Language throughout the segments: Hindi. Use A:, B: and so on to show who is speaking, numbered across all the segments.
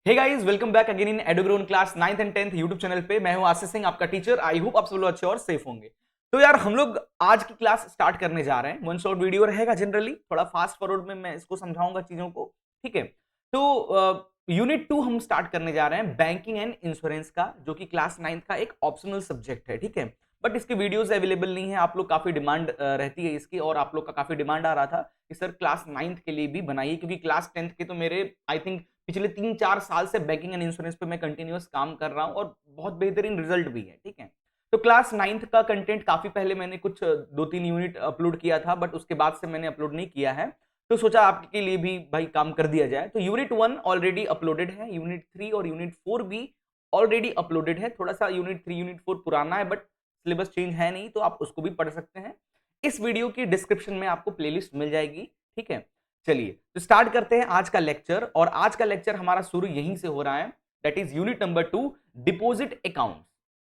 A: Hey guys, welcome back again in Edugron class 9th and 10th YouTube channel पे। मैं हूं आशीष सिंह, आपका टीचर। आई होप आप सब लोग अच्छे और सेफ होंगे। तो यार, हम लोग आज की क्लास स्टार्ट करने जा रहे हैं। वन शॉट वीडियो रहेगा, जनरली थोड़ा फास्ट फॉरवर्ड में मैं इसको समझाऊंगा चीजों को। ठीक है, तो यूनिट 2 हम स्टार्ट करने जा रहे हैं, बैंकिंग एंड इंश्योरेंस का, जो कि क्लास 9th का एक ऑप्शनल सब्जेक्ट है। ठीक है, बट इसके वीडियोस अवेलेबल नहीं है। आप लोग काफी डिमांड रहती है इसकी, और आप लोग का काफी डिमांड आ रहा था कि सर क्लास 9th के लिए भी बनाइए, क्योंकि क्लास 10th के तो मेरे आई थिंक पिछले 3-4 साल से बैंकिंग एंड इंश्योरेंस पे मैं कंटिन्यूअस काम कर रहा हूं और बहुत बेहतरीन रिजल्ट भी है। ठीक है, तो क्लास 9th का कंटेंट काफी पहले मैंने कुछ 2-3 यूनिट अपलोड किया था, बट उसके बाद से मैंने अपलोड नहीं किया है। तो सोचा आपके लिए भी भाई काम कर दिया जाए। तो यूनिट 1 ऑलरेडी अपलोडेड है, यूनिट 3 और यूनिट 4 भी ऑलरेडी अपलोडेड है। थोड़ा सा यूनिट 3 यूनिट 4 पुराना है, बट सिलेबस चेंज है नहीं, तो आप उसको भी पढ़ सकते हैं। इस वीडियो की डिस्क्रिप्शन में आपको प्लेलिस्ट मिल जाएगी। ठीक है, चलिए तो स्टार्ट करते हैं आज का लेक्चर। और आज का लेक्चर हमारा शुरू यहीं से हो रहा है, that is unit number 2, deposit account.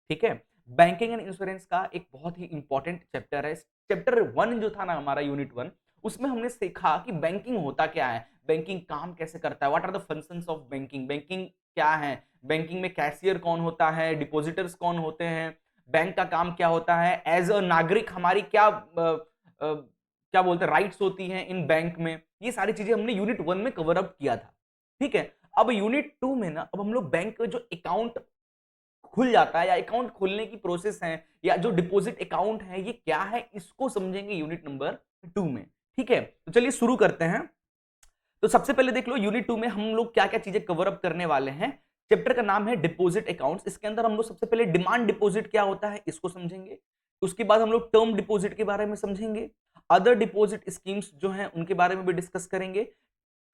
A: ठीक है, बैंकिंग एंड इंश्योरेंस का एक बहुत ही इंपॉर्टेंट चैप्टर है। चैप्टर 1 जो था ना हमारा यूनिट 1, उसमें हमने सीखा कि बैंकिंग होता क्या है, बैंकिंग काम कैसे करता है, what are the functions of banking, banking क्या है, बैंकिंग में कैशियर कौन होता है, डिपॉजिटर्स कौन होते हैं, बैंक का काम क्या होता है, एज अ नागरिक हमारी क्या बोलते हैं राइट्स होती हैं इन बैंक में। ये सारी चीजें हमने यूनिट 1 में कवर अप किया था। ठीक है, अब यूनिट 2 में ना, अब हम लोग बैंक का जो अकाउंट खुल जाता है या अकाउंट खोलने की प्रोसेस है, या जो डिपॉजिट अकाउंट है ये क्या है, इसको समझेंगे यूनिट नंबर 2 में। ठीक है, तो चलिए शुरू करते हैं। तो सबसे पहले देख लो, यूनिट 2 में हम लोग क्या क्या चीजें कवर अप करने वाले हैं। चैप्टर का नाम है डिपॉजिट अकाउंट्स। इसके अंदर हम लोग सबसे पहले डिमांड डिपॉजिट क्या होता है इसको समझेंगे। उसके बाद हम लोग टर्म डिपॉजिट के बारे में समझेंगे। अदर डिपॉजिट स्कीम्स जो हैं उनके बारे में भी डिस्कस करेंगे।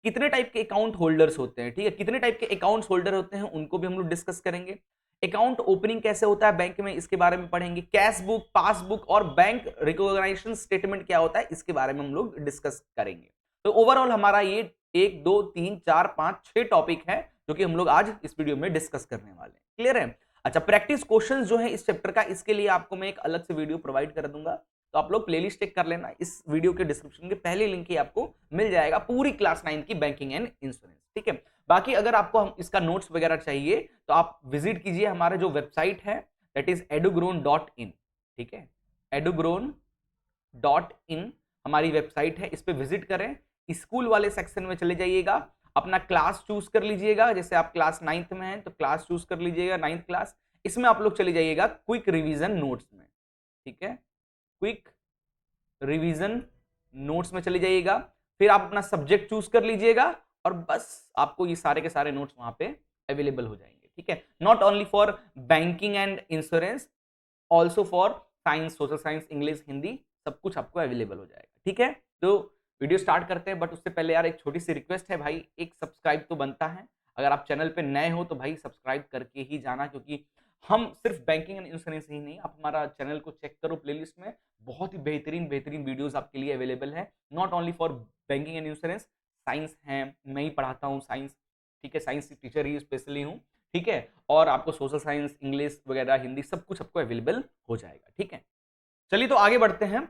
A: कितने टाइप के अकाउंट होल्डर्स होते हैं, ठीक है, कितने टाइप के अकाउंट्स होल्डर होते हैं उनको भी हम लोग डिस्कस करेंगे। अकाउंट ओपनिंग कैसे होता है बैंक में, इसके बारे में पढ़ेंगे। कैश बुक, पासबुक और बैंक रिकॉग्नाइजेशन स्टेटमेंट क्या होता है, इसके बारे में हम लोग डिस्कस करेंगे। तो ओवरऑल हमारा ये 1 2 3 4 5 6 टॉपिक है जो कि हम लोग आज इस वीडियो में डिस्कस करने वाले हैं। क्लियर है? अच्छा, प्रैक्टिस क्वेश्चंस जो है इस चैप्टर का, इसके लिए आपको मैं एक अलग से वीडियो प्रोवाइड कर दूंगा, तो आप लोग प्लेलिस्ट चेक कर लेना। इस वीडियो के डिस्क्रिप्शन के पहले लिंक ही आपको मिल जाएगा, पूरी क्लास 9 की बैंकिंग एंड इंश्योरेंस। ठीक है, बाकी अगर आपको हम इसका नोट्स वगैरह चाहिए तो आप विजिट कीजिए हमारे जो वेबसाइट है, दैट इज edugrown.in। ठीक है, edugrown.in हमारी वेबसाइट है, इस पे विजिट करें। स्कूल वाले सेक्शन में चले जाइएगा, अपना क्लास चूज कर लीजिएगा। जैसे आप क्लास 9th में हैं तो क्लास चूज कर लीजिएगा, 9th क्लास। इसमें आप लोग चले जाइएगा क्विक रिवीजन नोट्स में। ठीक है, क्विक रिवीजन नोट्स में चले जाइएगा, फिर आप अपना सब्जेक्ट चूज कर लीजिएगा, और बस आपको ये सारे के सारे नोट्स वहां पे अवेलेबल हो जाएंगे। ठीक है, not only for banking and insurance, also for science, social science, English, Hindi, सब कुछ आपको अवेलेबल हो जाएगा। ठीक है, तो वीडियो स्टार्ट करते हैं, बट उससे पहले यार एक छोटी सी रिक्वेस्ट है भाई, एक सब्सक्राइब तो बनता है। अगर आप चैनल पे नए हो तो भाई सब्सक्राइब करके ही जाना, क्योंकि हम सिर्फ बैंकिंग एंड इंश्योरेंस ही नहीं, आप हमारा चैनल को चेक करो, प्लेलिस्ट में बहुत ही बेहतरीन बेहतरीन वीडियोस आपके लिए अवेलेबल है। Not only for banking and insurance, science है, मैं ही पढ़ाता हूँ साइंस। ठीक है, साइंस की टीचर ही स्पेशली हूँ। ठीक है, और आपको सोशल साइंस, इंग्लिश वगैरह, हिंदी, सब कुछ आपको अवेलेबल हो जाएगा। ठीक है, चलिए तो आगे बढ़ते हैं।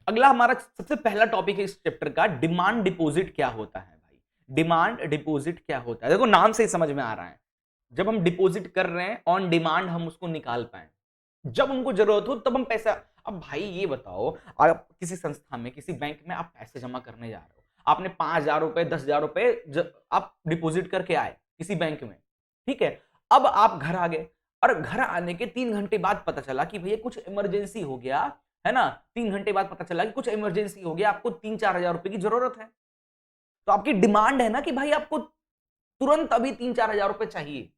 A: अगला हमारा सबसे पहला टॉपिक है इस चैप्टर का, डिमांड डिपॉजिट क्या होता है भाई। डिमांड डिपॉजिट क्या होता है, देखो नाम से ही समझ में आ रहा है, जब हम डिपॉजिट कर रहे हैं ऑन डिमांड हम उसको निकाल पाए, जब हमको जरूरत हो तब हम पैसा। अब भाई ये बताओ, आप किसी संस्था में, किसी बैंक में आप पैसे जमा करने जा रहे हो, आपने 5,000 रुपए, 10,000 रुपए आप डिपॉजिट करके आए किसी बैंक में। ठीक है, अब आप घर आ गए, और घर आने के 3 घंटे बाद पता चला कि भैया कुछ इमरजेंसी हो गया है ना। 3 घंटे बाद पता चला कि कुछ इमरजेंसी हो गया, आपको 3-4 हजार रुपए की जरूरत है। तो आपकी डिमांड है ना कि भाई आपको तुरंत अभी 3-4 हजार रुपए चाहिए।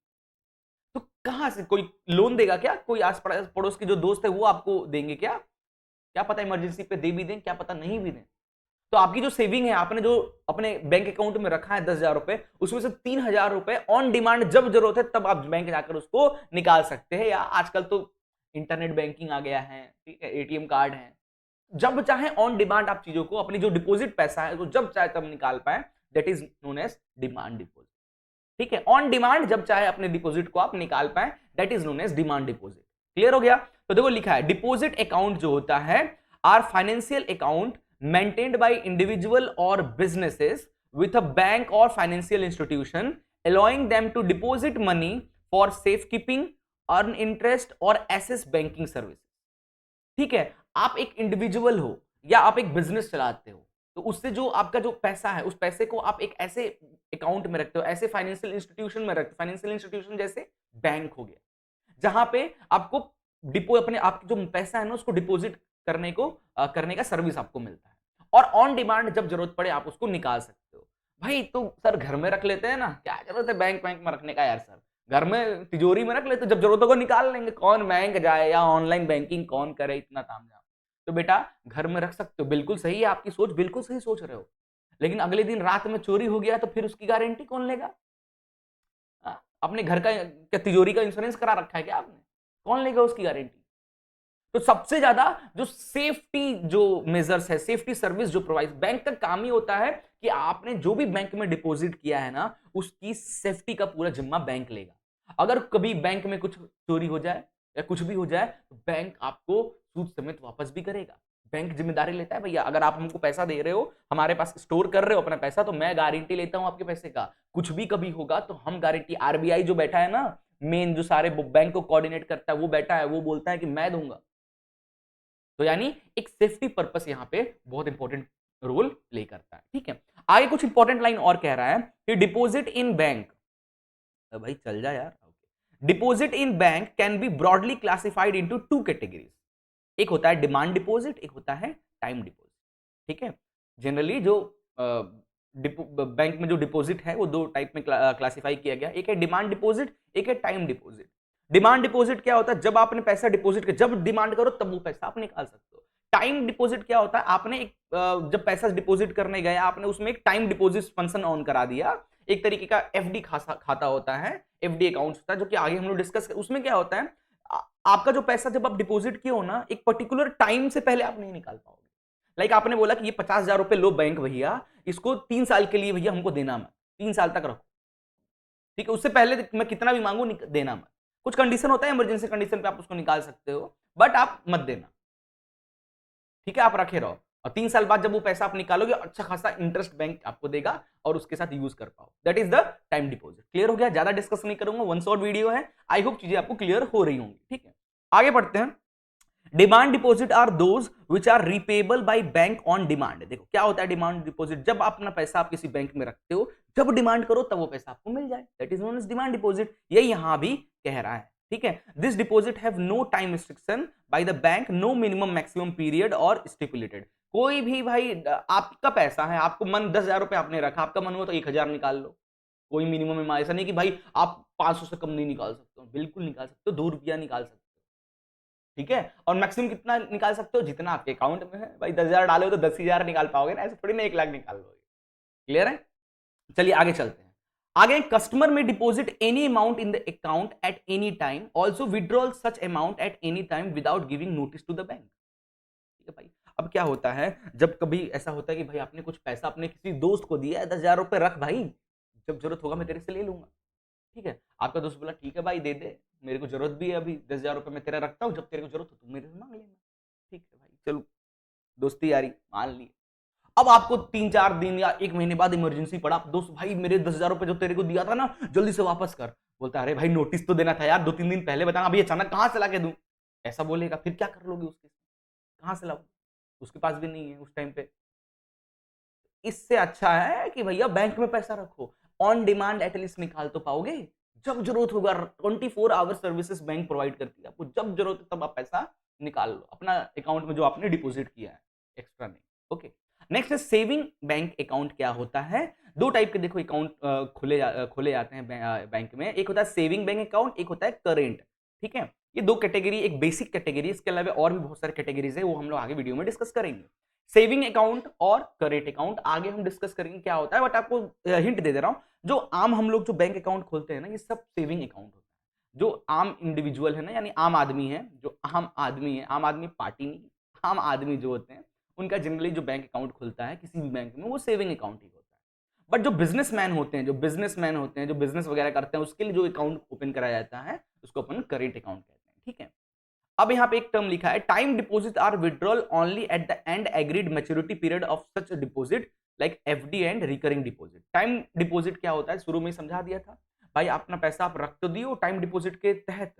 A: तो कहां से कोई लोन देगा क्या, कोई आस पड़ोस के जो दोस्त है वो आपको देंगे क्या? क्या पता इमरजेंसी पे दे भी दें, क्या पता नहीं भी दें। तो आपकी जो सेविंग है, आपने जो अपने बैंक अकाउंट में रखा है 10,000 रुपए, उसमें से 3,000 रुपए ऑन डिमांड जब जरूरत है तब आप बैंक जाकर उसको निकाल सकते हैं। या आजकल तो इंटरनेट बैंकिंग आ गया है, ठीक है, एटीएम कार्ड है, जब चाहे ऑन डिमांड आप चीजों को, अपनी जो डिपॉजिट पैसा है तो जब चाहे तब निकाल पाए, that is known as demand deposit. ठीक है, ऑन डिमांड जब चाहे अपने डिपॉजिट को आप निकाल पाए, that is known as demand deposit. Clear हो गया? तो देखो लिखा है, डिपॉजिट अकाउंट जो होता है are financial account maintained by individual और बिजनेसेस विथ अ बैंक और financial institution allowing them to deposit money for safekeeping, earn interest और access banking services। ठीक है, आप एक इंडिविजुअल हो या आप एक बिजनेस चलाते हो, तो उससे जो आपका जो पैसा है, उस पैसे को आप एक ऐसे अकाउंट में रखते हो, ऐसे फाइनेंशियल इंस्टीट्यूशन में रखते हो, फाइनेंशियल इंस्टीट्यूशन जैसे बैंक हो गया, जहां पे आपको डिपो अपने आपके जो पैसा है ना उसको डिपॉजिट करने का सर्विस आपको मिलता है, और ऑन डिमांड जब जरूरत पड़े आप उसको निकाल सकते हो। भाई तो सर घर में रख लेते हैं ना, क्या जरूरत है बैंक बैंक में रखने का यार सर, घर में तिजोरी में रख लेते, जब जरूरत होगा निकाल लेंगे, कौन बैंक जाए या ऑनलाइन बैंकिंग कौन करे इतना तामझाम। तो बेटा घर में रख सकते हो, बिल्कुल सही है आपकी सोच, बिल्कुल सही सोच रहे हो, लेकिन अगले दिन रात में चोरी हो गया तो फिर उसकी गारंटी कौन लेगा? अपने घर का क्या तिजोरी का इंश्योरेंस करा रखा है क्या आपने? कौन लेगा उसकी गारंटी? तो सबसे ज्यादा जो सेफ्टी जो मेजर्स है, सेफ्टी सर्विस जो प्रोवाइड, बैंक का काम ही होता है कि आपने जो भी बैंक में डिपॉजिट किया है ना उसकी सेफ्टी का पूरा जिम्मा बैंक लेगा। अगर कभी बैंक में कुछ चोरी हो जाए या कुछ भी हो जाए तो बैंक आपको सूद समेत वापस भी करेगा। बैंक जिम्मेदारी लेता है भैया, अगर आप हमको पैसा दे रहे हो, हमारे पास स्टोर कर रहे हो अपना पैसा, तो मैं गारंटी लेता हूं आपके पैसे का, कुछ भी कभी होगा तो हम गारंटी, आरबीआई जो बैठा है ना, मेन जो सारे बैंक को कोऑर्डिनेट करता है वो बैठा है, वो बोलता है कि मैं दूंगा। तो यानी एक सेफ्टी पर्पस यहां पे बहुत इंपॉर्टेंट रोल प्ले करता है। ठीक है, आगे कुछ इंपॉर्टेंट लाइन और कह रहा है कि डिपॉजिट इन बैंक, भाई चल जा यार, deposit in bank can be broadly classified into two categories, एक होता है डिमांड डिपॉजिट, एक होता है टाइम डिपॉजिट। ठीक है, जनरली जो बैंक में जो डिपॉजिट है वो दो टाइप में क्लासिफाई किया गया, एक है डिमांड डिपॉजिट, एक है टाइम डिपॉजिट। डिमांड डिपॉजिट क्या होता है? जब आपने पैसा डिपॉजिट कर, जब डिमांड करो तब वो पैसा आप निकाल सकते हो। टाइम डिपॉजिट क्या होता है? आपने एक जब पैसा डिपॉजिट करने गए, आपने उसमें एक टाइम डिपॉजिट फंक्शन ऑन करा दिया, एक तरीके का एफडी खाता होता है, एफडी अकाउंट होता है, जो कि आगे हम लोग डिस्कस कर, उसमें क्या होता है आपका जो पैसा जब आप डिपॉजिट किए हो ना, एक पर्टिकुलर टाइम से पहले आप नहीं निकाल पाओगे। लाइक आपने बोला कि ये 50,000 रुपए लो बैंक भैया, इसको 3 साल के लिए भैया हमको देना मत, 3 साल तक रखो, ठीक है, उससे पहले मैं कितना भी मांगू देना मत। कुछ कंडीशन होता है, इमरजेंसी कंडीशन पे आप उसको निकाल सकते हो, बट आप मत देना, ठीक है, आप रखे रहो, और 3 साल बाद जब वो पैसा आप निकालोगे अच्छा खासा इंटरेस्ट बैंक आपको देगा और उसके साथ यूज कर पाओ। That is the time deposit. Clear हो गया? ज्यादा डिस्कस नहीं करूंगा, वन शॉट वीडियो है, आई होप चीजें आपको क्लियर हो रही होंगी। ठीक है, आगे बढ़ते हैं। Demand deposit are those which are repayable by bank on demand. देखो क्या होता है डिमांड डिपॉजिट, जब आप अपना पैसा आप किसी बैंक में रखते हो, जब डिमांड करो तब वो पैसा आपको मिल जाए, that is known as demand deposit. ये यहां भी कह रहा है। ठीक है, this deposit have no time restriction by the bank, no minimum maximum period और स्टिपुलेटेड। कोई भी भाई आपका पैसा है, आपको मन 10,000 रुपए आपने रखा, आपका मन हुआ तो 1,000 निकाल लो, कोई मिनिमम, ऐसा नहीं कि भाई आप 500 से कम नहीं निकाल सकते हो, बिल्कुल निकाल सकते हो, 2 रुपया निकाल सकते हो। ठीक है, और मैक्सिमम कितना निकाल सकते हो? जितना आपके अकाउंट में है। भाई 10,000 डाले हो तो 10,000 निकाल पाओगे ना, ऐसे थोड़ी ना 1 लाख निकाल लोगे। क्लियर है? चलिए आगे चलते हैं। आगे, customer may deposit any amount in the account at any time, also withdrawal such amount at any time without giving notice to the bank. ठीक है भाई, अब क्या होता है जब कभी ऐसा होता है कि भाई आपने कुछ पैसा अपने किसी दोस्त को दिया है, 10,000 रुपए रख भाई, जब जरूरत होगा मैं तेरे से ले लूंगा। ठीक है, आपका दोस्त बोला ठीक है भाई दे दे, मेरे को जरूरत भी है, अभी 10,000 रुपए मैं तेरा रखता हूँ, जब तेरे को जरूरत हो तो मेरे से मांग लेना। ठीक है भाई, चलो दोस्ती यारी मान ली। अब आपको 3-4 दिन या 1 महीने बाद इमरजेंसी पड़ा, दोस्त भाई मेरे 10,000 रुपए जो तेरे को दिया था ना जल्दी से वापस कर। बोलता है अरे भाई नोटिस तो देना था यार, 2-3 दिन पहले बताना, अभी अचानक कहां से ला के दूं? ऐसा बोलेगा, फिर क्या कर लोगे उसके? कहां से लाओ? उसके पास भी नहीं है उस टाइम पे। इससे अच्छा है कि भैया बैंक में पैसा रखो, ऑन डिमांड एटलीस्ट निकाल तो पाओगे, जब जरूरत होगा 24 आवर सर्विसेज बैंक प्रोवाइड करती है आपको, जब जरूरत है तब आप पैसा निकाल लो अपना अकाउंट में जो आपने डिपॉजिट किया है, एक्स्ट्रा नहीं। ओके, नेक्स्ट है सेविंग बैंक अकाउंट। क्या होता है? दो टाइप के देखो अकाउंट खोले जाते हैं बैंक में, एक होता है सेविंग बैंक अकाउंट, एक होता है करेंट। ठीक है, ये दो कैटेगरी, एक बेसिक कैटेगरी, इसके अलावा और भी बहुत सारे कैटेगरीज है, वो हम लोग आगे वीडियो में डिस्कस करेंगे। सेविंग अकाउंट और करेंट अकाउंट आगे हम डिस्कस करेंगे क्या होता है, बट आपको हिंट दे दे रहा हूं, जो आम हम लोग जो बैंक अकाउंट खोलते हैं ना, ये सब सेविंग अकाउंट होता है। जो आम इंडिविजुअल है ना, यानी आम आदमी है, जो आम आदमी है, आम आदमी पार्टी नहीं, आम आदमी जो होते हैं उनका जनरली जो बैंक अकाउंट खुलता है किसी भी बैंक में, वो सेविंग अकाउंट ही होता है। बट जो बिजनेसमैन होते हैं, जो बिजनेस वगैरह करते हैं, उसके लिए जो अकाउंट ओपन कराया जाता है उसको अपन करेंट अकाउंट कहते हैं। ठीक है, अब यहां पे एक टर्म लिखा है, time deposit are withdrawal only at the end agreed maturity period of such deposit like FD and recurring deposit. Time deposit क्या होता है, शुरू में ही समझा दिया था भाई, अपना पैसा आप रख तो दियो टाइम डिपॉजिट के तहत,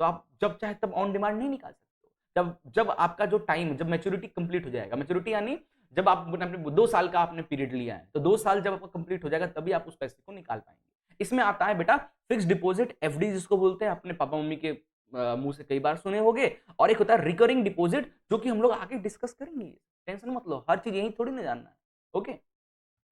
A: तो आप जब चाहे तब ऑन डिमांड नहीं निकाल सकते हो। जब जब आपका जो टाइम, जब मैच्योरिटी कंप्लीट हो जाएगा, मैच्योरिटी यानी जब आप अपने 2 साल का आपने पीरियड लिया है, तो 2 साल जब आपका कंप्लीट हो जाएगा तभी आप उस पैसे को निकाल पाएंगे। इसमें आता है बेटा फिक्स डिपॉजिट, एफडी जिसको बोलते हैं, अपने पापा मम्मी के मुंह से कई बार सुने होंगे, और एक होता है रिकरिंग डिपॉजिट, जो कि हम लोग आगे डिस्कस करेंगे, टेंशन मत लो, हर चीज यही थोड़ी ना जानना है। ओके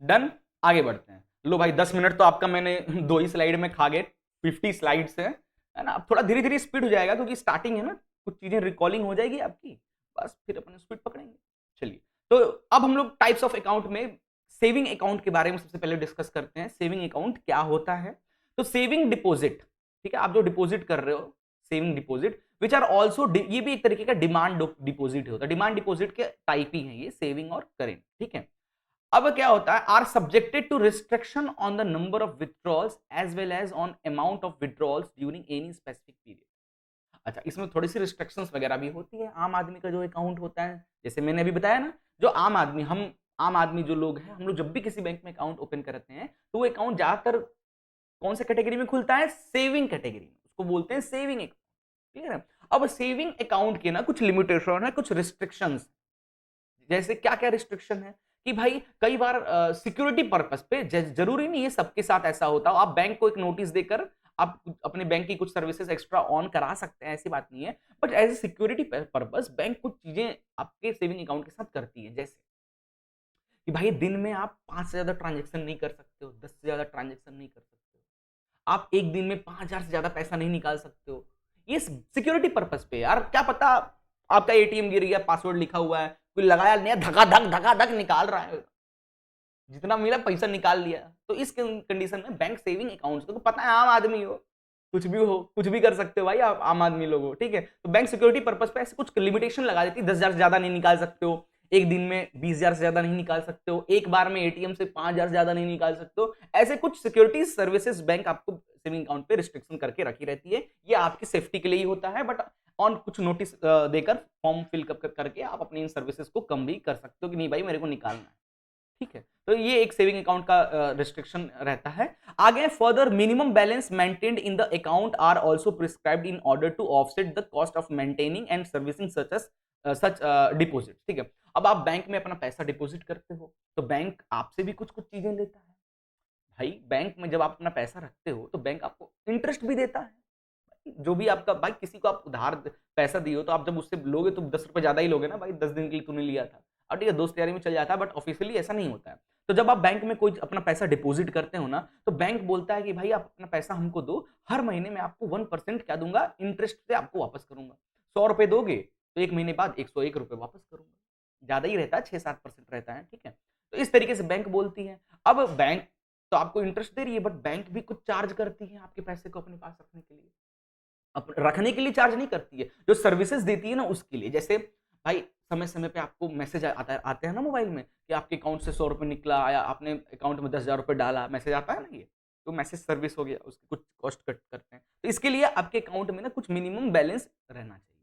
A: डन, आगे बढ़ते हैं। लो भाई 10 मिनट तो आपका मैंने 2 ही स्लाइड में खा गए, 50 स्लाइड्स है ना। अब थोड़ा धीरे धीरे स्पीड हो जाएगा क्योंकि स्टार्टिंग है ना, कुछ चीजें रिकॉलिंग हो जाएगी आपकी, बस फिर अपन स्पीड पकड़ेंगे। चलिए, तो अब हम लोग टाइप्स ऑफ अकाउंट में सेविंग अकाउंट के बारे में सबसे पहले डिस्कस करते हैं। सेविंग अकाउंट क्या होता है? तो सेविंग डिपॉजिट, ठीक है, आप जो डिपॉजिट कर रहे हो, saving deposit which are also, ये भी एक तरीके का डिमांड डिपॉजिट होता है। डिमांड डिपॉजिट के टाइप ही है ये, सेविंग और करेंट, ठीक है। अब क्या होता है, are subjected to restriction on the number of withdrawals as well as on amount of withdrawals during any specific period. अच्छा, इसमें थोड़ी सी रिस्ट्रिक्शंस वगैरह भी होती है। आम आदमी का जो अकाउंट होता है, जैसे मैंने अभी बताया ना, जो आम आदमी, हम आम आदमी जो लोग हैं, हम लोग जब भी किसी बैंक में अकाउंट ओपन करते हैं, तो वो अकाउंट ज्यादातर कौन से कैटेगरी में खुलता है? सेविंग कैटेगरी में, उसको बोलते हैं सेविंग अकाउंट, क्लियर है। अब सेविंग अकाउंट के ना कुछ लिमिटेशन है, कुछ रिस्ट्रिक्शंस। जैसे क्या क्या रिस्ट्रिक्शन है कि भाई कई बार सिक्योरिटी पर्पस पे, जरूरी नहीं है सबके साथ ऐसा होता हो, आप बैंक को एक नोटिस देकर आप अपने बैंक की कुछ सर्विसेज एक्स्ट्रा ऑन करा सकते हैं, ऐसी बात नहीं है। But as a security purpose bank कुछ चीजें आपके सेविंग अकाउंट के साथ करती है, जैसे कि भाई दिन में आप 5 से ज्यादा ट्रांजेक्शन नहीं कर सकते हो, 10 से ज्यादा ट्रांजेक्शन नहीं कर सकते हो, आप एक दिन में 5,000 से ज्यादा पैसा नहीं निकाल सकते हो। ये सिक्योरिटी पर्पस पे यार, क्या पता आपका एटीएम गिर गया, पासवर्ड लिखा हुआ है, कोई लगाया नहीं, धका धक निकाल रहा है, जितना मिला पैसा निकाल लिया। तो इस कंडीशन में बैंक सेविंग अकाउंट्स को, तो पता है आम आदमी हो, कुछ भी कर सकते हो भाई, आप आम आदमी लोग हो, ठीक है। तो बैंक सिक्योरिटी पर्पस पे ऐसे कुछ लिमिटेशन लगा देती है, 10,000 से ज्यादा नहीं निकाल सकते हो, एक दिन में 20,000 से ज्यादा नहीं निकाल सकते हो, एक बार में एटीएम से 5,000 से ज्यादा नहीं निकाल सकते हो। ऐसे कुछ सिक्योरिटी सर्विसेज बैंक आपको सेविंग अकाउंट पे रिस्ट्रिक्शन करके रखी रहती है। ये आपकी सेफ्टी के लिए ही होता है, बट ऑन कुछ नोटिस देकर फॉर्म फिल करके आप अपनी इन सर्विसेज को कम भी कर सकते हो कि नहीं भाई मेरे को निकालना है, ठीक है। तो ये एक सेविंग अकाउंट का रिस्ट्रिक्शन रहता है। आगे further, minimum balance maintained in the account are also prescribed in order to offset the cost of maintaining and servicing such deposit, ठीक है। अब आप बैंक में अपना पैसा डिपॉजिट करते हो, तो बैंक आपसे भी कुछ कुछ चीजें लेता है भाई। बैंक में जब आप अपना पैसा रखते हो, तो बैंक आपको इंटरेस्ट भी देता है। जो भी आपका भाई, किसी को आप उधार पैसा दिए हो, तो आप जब उससे लोगे तो 10 रुपए ज्यादा ही लोगे ना भाई, 10 दिन के लिए तूने लिया था। और ठीक है, दोस्त यारी में चल जाता है, बट ऑफिशियली ऐसा नहीं होता है। तो जब आप बैंक में कोई अपना पैसा डिपॉजिट करते हो ना, तो बैंक बोलता है कि भाई आप अपना पैसा हमको दो, हर महीने में आपको 1% क्या दूंगा, इंटरेस्ट से आपको वापस करूंगा। 100 रुपए दोगे तो एक महीने बाद 101 रुपए वापस करूंगा। ज्यादा ही रहता है, 6-7% रहता है, ठीक है। तो इस तरीके से बैंक बोलती है। अब बैंक तो आपको इंटरेस्ट दे रही है, बट बैंक भी कुछ चार्ज करती है आपके पैसे को अपने पास रखने के लिए, रखने के लिए चार्ज नहीं करती है, जो सर्विसेज देती है ना उसके लिए। जैसे भाई समय समय पे आपको मैसेज आते हैं ना मोबाइल में कि आपके अकाउंट से 100 रुपए निकला, या आपने अकाउंट में 10,000 रुपए डाला, मैसेज आता है ना, ये तो मैसेज सर्विस हो गया, उसके कुछ कॉस्ट कट करते हैं। तो इसके लिए आपके अकाउंट में ना कुछ मिनिमम बैलेंस रहना चाहिए।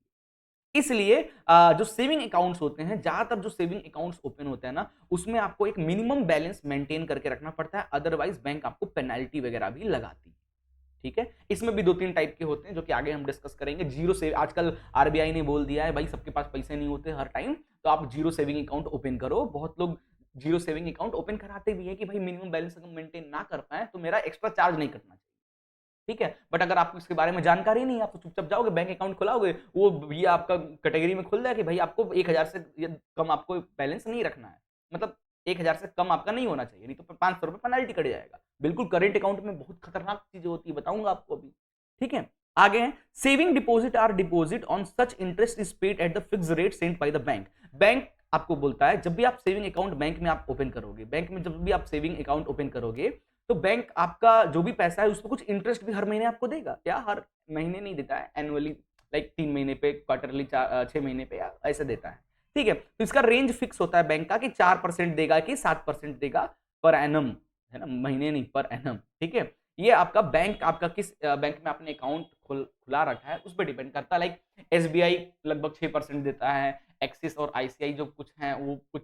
A: इसलिए जो सेविंग अकाउंट्स होते हैं, ज्यादातर जो सेविंग अकाउंट्स ओपन होते हैं ना, उसमें आपको एक मिनिमम बैलेंस मेंटेन करके रखना पड़ता है, अदरवाइज बैंक आपको पेनल्टी वगैरह भी लगाती है, ठीक है। इसमें भी 2-3 टाइप के होते हैं, जो कि आगे हम डिस्कस करेंगे। जीरो से आजकल आरबीआई ने बोल दिया है भाई, सबके पास पैसे नहीं होते हर टाइम, तो आप जीरो सेविंग अकाउंट ओपन करो। बहुत लोग जीरो सेविंग अकाउंट ओपन कराते भी है कि भाई मिनिमम बैलेंस अगर मेंटेन ना कर पाए तो मेरा एक्स्ट्रा चार्ज नहीं कटना चाहिए, ठीक है। बट अगर आपको इसके बारे में जानकारी नहीं है, आप तो चुपचाप जाओगे बैंक अकाउंट खुलाओगे, वो ये आपका कैटेगरी में खुल जाएगा कि भाई आपको 1,000 से कम आपको बैलेंस नहीं रखना है, मतलब 1,000 से कम आपका नहीं होना चाहिए, नहीं तो 500 रुपए पेनल्टी कट जाएगा। बिल्कुल करेंट अकाउंट में बहुत खतरनाक चीजें होती है, बताऊंगा आपको अभी, ठीक है। आगे है saving deposit are deposit on such interest is paid at the fix rate set by the bank. Bank आपको बोलता है, जब भी आप सेविंग अकाउंट बैंक में आप ओपन करोगे, बैंक में जब भी आप सेविंग अकाउंट ओपन करोगे, तो बैंक आपका जो भी पैसा है उसको कुछ इंटरेस्ट भी हर महीने आपको देगा। क्या हर महीने नहीं देता है, एनुअली, लाइक 3 महीने पे, क्वार्टरली 6 महीने पे, या ऐसे देता है, ठीक है। तो इसका रेंज फिक्स होता है बैंक का कि 4% देगा कि 7% देगा पर एनम, है ना, महीने नहीं पर एनम, ठीक है। ये आपका बैंक, आपका किस बैंक में आपने अकाउंट खुला रखा है उस पर डिपेंड करता है। लाइक एसबीआई लगभग 6% देता है, एक्सिस और आईसीआई जो कुछ हैं वो कुछ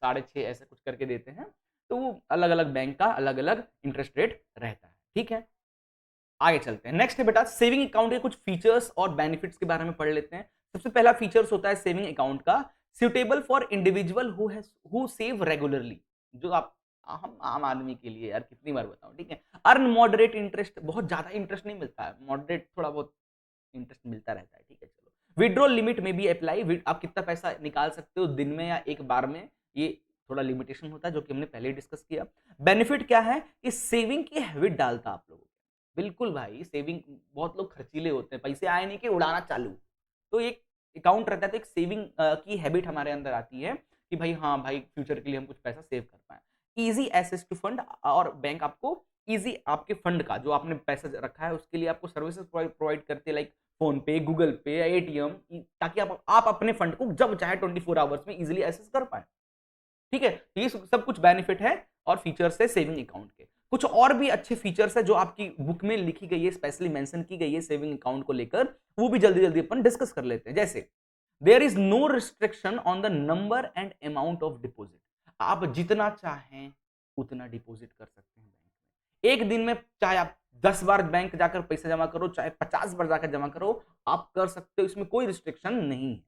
A: 6.5 ऐसे कुछ करके देते हैं। तो वो अलग अलग बैंक का अलग अलग इंटरेस्ट रेट रहता है। ठीक है, आगे चलते हैं। नेक्स्ट है बेटा सेविंग अकाउंट के कुछ फीचर्स और बेनिफिट्स के बारे में पढ़ लेते हैं। सबसे पहला फीचर्स होता है सेविंग अकाउंट का, suitable for individual who save regularly. जो आप हम आम आदमी के लिए यार कितनी बार बताऊं, ठीक है। अर्न मॉडरेट इंटरेस्ट, बहुत ज्यादा इंटरेस्ट नहीं मिलता है, मॉडरेट थोड़ा बहुत इंटरेस्ट मिलता रहता है, ठीक है। चलो, विड्रॉल लिमिट में भी अप्लाई, आप कितना पैसा निकाल सकते हो दिन में या एक बार में, ये थोड़ा लिमिटेशन होता है जो कि हमने पहले डिस्कस किया। बेनिफिट क्या है कि सेविंग की हैबिट डालता आप लोगों को। बिल्कुल भाई, सेविंग, बहुत लोग खर्चीले होते हैं, पैसे आए नहीं कि उड़ाना चालू। तो एक अकाउंट रहता है तो एक सेविंग की हैबिट हमारे अंदर आती है कि भाई हाँ भाई, फ्यूचर के लिए हम कुछ पैसा सेव कर पाए। इजी एक्सेस टू फंड, और बैंक आपको इजी आपके फंड का जो आपने पैसा रखा है उसके लिए आपको सर्विसेज प्रोवाइड करती है, लाइक फोन पे, गूगल पे, एटीएम, ताकि आप अपने फंड को जब चाहे 24 आवर्स में इजीली एक्सेस कर पाए। ठीक है, तो ये सब कुछ बेनिफिट है और फीचर्स है सेविंग अकाउंट के। कुछ और भी अच्छे फीचर्स है जो आपकी बुक में लिखी गई है, स्पेशली मेंशन की गई है सेविंग अकाउंट को लेकर, वो भी जल्दी जल्दी अपन डिस्कस कर लेते हैं। जैसे there is no restriction on the number and amount of deposit. आप जितना चाहें उतना डिपॉजिट कर सकते हैं बैंक में। एक दिन में चाहे आप 10 बार बैंक जाकर पैसा जमा करो, चाहे 50 बार जाकर जमा करो, आप कर सकते हो, इसमें कोई रिस्ट्रिक्शन नहीं है।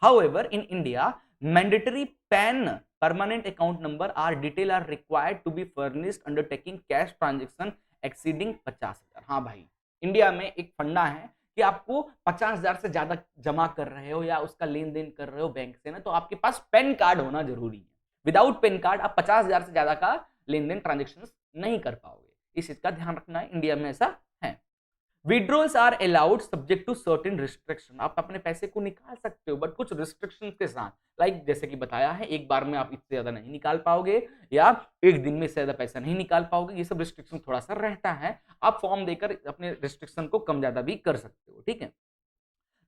A: However, in India, mandatory PAN permanent account number are detail are required to be furnished undertaking cash transaction exceeding 50,000। हाँ भाई, इंडिया में एक फंडा है कि आपको 50,000 से ज्यादा जमा कर रहे हो या उसका लेन देन कर रहे हो बैंक से ना, तो आपके पास पैन कार्ड होना जरूरी है। विदाउट पैन कार्ड आप 50,000 से ज्यादा का लेन देन ट्रांजेक्शन नहीं कर पाओगे। इस चीज का ध्यान रखना है, इंडिया में ऐसा है। Withdrawals are allowed subject to certain restriction. आप अपने पैसे को निकाल सकते हो बट कुछ रिस्ट्रिक्शन के साथ, लाइक जैसे कि बताया है, एक बार में आप इससे ज्यादा नहीं निकाल पाओगे या एक दिन में इससे ज्यादा पैसा नहीं निकाल पाओगे, ये सब रिस्ट्रिक्शन थोड़ा सा रहता है। आप फॉर्म देकर अपने रिस्ट्रिक्शन को कम ज्यादा भी कर सकते हो, ठीक है।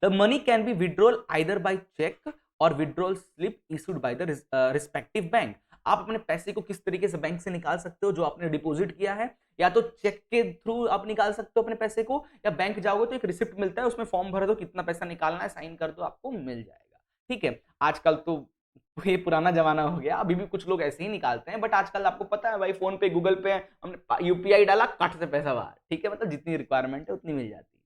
A: The money can be withdrawal either by cheque और withdrawal slip issued by the respective bank. आप अपने पैसे को किस तरीके से बैंक से निकाल सकते हो, जो आपने डिपॉजिट किया है, या तो चेक के थ्रू आप निकाल सकते हो अपने पैसे को, या बैंक जाओगे तो एक रिसिप्ट मिलता है, उसमें फॉर्म भर दो, कितना पैसा निकालना है, साइन कर दो, आपको मिल जाएगा। ठीक है, आजकल तो ये पुराना जमाना हो गया, अभी भी कुछ लोग ऐसे ही निकालते हैं, बट आजकल आपको पता है भाई, फोन पे, गूगल पे, हमने यूपीआई डाला, कट से पैसा बाहर। ठीक है, मतलब जितनी रिक्वायरमेंट है उतनी मिल जाती है।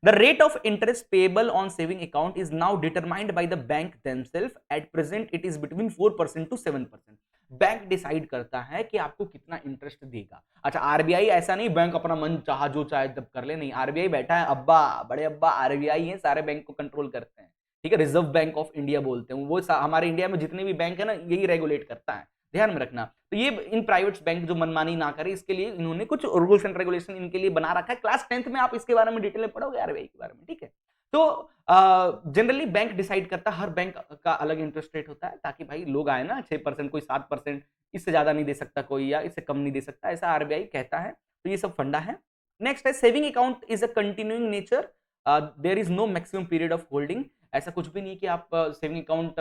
A: The rate of interest payable on saving account is now determined by the bank themselves. At present, it is between 4% to 7%. Bank decide करता है कि आपको कितना इंटरेस्ट देगा। अच्छा, आरबीआई ऐसा नहीं बैंक अपना मन चाहा जो चाहे तब कर ले, नहीं। आरबीआई बैठा है, अब्बा, बड़े अब्बा आरबीआई है, सारे बैंक को कंट्रोल करते हैं। ठीक है, रिजर्व बैंक ऑफ इंडिया बोलते हैं वो, हमारे इंडिया में जितने भी बैंक है ना, यही रेगुलेट करता है, ध्यान में रखना। तो ये इन प्राइवेट बैंक जो मनमानी ना करे, इसके लिए इन्होंने कुछ रूल्स एंड रेगुलेशन इनके लिए बना रखा है। क्लास 10th में आप इसके बारे में डिटेल में पढ़ोगे आरबीआई के बारे में, ठीक है। तो जनरली बैंक डिसाइड करता है, हर बैंक का अलग इंटरेस्ट रेट होता है, ताकि भाई लोग आए ना, 6%, कोई 7%, इससे ज्यादा नहीं दे सकता कोई, या इससे कम नहीं दे सकता, ऐसा आरबीआई कहता है। तो ये सब फंडा है। नेक्स्ट है saving account is a continuing nature, there is no maximum period of holding. ऐसा कुछ भी नहीं कि आप सेविंग अकाउंट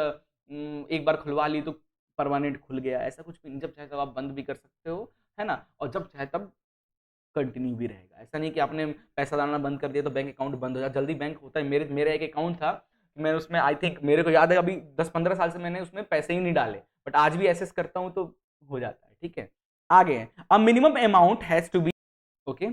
A: एक बार खुलवा ली तो परमानेंट खुल गया, ऐसा कुछ भी नहीं। जब चाहे तब आप बंद भी कर सकते हो, है ना, और जब चाहे तब कंटिन्यू भी रहेगा। ऐसा नहीं कि आपने पैसा डालना बंद कर दिया तो बैंक अकाउंट बंद हो जाए, जल्दी बैंक होता है। मेरा एक अकाउंट था, मैं उसमें आई थिंक, मेरे को याद है अभी 10-15 साल से मैंने उसमें पैसे ही नहीं डाले, बट आज भी एसेस करता हूँ तो हो जाता है। ठीक है, आगे a minimum amount has to be, okay,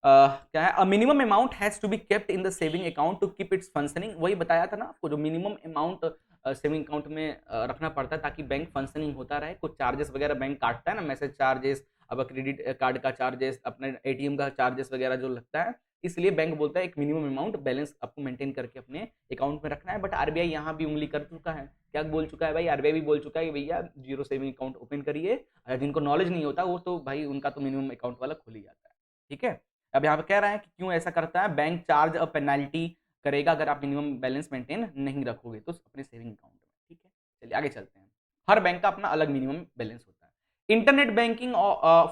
A: क्या है, a minimum amount has to be kept in the saving account to keep its functioning. वही बताया था ना आपको, जो मिनिमम अमाउंट सेविंग अकाउंट में रखना पड़ता है ताकि बैंक फंक्शनिंग होता रहे। कुछ चार्जेस वगैरह बैंक काटता है ना, मैसेज चार्जेस, अब क्रेडिट कार्ड का चार्जेस, अपने एटीएम का चार्जेस वगैरह जो लगता है, इसलिए बैंक बोलता है एक मिनिमम अमाउंट बैलेंस आपको मेंटेन करके अपने अकाउंट में रखना है। बट आरबीआई यहाँ भी उंगली कर चुका है, क्या बोल चुका है भाई, आरबीआई भी बोल चुका है कि भैया जीरो सेविंग अकाउंट ओपन करिए। जिनको नॉलेज नहीं होता वो तो भाई उनका तो मिनिमम अकाउंट वाला खुल ही जाता है। ठीक है, अब यहाँ पे कह रहा है कि क्यों ऐसा करता है, बैंक चार्ज और पेनाल्टी करेगा अगर आप मिनिमम बैलेंस मेंटेन नहीं रखोगे तो अपने सेविंग अकाउंट में। ठीक है, चलिए आगे चलते हैं। हर बैंक का अपना अलग मिनिमम बैलेंस होता है। Internet banking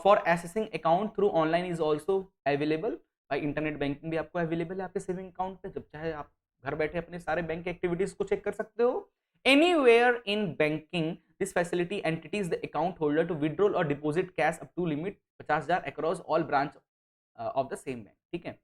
A: for assessing account through online is also available. भाई इंटरनेट बैंकिंग भी आपको अवेलेबल है आपके सेविंग अकाउंट पे, जब चाहे आप घर बैठे अपने सारे बैंक की एक्टिविटीज को चेक कर सकते हो। Anywhere in banking this facility entitles the account holder to withdrawal और deposit cash up to limit 50,000 across all branch of the same bank. ठीक है,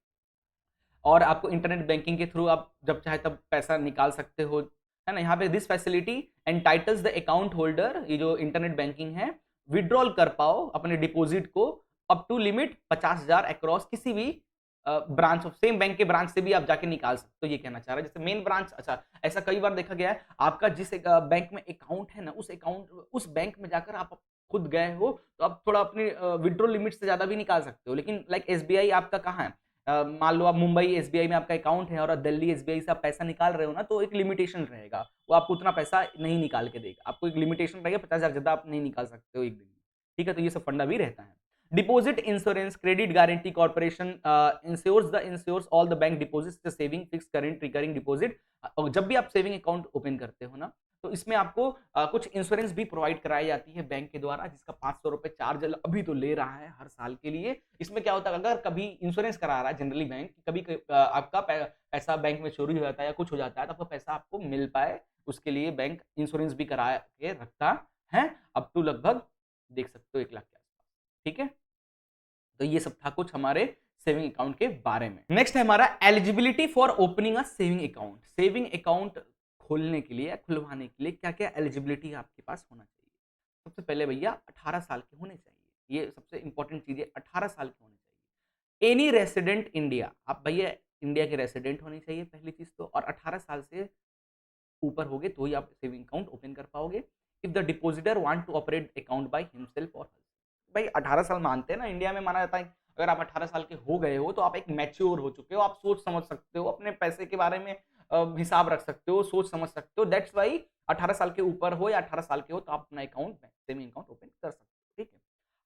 A: और आपको इंटरनेट बैंकिंग के थ्रू आप जब चाहे तब पैसा निकाल सकते हो, है ना। यहाँ पे this facility entities the account holder, ये जो इंटरनेट बैंकिंग है, विड्रॉल कर पाओ अपने डिपॉजिट को अप टू लिमिट 50,000 अक्रॉस किसी भी ब्रांच ऑफ सेम बैंक के ब्रांच से भी आप जाके निकाल सकते हो, ये कहना चाह रहा है। जैसे मेन ब्रांच, अच्छा ऐसा कई बार देखा गया है, आपका जिस बैंक में अकाउंट है ना, उस बैंक में जाकर आप खुद गए हो तो आप थोड़ा अपनी विड्रॉल लिमिट से ज्यादा भी निकाल सकते हो। लेकिन लाइक एसबीआई आपका कहाँ है, मान लो आप मुंबई एसबीआई में आपका अकाउंट है और दिल्ली एसबीआई से आप पैसा निकाल रहे हो ना, तो एक लिमिटेशन रहेगा, वो आपको उतना पैसा नहीं निकाल के देगा, आपको एक लिमिटेशन रहेगा 50,000 ज्यादा आप नहीं निकाल सकते हो एक दिन में, ठीक है। तो ये सब फंडा भी रहता है। Deposit insurance credit guarantee corporation insures all the bank deposit saving fix current recurring deposit. जब भी आप सेविंग अकाउंट ओपन करते हो ना, तो इसमें आपको कुछ इंश्योरेंस भी प्रोवाइड कराई जाती है बैंक के द्वारा, जिसका 500 रुपए चार्ज अभी तो ले रहा है हर साल के लिए। इसमें क्या होता है, अगर कभी इंश्योरेंस करा रहा है जनरली बैंक, कभी आपका पैसा बैंक में चोरी हो जाता है या कुछ हो जाता है, तो आपका पैसा आपको मिल पाए, उसके लिए बैंक इंश्योरेंस भी करा के रखता है, अप टू लगभग देख सकते हो 1 लाख के आसपास, ठीक है। तो ये सब था कुछ हमारे सेविंग अकाउंट के बारे में। नेक्स्ट है हमारा eligibility for opening a saving account. Saving account खोलने के लिए या खुलवाने के लिए क्या क्या एलिजिबिलिटी आपके पास होना चाहिए। सबसे पहले भैया 18 साल के होने चाहिए, ये सबसे इंपॉर्टेंट चीज है, 18 साल के होने चाहिए। एनी रेसिडेंट इंडिया, आप भैया इंडिया के रेसिडेंट होने चाहिए पहली चीज तो, और 18 साल से ऊपर होगे तो ही आप सेविंग अकाउंट ओपन कर पाओगे। If the depositor want to operate account by himself और भाई 18 साल मानते हैं ना, इंडिया में माना जाता है अगर आप 18 साल के हो गए हो तो आप एक मैच्योर हो चुके हो, आप सोच समझ सकते हो, अपने पैसे के बारे में हिसाब रख सकते हो, सोच समझ सकते हो। दैट्स वाई 18 साल के ऊपर हो या 18 साल के हो तो आप अपना अकाउंट सेविंग अकाउंट ओपन कर सकते हो, ठीक है।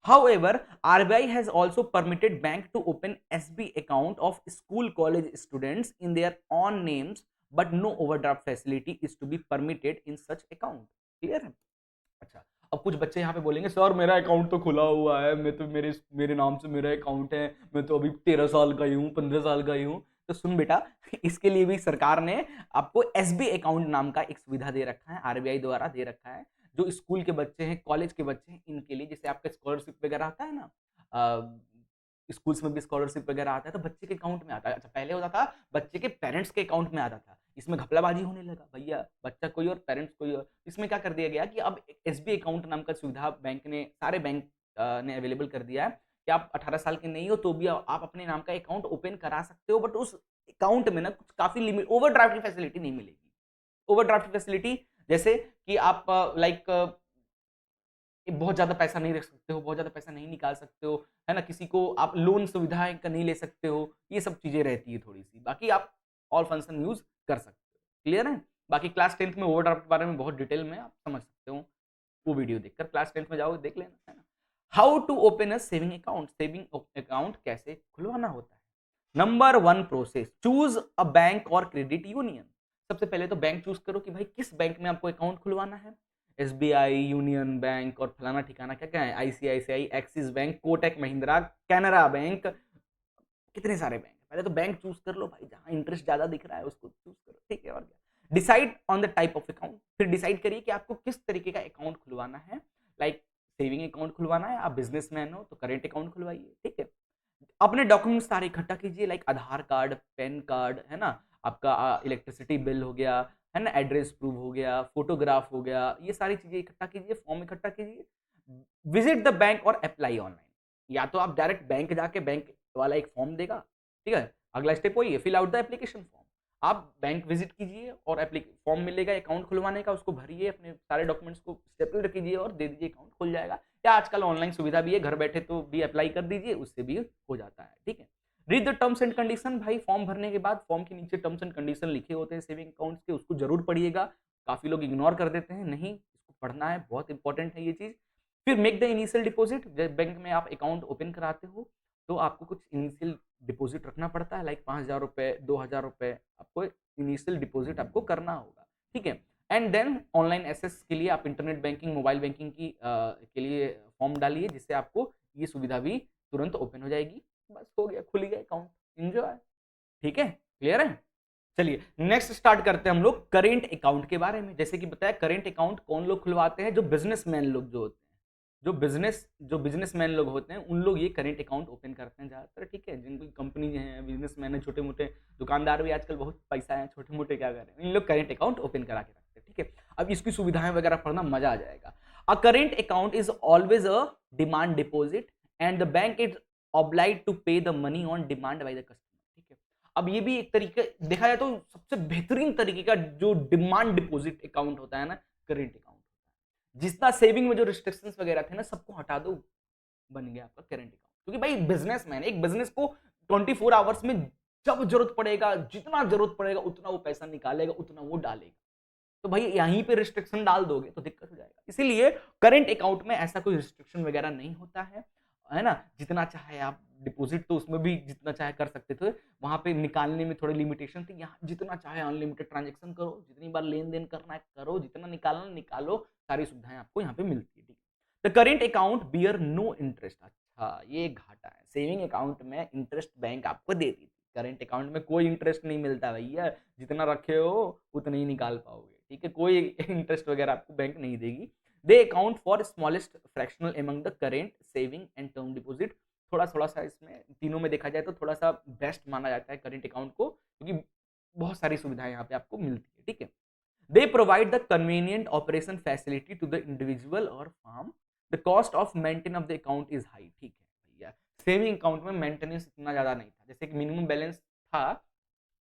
A: However, RBI has also permitted bank to open SB account of school college students in their own names, but no overdraft facility is to be permitted in such account. Clear है? अच्छा, अब कुछ बच्चे यहाँ पे बोलेंगे सर मेरा अकाउंट तो खुला हुआ है, मैं तो मेरे मेरे नाम से मेरा अकाउंट है, मैं तो अभी 13 साल का ही हूँ, 15 साल का ही हूँ। तो सुन बेटा, इसके लिए भी सरकार ने आपको एसबी अकाउंट नाम का एक सुविधा दे रखा है, आरबीआई द्वारा दे रखा है। जो स्कूल के बच्चे हैं, कॉलेज के बच्चे हैं, इनके लिए जैसे आपका स्कॉलरशिप वगैरह आता है ना, स्कूल्स में भी स्कॉलरशिप वगैरह आता है तो बच्चे के अकाउंट में आता है। अच्छा, पहले होता था बच्चे के पेरेंट्स के अकाउंट में आता था, इसमें घपलाबाजी होने लगा, भैया बच्चा कोई और पेरेंट्स कोई और। इसमें क्या कर दिया गया कि अब एसबी अकाउंट नाम का सुविधा बैंक ने, सारे बैंक ने अवेलेबल कर दिया है कि आप 18 साल के नहीं हो तो भी आप अपने नाम का अकाउंट ओपन करा सकते हो, बट उस अकाउंट में ना कुछ काफी लिमिट, ओवरड्राफ्ट की फैसिलिटी नहीं मिलेगी। ओवरड्राफ्ट फैसिलिटी जैसे कि आप लाइक बहुत ज्यादा पैसा नहीं रख सकते हो, बहुत ज्यादा पैसा नहीं निकाल सकते हो, है ना, किसी को आप लोन सुविधाएं का नहीं ले सकते हो, ये सब चीजें रहती है थोड़ी सी। बाकी आप ऑल फंक्शन यूज कर सकते हो, क्लियर है। बाकी क्लास 10th में ओवरड्राफ्ट के बारे में बहुत डिटेल में आप समझ सकते हो, वो वीडियो देखकर क्लास 10th में जाओगे देख लेना, है ना। How to open a saving account, saving account कैसे खुलवाना होता है। Number 1 process, choose a bank और क्रेडिट यूनियन। सबसे पहले तो बैंक चूज करो कि भाई किस बैंक में आपको अकाउंट खुलवाना है। एसबीआई, यूनियन बैंक और फलाना ठिकाना क्या क्या है, ICICI, axis bank, Kotak Mahindra, Canara bank, कितने सारे बैंक है। पहले तो बैंक चूज कर लो भाई, जहां इंटरेस्ट ज्यादा दिख रहा है उसको चूज करो, ठीक है। और क्या, decide on the type of account, फिर डिसाइड करिए कि आपको किस तरीके का अकाउंट खुलवाना है। लाइक सेविंग अकाउंट खुलवाना है, आप बिजनेसमैन हो तो करेंट अकाउंट खुलवाइए, ठीक है। अपने डॉक्यूमेंट्स सारे इकट्ठा कीजिए, लाइक आधार कार्ड, पैन कार्ड, है ना, आपका इलेक्ट्रिसिटी बिल हो गया, है ना, एड्रेस प्रूफ हो गया, फोटोग्राफ हो गया, ये सारी चीजें इकट्ठा कीजिए, फॉर्म इकट्ठा कीजिए। विजिट द बैंक और अप्लाई ऑनलाइन, या तो आप डायरेक्ट बैंक जाके बैंक वाला एक फॉर्म देगा, ठीक है, अगला स्टेप वही है, fill out the application form. आप बैंक विजिट कीजिए और फॉर्म मिलेगा अकाउंट खुलवाने का, उसको भरिए, अपने सारे डॉक्यूमेंट्स को स्टेपल कीजिए और दे दीजिए, अकाउंट खुल जाएगा। या आजकल ऑनलाइन सुविधा भी है, घर बैठे तो भी अप्लाई कर दीजिए, उससे भी हो जाता है, ठीक है। Read the terms and condition, भाई फॉर्म भरने के बाद फॉर्म के नीचे टर्म्स एंड कंडीशन लिखे होते हैं सेविंग अकाउंट्स के, उसको जरूर पढ़िएगा। काफी लोग इग्नोर कर देते हैं, नहीं, इसको पढ़ना है, बहुत इंपॉर्टेंट है ये चीज। फिर मेक द इनिशियल डिपॉजिट, जब बैंक में आप अकाउंट ओपन कराते हो तो आपको कुछ इनिशियल डिपॉजिट रखना पड़ता है, लाइक 5,000 रुपए, 2,000 रुपए, आपको इनिशियल डिपॉजिट आपको करना होगा, ठीक है। एंड देन ऑनलाइन एसेस के लिए आप इंटरनेट बैंकिंग, मोबाइल बैंकिंग की के लिए फॉर्म डालिए, जिससे आपको ये सुविधा भी तुरंत ओपन हो जाएगी। बस हो गया, खुल गया अकाउंट, एंजॉय, ठीक है, क्लियर है। चलिए नेक्स्ट स्टार्ट करते हैं हम लोग करेंट अकाउंट के बारे में। जैसे कि बताया, करेंट अकाउंट कौन लोग खुलवाते हैं, जो बिजनेसमैन लोग जो होते हैं, जो बिजनेसमैन लोग होते हैं, उन लोग ये करेंट अकाउंट ओपन करते हैं ज्यादातर, ठीक है। जिनकी कंपनी है, बिजनेसमैन है, छोटे मोटे दुकानदार भी आजकल बहुत पैसा है, छोटे मोटे क्या कर रहे हैं, इन लोग करेंट अकाउंट ओपन करा के रखते हैं, ठीक है। अब इसकी सुविधाएं वगैरह पढ़ना मजा आ जाएगा। A current account is always a demand deposit and the bank is obliged to pay the money on demand by the customer. ठीक है, अब ये भी एक तरीके देखा जाए तो सबसे बेहतरीन तरीके का जो डिमांड डिपॉजिट अकाउंट होता है ना, करेंट अकाउंट होता है। जितना सेविंग में जो रिस्ट्रिक्शंस वगैरह थे ना, सबको हटा दो, बन गया आपका करेंट अकाउंट। क्योंकि भाई बिजनेसमैन एक बिजनेस को 24 आवर्स में जब जरूरत पड़ेगा, जितना जरूरत पड़ेगा उतना वो पैसा निकालेगा, उतना वो डालेगा। तो भाई यहीं पे रिस्ट्रिक्शन डाल दोगे तो दिक्कत हो जाएगा। इसीलिए करंट अकाउंट में ऐसा कोई रिस्ट्रिक्शन वगैरह नहीं होता है ना। जितना चाहे आप डिपॉजिट तो उसमें भी जितना चाहे कर सकते थे, वहां पे निकालने में थोड़ी लिमिटेशन थी। यहाँ जितना चाहे अनलिमिटेड ट्रांजेक्शन करो, जितनी बार लेन देन करना है करो, जितना निकालना निकालो, सारी सुविधाएं आपको यहाँ पे मिलती है। The current account bear no interest. अच्छा, ये घाटा है। सेविंग अकाउंट में इंटरेस्ट बैंक आपको देती थी, करेंट अकाउंट में कोई इंटरेस्ट नहीं मिलता भैया। जितना रखे हो उतना ही निकाल पाओगे। ठीक है, कोई इंटरेस्ट वगैरह आपको बैंक नहीं देगी। They account for smallest fractional among the current, saving and term deposit. थोड़ा थोड़ा सा इसमें तीनों में देखा जाए तो थोड़ा सा बेस्ट माना जाता है करेंट अकाउंट को, क्योंकि बहुत सारी सुविधाएं यहाँ पे आपको मिलती है। ठीक है, they provide the convenient operation facility to the individual और firm. The cost of maintain of the account is high. ठीक है भैया, सेविंग अकाउंट में मेंटेनेंस इतना ज्यादा नहीं था। जैसे कि मिनिमम बैलेंस था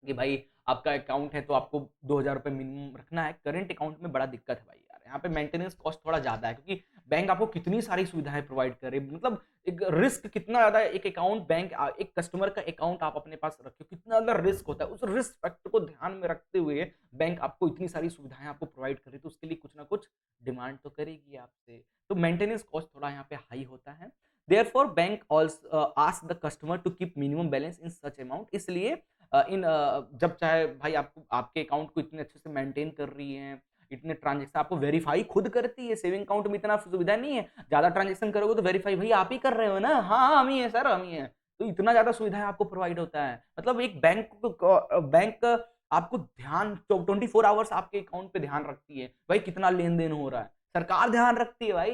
A: कि भाई आपका अकाउंट है तो आपको 2,000 रुपए मिनिमम रखना है। करंट अकाउंट में बड़ा दिक्कत है भाई यार, यहाँ पे मेंटेनेंस कॉस्ट थोड़ा ज्यादा है, क्योंकि बैंक आपको कितनी सारी सुविधाएं प्रोवाइड करे। मतलब एक रिस्क कितना ज्यादा है। एक अकाउंट बैंक, एक कस्टमर का अकाउंट आप अपने पास रखे हो, कितना ज्यादा रिस्क होता है। उस रिस्क फैक्टर को ध्यान में रखते हुए बैंक आपको इतनी सारी सुविधाएं आपको प्रोवाइड करे, तो उसके लिए कुछ ना कुछ डिमांड तो करेगी आपसे। तो मेंटेनेंस कॉस्ट थोड़ा यहाँ पे हाई होता है। Therefore bank also ask the customer to keep minimum balance in such amount. इसलिए जब चाहे भाई आपको आपके अकाउंट को इतने अच्छे से मेंटेन कर रही है, इतने ट्रांजेक्शन आपको वेरीफाई खुद करती है। सेविंग अकाउंट में इतना सुविधा नहीं है, ज्यादा ट्रांजेक्शन करोगे तो वेरीफाई भाई आप ही कर रहे हो ना, हाँ हम ही है सर, हम ही है। तो इतना ज्यादा सुविधाएं आपको प्रोवाइड होता है। मतलब एक बैंक आपको ध्यान 24 आवर्स आपके अकाउंट पे ध्यान रखती है भाई कितना लेन देन हो रहा है। सरकार ध्यान रखती है भाई,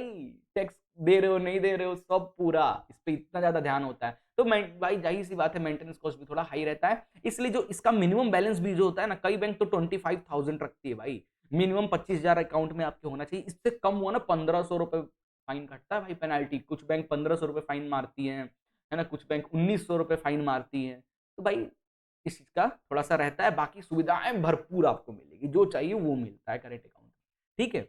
A: टैक्स दे रहे हो नहीं दे रहे हो सब पूरा इस पे इतना ज्यादा ध्यान होता है। तो भाई जाहिर सी बात है मेंटेनेंस कॉस्ट भी थोड़ा हाई रहता है। इसलिए जो इसका मिनिमम बैलेंस भी जो होता है ना, कई बैंक तो 25,000 रखती है भाई। मिनिमम 25,000 अकाउंट में आपके होना चाहिए। इससे कम हुआ ना 1,500 रुपए फाइन कटता है भाई, पेनाल्टी। कुछ बैंक 1,500 रुपए फाइन मारती है ना, कुछ बैंक 1,900 रुपए फाइन मारती है। तो भाई इस चीज का थोड़ा सा रहता है। बाकी सुविधाएं भरपूर आपको मिलेगी, जो चाहिए वो मिलता है करेंट अकाउंट। ठीक है,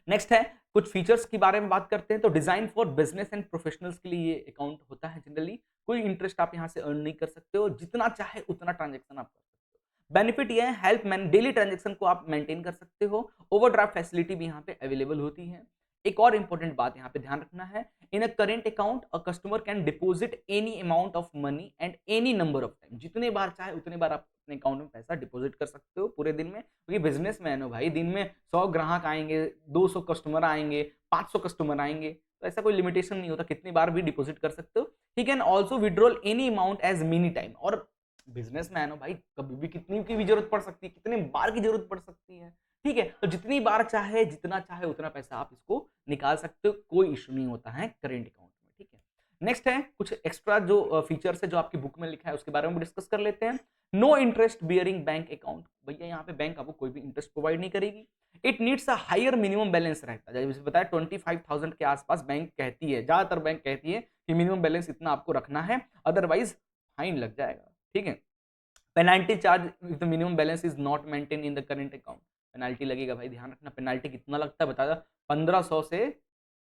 A: नेक्स्ट है कुछ फीचर्स के बारे में बात करते हैं। तो design for business and professionals के लिए ये अकाउंट होता है। जनरली कोई इंटरेस्ट आप यहाँ से अर्न नहीं कर सकते हो, जितना चाहे उतना ट्रांजेक्शन आप कर सकते हो। बेनिफिट ये है हेल्प मैन डेली ट्रांजेक्शन को आप मेंटेन कर सकते हो। ओवरड्राफ्ट फैसिलिटी भी यहाँ पे अवेलेबल होती है। एक और इंपॉर्टेंट बात यहाँ पे ध्यान रखना है, in a current account a customer can deposit any amount of money and any number of time. जितने बार चाहे उतने बार आप अपने अकाउंट में पैसा डिपॉजिट कर सकते हो पूरे दिन में। क्योंकि बिजनेसमैन हो भाई, दिन में 100 ग्राहक आएंगे, 200 कस्टमर आएंगे, 500 कस्टमर आएंगे, तो ऐसा कोई लिमिटेशन नहीं होता, कितनी बार भी डिपॉजिट कर सकते हो। He can also withdrawal any amount as many time. और बिजनेसमैन हो भाई, कभी भी कितनी की भी जरूरत पड़ सकती है, कितने बार की जरूरत पड़ सकती है। ठीक है, तो जितनी बार चाहे जितना चाहे उतना पैसा आप इसको निकाल सकते हो, कोई इशू नहीं होता है करेंट अकाउंट में। ठीक है, नेक्स्ट है कुछ एक्स्ट्रा जो फीचर्स है जो आपकी बुक में लिखा है, उसके बारे में डिस्कस कर लेते हैं। No interest bearing bank account. भैया यहाँ पे बैंक आपको कोई भी इंटरेस्ट प्रोवाइड नहीं करेगी। It needs a higher minimum balance रहता है। जैसे बताया 25,000 के आसपास बैंक कहती है, ज्यादातर बैंक कहती है कि मिनिमम बैलेंस इतना आपको रखना है, अदरवाइज फाइन लग जाएगा। ठीक है, penalty charge if the minimum balance is not maintain in the current account. Penalty लगेगा भाई, ध्यान रखना। पेनाल्टी कितना लगता है बता, 1,500 से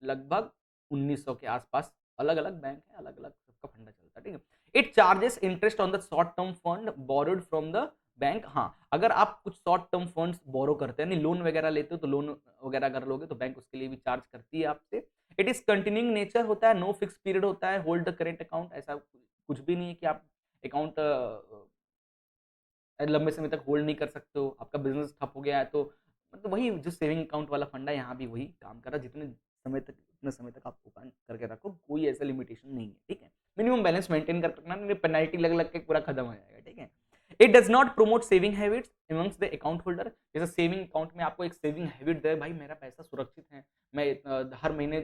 A: लगभग 1,900 के आसपास। अलग अलग बैंक है, अलग अलग सबका फंडा चलता है। ठीक है, it charges interest on the short term fund borrowed from the bank. हाँ, अगर आप कुछ शॉर्ट टर्म फंड्स बोरो करते हैं, नहीं लोन वगैरह लेते हो, तो लोन वगैरह अगर लोगे तो बैंक उसके लिए भी चार्ज करती है आपसे। इट इज कंटिन्यूइंग नेचर होता है, नो फिक्स पीरियड होता है। होल्ड द करेंट अकाउंट, ऐसा कुछ भी नहीं है कि आप अकाउंट लंबे समय तक होल्ड नहीं कर सकते हो। आपका बिजनेस ठप हो गया है तो मतलब वही जो सेविंग अकाउंट वाला फंड है, यहाँ भी वही काम कर रहा है। जितने समय तक आप ओपन करके रखो, कोई ऐसा लिमिटेशन नहीं है। ठीक है, मिनिमम बैलेंस मेंटेन कर रखना, नहीं पेनल्टी लग लग के पूरा खत्म हो जाएगा। ठीक है, it does not promote saving habits amongst the account holder. जैसे सेविंग अकाउंट में आपको एक सेविंग हैबिट दे, भाई मेरा पैसा सुरक्षित है, मैं हर महीने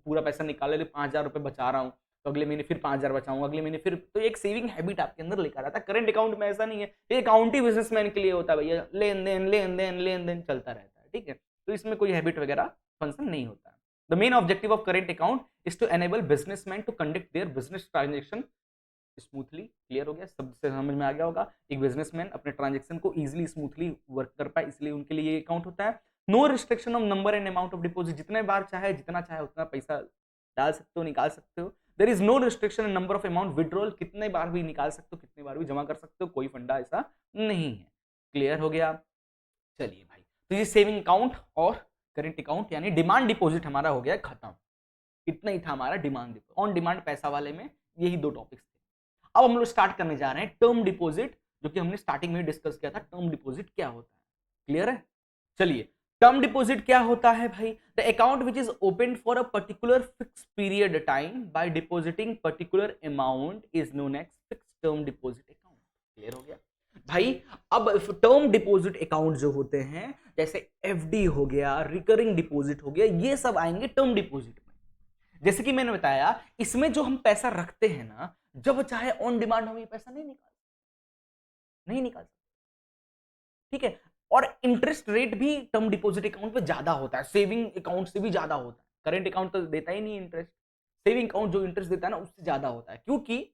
A: पूरा पैसा निकाल ले 5,000 रुपये बचा रहा हूँ, तो अगले महीने फिर 5,000 बचाऊंगा, अगले महीने फिर, तो एक सेविंग हैबिट आपके अंदर लेकर आता है। करंट अकाउंट में ऐसा नहीं है, ये अकाउंट ही बिजनेसमैन के लिए होता है भैया, लेन देन लेन देन लेन देन चलता रहता है। ठीक है, तो इसमें कोई हैबिट वगैरह फंक्शन नहीं होता है। The main objective of current account is to enable businessman to conduct their business transaction smoothly. Clear हो गया, सबसे समझ में आ गया होगा। एक बिजनेसमैन अपने ट्रांजेक्शन को इजीली स्मूथली वर्क कर पाए, इसलिए उनके लिए ये अकाउंट होता है। No restriction of number and amount of deposit, जितने बार चाहे जितना चाहे उतना पैसा डाल सकते हो, निकाल सकते हो। There is no restriction in number of amount withdrawal, कितने बार भी निकाल सकते हो, कितने बार भी जमा कर सकते हो, कोई फंडा ऐसा नहीं है। क्लियर हो गया। चलिए भाई, तो ये सेविंग अकाउंट और करेंट अकाउंट यानी डिमांड डिपॉजिट हमारा हो गया खत्म। इतना ही था हमारा डिमांड डिपॉजिट। ऑन डिमांड पैसा वाले में यही दो टॉपिक्स थे। अब हम लोग स्टार्ट करने जा रहे हैं टर्म डिपॉजिट, जो कि हमने स्टार्टिंग में डिस्कस किया था। टर्म डिपॉजिट क्या होता है, क्लियर है। चलिए, टर्म डिपॉजिट क्या होता है भाई? The account which is open for a particular fix period time by depositing particular amount is known as fix term deposit account. Clear हो गया भाई। अब टर्म डिपॉजिट अकाउंट जो होते हैं, जैसे एफडी हो गया, रिकरिंग डिपॉजिट हो गया, ये सब आएंगे टर्म डिपॉजिट में। जैसे कि मैंने बताया, इसमें जो हम पैसा रखते हैं ना, जब चाहे ऑन डिमांड हम ये पैसा नहीं निकाल सकते, ठीक है। और इंटरेस्ट रेट भी टर्म डिपॉजिट अकाउंट पे ज्यादा होता है, सेविंग अकाउंट से भी ज्यादा होता है। करेंट अकाउंट तो देता ही नहीं इंटरेस्ट, सेविंग अकाउंट जो इंटरेस्ट देता है ना उससे ज्यादा होता है। क्योंकि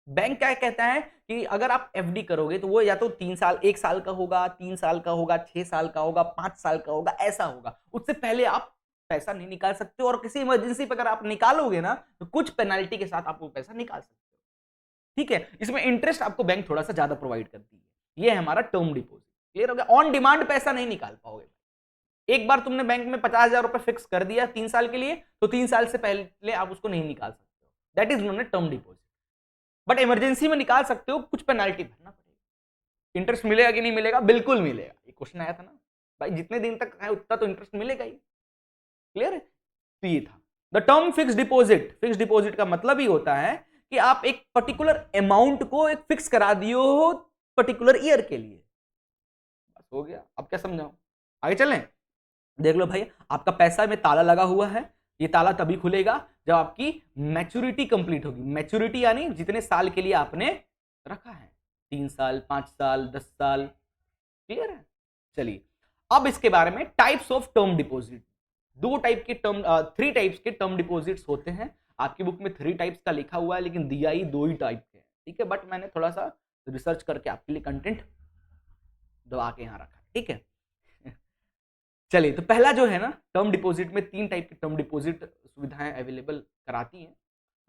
A: बैंक क्या कहता है कि अगर आप एफडी करोगे तो वो या तो 3 साल, 1 साल का होगा, 3 साल का होगा, 6 साल का होगा, 5 साल का होगा, ऐसा होगा। उससे पहले आप पैसा नहीं निकाल सकते, और किसी इमरजेंसी पर अगर आप निकालोगे ना तो कुछ पेनाल्टी के साथ आप वो पैसा निकाल सकते हो, ठीक है। इसमें इंटरेस्ट आपको बैंक थोड़ा सा ज्यादा प्रोवाइड करती है। ये है हमारा टर्म डिपॉजिट। क्लियर हो गया। ऑन डिमांड पैसा नहीं निकाल पाओगे। एक बार तुमने बैंक में 50,000 रुपए फिक्स कर दिया 3 साल के लिए, तो 3 साल से पहले आप उसको नहीं निकाल सकते हो। That is known a term deposit. But emergency में निकाल सकते हो, कुछ पेनाल्टी भरना पड़ेगा। इंटरेस्ट मिलेगा कि नहीं मिलेगा? बिल्कुल मिलेगा। ये क्वेश्चन आया था ना भाई, जितने दिन तक है उतना तो इंटरेस्ट मिलेगा ही। क्लियर है। तो ये था the term fix deposit. Fix deposit का मतलब ही होता है कि आप एक पर्टिकुलर अमाउंट को एक फिक्स करा दियो हो पर्टिकुलर ईयर के लिए। बस हो गया। अब क्या समझाऊं, आगे चलें। देख लो भाई, आपका पैसा में ताला लगा हुआ है। ये ताला तभी खुलेगा जब आपकी मैच्योरिटी कंप्लीट होगी। मैच्योरिटी यानी जितने साल के लिए आपने रखा है, 3 साल, 5 साल, 10 साल। क्लियर है। चलिए, अब इसके बारे में टाइप्स ऑफ टर्म डिपॉजिट। दो टाइप के टर्म, 3 टाइप्स के टर्म डिपॉजिट्स होते हैं। आपकी बुक में 3 टाइप्स का लिखा हुआ है, लेकिन दिया ही 2 ही टाइप के हैं, ठीक है। बट मैंने थोड़ा सा रिसर्च करके आपके लिए कंटेंट दबा के यहां रखा, ठीक है। चलिए, तो पहला जो है ना, टर्म डिपॉजिट में 3 टाइप की टर्म डिपॉजिट सुविधाएं अवेलेबल कराती हैं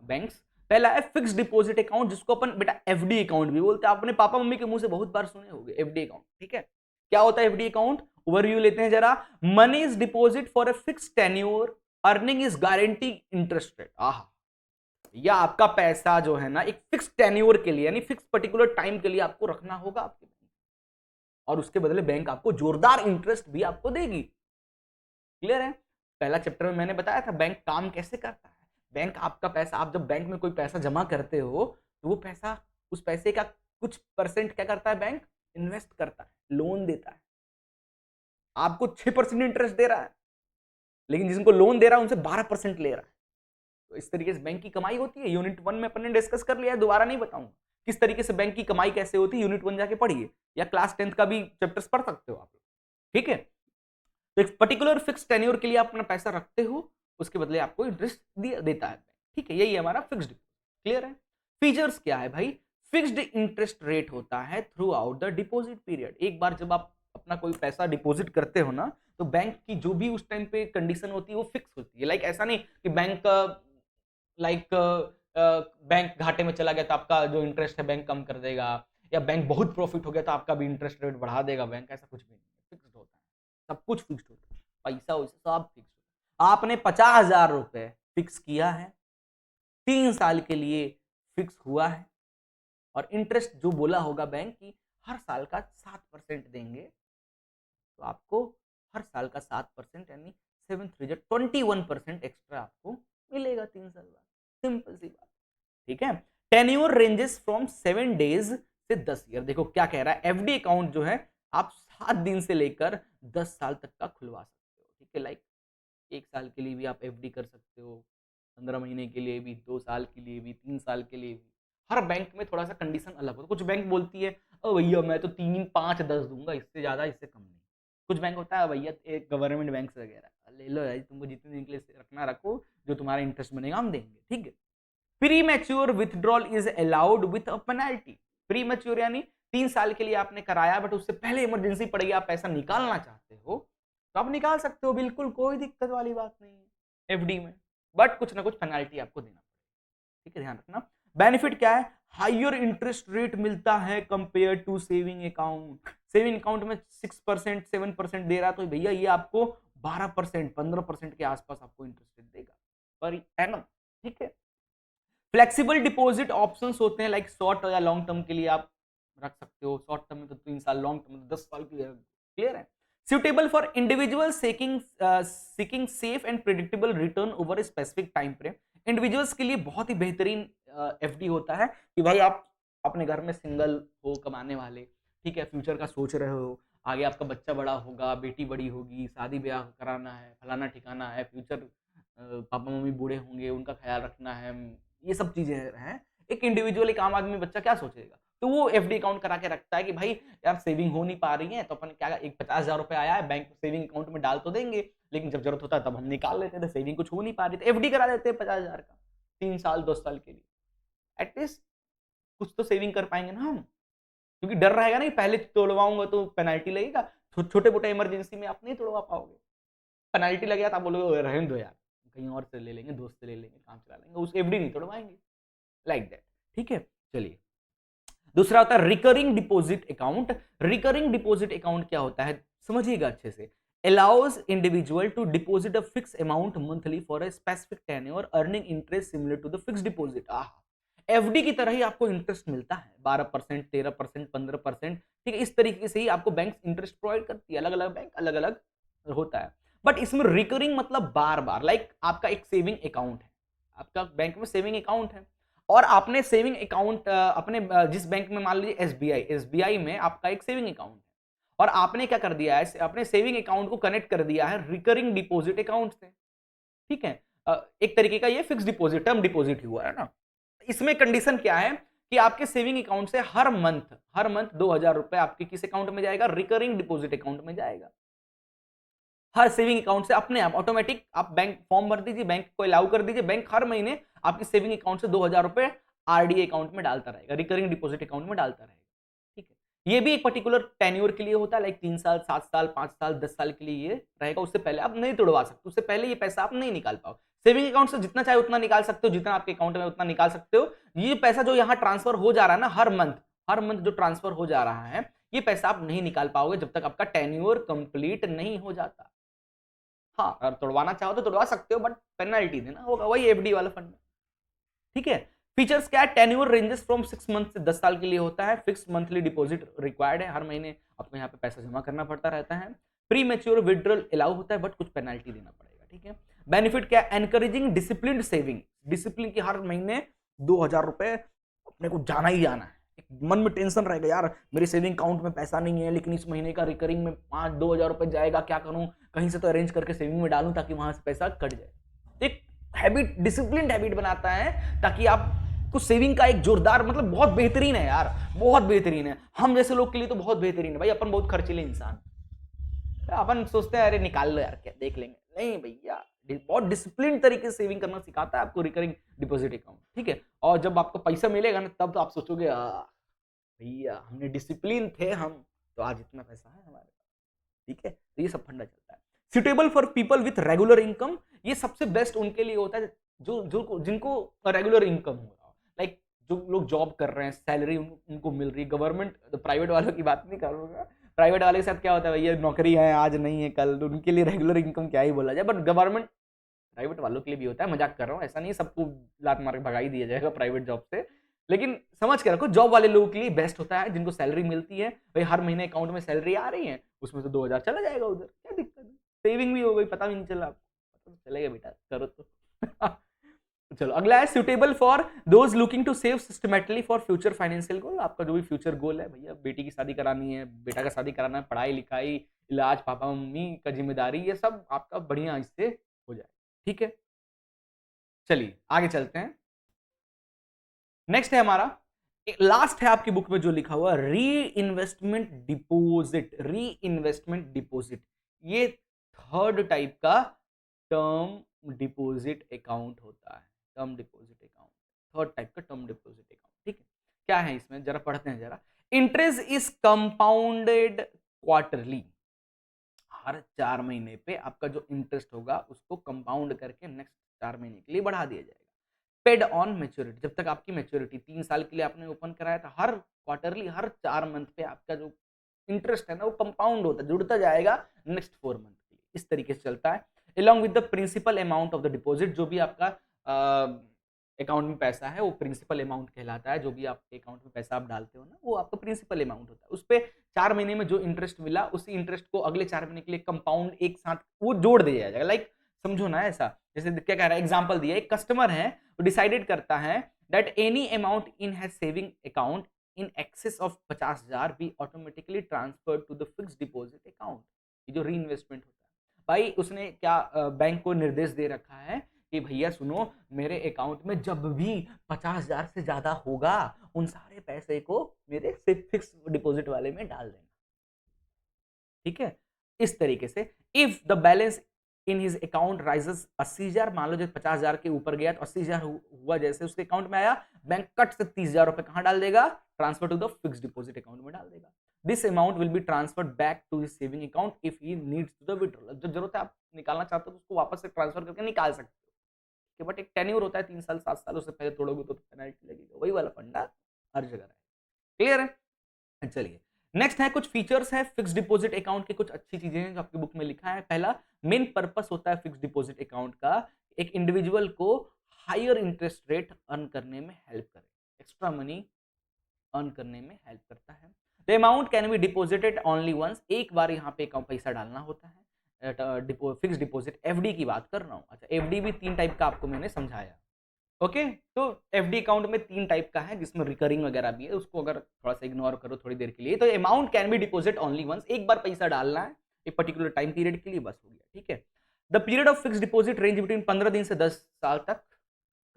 A: बैंक्स। पहला है फिक्स डिपॉजिट अकाउंट, जिसको अपन बेटा एफडी अकाउंट भी बोलते हैं। आपने पापा मम्मी के मुंह से बहुत बार सुने होंगे एफडी अकाउंट, ठीक है। क्या होता है एफडी अकाउंट? ओवरव्यू लेते हैं जरा। Money is deposit for a fix tenure, earning is guarantee interest rate. आहा, या आपका पैसा जो है ना एक फिक्स टेन्योर के लिए यानी फिक्स पर्टिकुलर टाइम के लिए आपको रखना होगा आपके, और उसके बदले बैंक आपको जोरदार इंटरेस्ट भी आपको देगी। क्लियर है। पहला चैप्टर में मैंने बताया था बैंक काम कैसे करता है। बैंक आपका पैसा, आप जब बैंक में कोई पैसा जमा करते हो तो वो पैसा, उस पैसे का कुछ परसेंट क्या करता है बैंक? इन्वेस्ट करता है, लोन देता है। आपको 6% इंटरेस्ट दे रहा है, लेकिन जिनको लोन दे रहा है उनसे 12% ले रहा है। तो इस तरीके से बैंक की कमाई होती है। यूनिट 1 में अपन ने डिस्कस कर लिया है, दोबारा नहीं बताऊंगा किस तरीके से बैंक की कमाई कैसे होती है। यूनिट 1 जाके पढ़िए, या क्लास 10th का भी चैप्टर्स पढ़ सकते हो आप, ठीक है। तो एक पर्टिकुलर फिक्स टेन्योर के लिए आप अपना पैसा रखते हो, उसके बदले आपको इंटरेस्ट देता है, ठीक है। यही हमारा फिक्स्ड। क्लियर है। फीचर्स क्या है भाई? फिक्स्ड इंटरेस्ट रेट होता है through out the deposit period. एक बार जब आप अपना कोई पैसा डिपॉजिट करते हो ना, तो बैंक की जो भी उस टाइम पे कंडीशन होती है वो फिक्स होती है। लाइक ऐसा नहीं कि बैंक बैंक घाटे में चला गया तो आपका जो इंटरेस्ट है बैंक कम कर देगा, या बैंक बहुत प्रॉफिट हो गया तो आपका भी इंटरेस्ट रेट बढ़ा देगा बैंक। ऐसा कुछ भी नहीं, फिक्स्ड होता है, सब कुछ फिक्स्ड होता है। पैसा वैसा सब फिक्स। आपने 50,000 रुपए फिक्स किया है, 3 साल के लिए फिक्स हुआ है, और इंटरेस्ट जो बोला होगा बैंक की हर साल का 7% देंगे, तो आपको हर साल का 7% यानी 7×3 = 21% एक्स्ट्रा आपको मिलेगा 3 साल बाद। सिंपल सी बात, ठीक है। टेन्योर रेंजेस फ्रॉम 7 डेज से 10 ईयर। देखो क्या कह रहा है, एफडी अकाउंट जो है आप 7 दिन से लेकर 10 साल तक का खुलवा सकते हो, ठीक है। लाइक 1 साल के लिए भी आप एफडी कर सकते हो, 15 महीने के लिए भी, 2 साल के लिए भी, 3 साल के लिए भी। हर बैंक में थोड़ा सा कंडीशन अलग होता है। कुछ बैंक बोलती है ओ भैया मैं तो 3, 5, 10 दूंगा, इससे ज्यादा इससे कम नहीं। कुछ बैंक होता है भैया एक गवर्नमेंट बैंक वगैरह ले लो यार, तुमको जितने दिन के लिए रखना रखो, जो तुम्हारा इंटरेस्ट बनेगा हम देंगे, ठीक है। Pre mature withdrawal is allowed with a penalty. Pre mature यानी 3 साल के लिए आपने कराया बट उससे पहले इमरजेंसी पड़ गई, आप पैसा निकालना चाहते हो तो आप निकाल सकते हो, बिल्कुल कोई दिक्कत वाली बात नहीं है एफडी में, बट कुछ ना कुछ पेनाल्टी आपको देना पड़ेगा, ठीक है, ध्यान रखना। बेनिफिट क्या है, हायर इंटरेस्ट रेट मिलता है compare to saving account. Saving account में 6% 7% दे रहा है, तो भैया ये आपको 12% 15% के आसपास आपको इंटरेस्ट रेट देगा पर एनम, ठीक है। फ्लेक्सिबल डिपॉजिट ऑप्शंस होते हैं, लाइक शॉर्ट या लॉन्ग टर्म के लिए आप रख सकते हो, शॉर्ट टर्म में तो 3 साल, लॉन्ग टर्म में 10 साल के लिए, क्लियर है। Suitable for individual seeking safe and predictable return over a specific time frame. Individuals के लिए बहुत ही बेहतरीन एफडी होता है कि भाई आप अपने घर में सिंगल हो, कमाने वाले, ठीक है, फ्यूचर का सोच रहे हो, आगे आपका बच्चा बड़ा होगा, बेटी बड़ी होगी, शादी ब्याह कराना है, फलाना ठिकाना है, फ्यूचर पापा मम्मी बूढ़े होंगे, उनका ख्याल रखना है, ये सब चीजें हैं। एक इंडिविजुअल, एक आम आदमी बच्चा क्या सोचेगा, तो वो एफडी अकाउंट करा के रखता है कि भाई यार सेविंग हो नहीं पा रही है तो अपन क्या, एक 50,000 रुपए आया है बैंक सेविंग अकाउंट में डाल तो देंगे, लेकिन जब जरूरत होता है तब हम निकाल लेते थे, सेविंग कुछ हो नहीं पा रही थी, एफडी करा देते हैं 50,000 का 3 साल 2 साल के लिए, एटलीस्ट कुछ तो सेविंग कर पाएंगे ना हम, क्योंकि डर रहेगा नहीं पहले तोड़वाऊंगा तो पेनल्टी लगेगा, छोटे मोटे इमरजेंसी में आप नहीं तोड़वा पाओगे, पेनल्टी लगेगा तो आप बोलोगे रहने दो यार, कहीं और से ले लेंगे, दोस्त से ले लेंगे, काम चला लेंगे, उस एफडी नहीं तोड़वाएंगे, लाइक दैट, ठीक है। चलिए दूसरा होता है recurring deposit account. Recurring deposit account क्या होता है समझिएगा अच्छे से, allows individual to deposit a fixed amount monthly for a specific tenure earning interest similar to the fixed deposit। FD की तरह ही आपको इंटरेस्ट मिलता है 12% 13% 15%, ठीक है, इस तरीके से ही आपको बैंक इंटरेस्ट प्रोवाइड करती है, अलग अलग बैंक अलग अलग होता है, बट इसमें रिकरिंग मतलब बार बार, लाइक आपका एक सेविंग अकाउंट है, आपका बैंक में सेविंग अकाउंट है और आपने सेविंग अकाउंट अपने जिस बैंक में, मान लीजिए एसबीआई में आपका एक सेविंग अकाउंट है और आपने क्या कर दिया है, अपने सेविंग अकाउंट को कनेक्ट कर दिया है रिकरिंग डिपॉजिट अकाउंट से, ठीक है। एक तरीके का ये फिक्स डिपॉजिट, टर्म डिपॉजिट हुआ है ना। इसमें कंडीशन क्या है कि आपके सेविंग अकाउंट से हर मंथ 2,000 रुपए आपके किस अकाउंट में जाएगा, रिकरिंग डिपॉजिट अकाउंट में जाएगा। हर सेविंग अकाउंट से अपने आप ऑटोमेटिक आप बैंक फॉर्म भर दीजिए, बैंक को अलाउ कर दीजिए, बैंक हर महीने आपकी सेविंग अकाउंट से 2,000 रुपए आरडीए अकाउंट में डालता रहेगा, रिकरिंग डिपॉजिट अकाउंट में डालता रहेगा, ठीक है। ये भी एक पर्टिकुलर टेन्योर के लिए होता है, लाइक 3 साल 7 साल 5 साल 10 साल के लिए ये रहेगा, उससे पहले आप नहीं तोड़वा सकते, उससे पहले ये पैसा आप नहीं निकाल पाओ। सेविंग अकाउंट से जितना चाहे उतना निकाल सकते हो, जितना आपके अकाउंट में उतना निकाल सकते हो। ये पैसा जो यहाँ ट्रांसफर हो जा रहा है ना, हर मंथ जो ट्रांसफर हो जा रहा है, ये पैसा आप नहीं निकाल पाओगे जब तक आपका टेन्योर कंप्लीट नहीं हो जाता। हाँ, अगर तोड़वाना चाहो तो तोड़वा सकते हो, बट पेनल्टी देना होगा, वही एफडी वाला फंड, ठीक है। फीचर्स क्या है, टेन्योर रेंजेस फ्रॉम 6 मंथ से 10 साल के लिए होता है, फिक्स मंथली डिपॉजिट रिक्वायर्ड है, हर महीने आपको यहाँ पे पैसा जमा करना पड़ता रहता है। प्री मैच्योर विड्रॉल अलाउ होता है बट कुछ पेनल्टी देना पड़ेगा, ठीक है। बेनिफिट क्या है, एनकरेजिंग डिसिप्लिन सेविंग, डिसिप्लिन की हर महीने 2,000 रुपए अपने को जाना ही जाना है। एक मन में टेंशन रहेगा यार मेरे सेविंग अकाउंट में पैसा नहीं है, लेकिन इस महीने का रिकरिंग में 2,000 रुपए जाएगा, क्या करूं, कहीं से तो अरेंज करके सेविंग में डालूं ताकि वहां से पैसा कट जाए। एक हैबिट, डिसिप्लिन हैबिट बनाता है ताकि आप कुछ सेविंग का एक जोरदार, मतलब बहुत बेहतरीन है यार, बहुत बेहतरीन है, हम जैसे लोग के लिए तो बहुत बेहतरीन है भाई, अपन बहुत खर्चीले इंसान, अपन सोचते हैं अरे निकाल लो यार क्या देख लेंगे, नहीं भैया, बहुत डिसिप्लिन तरीके से सेविंग करना सिखाता है आपको रिकरिंग डिपॉजिट अकाउंट, ठीक है। और जब आपको पैसा मिलेगा ना तब तो आप सोचोगे भैया हमने डिसिप्लिन थे हम, तो आज इतना पैसा है हमारे पास, ठीक है। तो ये सब फंडा चलता है। Suitable for people with regular income, ये सबसे बेस्ट उनके लिए होता है जो जिनको रेगुलर इनकम हो रहा हो, लाइक जो लोग जॉब कर रहे हैं, सैलरी उनको मिल रही है, गवर्नमेंट प्राइवेट वालों की बात नहीं करूंगा, प्राइवेट वाले के साथ क्या होता है भैया नौकरी है आज नहीं है कल, तो उनके लिए रेगुलर इनकम क्या ही बोला जाए, बट गवर्नमेंट प्राइवेट वालों के लिए भी होता है, मजाक कर रहा हूँ, ऐसा नहीं सबको लात मार के भगा ही दिया जाएगा प्राइवेट जॉब से, लेकिन समझ के रखो जॉब वाले लोगों के लिए बेस्ट होता है, जिनको सैलरी मिलती है भाई, हर महीने अकाउंट में सैलरी आ रही है, उसमें से 2,000 चला जाएगा उधर, क्या दिक्कत है, सेविंग भी हो गई, पता भी नहीं चला आपको, चलेगा बेटा करो तो चलो अगला है suitable for those looking to save systematically for future financial goal. आपका जो भी फ्यूचर गोल है भैया, बेटी की शादी करानी है, बेटा का शादी कराना है, पढ़ाई लिखाई, इलाज, पापा मम्मी का जिम्मेदारी, ये सब आपका बढ़िया इससे हो जाए, ठीक है। चलिए आगे चलते हैं। नेक्स्ट है हमारा लास्ट है आपकी बुक में जो लिखा हुआ री इन्वेस्टमेंट डिपोजिट, री इन्वेस्टमेंट डिपोजिट, ये थर्ड टाइप का टर्म डिपॉजिट अकाउंट होता है, term deposit account, third type का टर्म डिपॉजिट अकाउंट। ठीक है, क्या है इसमें जरा पढ़ते हैं जरा। इंटरेस्ट इज कंपाउंडेड क्वार्टरली, हर 4 महीने पे आपका जो इंटरेस्ट होगा उसको कंपाउंड करके नेक्स्ट 4 महीने के लिए बढ़ा दिया जाएगा। पेड ऑन मैच्योरिटी, जब तक आपकी मैच्योरिटी 3 साल के लिए आपने ओपन कराया था, हर क्वार्टरली हर 4 मंथ पे आपका जो इंटरेस्ट है ना वो कंपाउंड होता है, जुड़ता जाएगा नेक्स्ट 4 मंथ के लिए। इस तरीके से चलता है। Along with the principal amount of the deposit, जो भी आपका अकाउंट में पैसा है वो प्रिंसिपल अमाउंट कहलाता है। जो भी आपके अकाउंट में पैसा आप डालते हो ना वो आपका प्रिंसिपल अमाउंट होता है। उस पर 4 महीने में जो इंटरेस्ट मिला उसी इंटरेस्ट को अगले 4 महीने के लिए कंपाउंड एक साथ वो जोड़ दिया जाएगा। लाइक समझो ना ऐसा, जैसे क्या कह रहा है, एग्जांपल दिया, एक कस्टमर है वो डिसाइडेड करता है that any amount in has saving account in excess of 50,000 be automatically transferred to the fixed deposit account. ये जो री इन्वेस्टमेंट होता है भाई, उसने क्या बैंक को निर्देश दे रखा है कि भैया सुनो, मेरे अकाउंट में जब भी 50,000 से ज्यादा होगा उन सारे पैसे को मेरे फिक्स डिपॉजिट वाले में डाल देना। ठीक है, इस तरीके से if the balance in his account rises 80,000, मान लो जब 50,000 के ऊपर गया तो 80,000 हुआ जैसे उसके अकाउंट में आया, बैंक कट से 30,000 रुपए कहां डाल देगा, transfer to the fix deposit account में डाल देगा। This amount will be transferred back to his saving account if he needs to the withdrawal. जब जरूरत है आप निकालना चाहते हो तो उसको वापस से ट्रांसफर करके निकाल सकते हो, बट एक टेन्योर होता है 3 साल 7 साल, उससे पहले तोड़ोगे तो पेनल्टी लगेगी। वही वाला फंडा हर जगह है। क्लियर है? चलिए नेक्स्ट है, कुछ फीचर्स है फिक्स डिपॉजिट अकाउंट के, कुछ अच्छी चीजें हैं जो आपकी बुक में लिखा है। पहला मेन पर्पस होता है फिक्स डिपॉजिट अकाउंट का, एक इंडिविजुअल को हायर इंटरेस्ट रेट अर्न करने में हेल्प करे, एक्स्ट्रा मनी अर्न करने में हेल्प करता है। The amount can be deposited only once, एक बार यहाँ पे पैसा डालना होता है। फिक्स डिपॉजिट एफडी की बात कर रहा हूँ। अच्छा, एफडी भी 3 टाइप का आपको मैंने समझाया। ओके, तो एफडी अकाउंट में 3 टाइप का है जिसमें रिकरिंग वगैरह भी है, उसको अगर थोड़ा सा इग्नोर करो थोड़ी देर के लिए, तो amount can be deposit only once, एक बार पैसा डालना है एक पर्टिकुलर टाइम पीरियड के लिए, बस हो गया। ठीक है, the period of fix deposit range between 15 दिन से 10 साल तक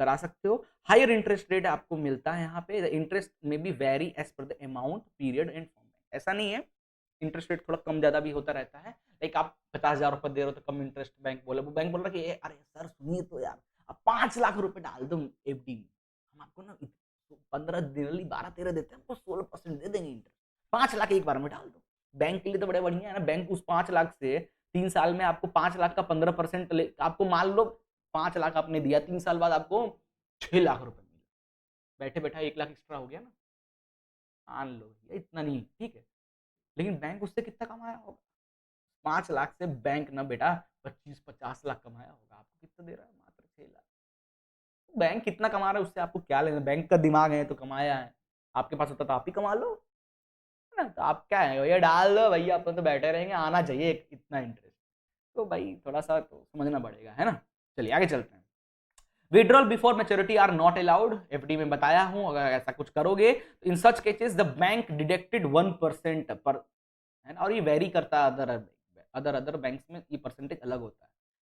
A: करा सकते हो। हायर इंटरेस्ट रेट आपको मिलता है यहाँ पे, the interest may be vary as per the amount period and format. ऐसा नहीं है, इंटरेस्ट रेट थोड़ा कम ज्यादा भी होता रहता है। लाइक आप 50,000 रुपए दे रहे हो तो कम इंटरेस्ट बैंक बोला, वो बैंक बोल रहा कि अरे सर सुनिए तो यार, आप 5 लाख रुपए डाल दो एफडी में, हम आपको ना 15 दिन 12-13 देते हैं, आपको 16% दे देंगे इंटरेस्ट, 5 लाख एक बार में डाल दो। बैंक के लिए तो बड़े बढ़िया है ना, बैंक उस 5 लाख से 3 साल में आपको 5 लाख का 15% आपको, मान लो 5 लाख आपने दिया, 3 साल बाद आपको 6 लाख रुपए मिले, बैठे बैठा 1 लाख एक्स्ट्रा हो गया ना, मान लो इतना नहीं, ठीक है। लेकिन बैंक उससे कितना कमाया होगा, 5 लाख से बैंक ना बेटा 25-50 लाख कमाया होगा, आपको कितना दे रहा है, मात्र 6 लाख। बैंक कितना कमा रहा है उससे आपको क्या लेना, बैंक का दिमाग है तो कमाया है, आपके पास होता तो आप ही कमा लो, है ना। तो आप क्या है भैया डाल दो भैया, अपन तो बैठे रहेंगे, आना चाहिए इतना इंटरेस्ट, तो भाई थोड़ा सा तो समझना पड़ेगा, है ना। चलिए आगे चलते हैं। Withdrawal before maturity are not allowed, FD में बताया हूं, अगर ऐसा कुछ करोगे तो in such cases the bank deducted 1% पर, है ना, और ये वेरी करता है अदर बैंक्स में ये परसेंटेज अलग होता है।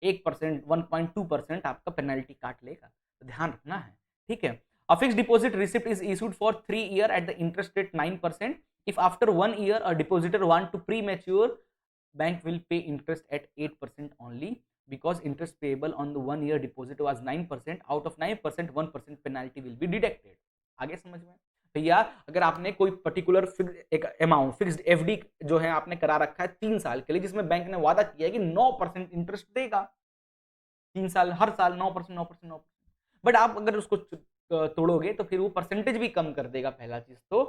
A: 1% 1.2% आपका पेनल्टी काट लेगा, तो ध्यान रखना है। ठीक है, a fixed deposit receipt is issued for 3 year at the interest rate 9%. If after 1 year a depositor want to pre-mature, bank will pay interest at 8% only, because interest payable on the 1 year deposit was 9%, out of 9% 1% penalty will be deducted। आगे समझ में भैया, अगर आपने कोई पर्टिकुलर एक अमाउंट फिक्स्ड एफडी जो है आपने करा रखा है 3 साल के लिए, जिसमें बैंक ने वादा किया है कि 9% इंटरेस्ट देगा 3 साल, हर साल 9% 9% 9%, बट आप अगर उसको तोड़ोगे तो फिर वो परसेंटेज भी कम कर देगा। पहला चीज तो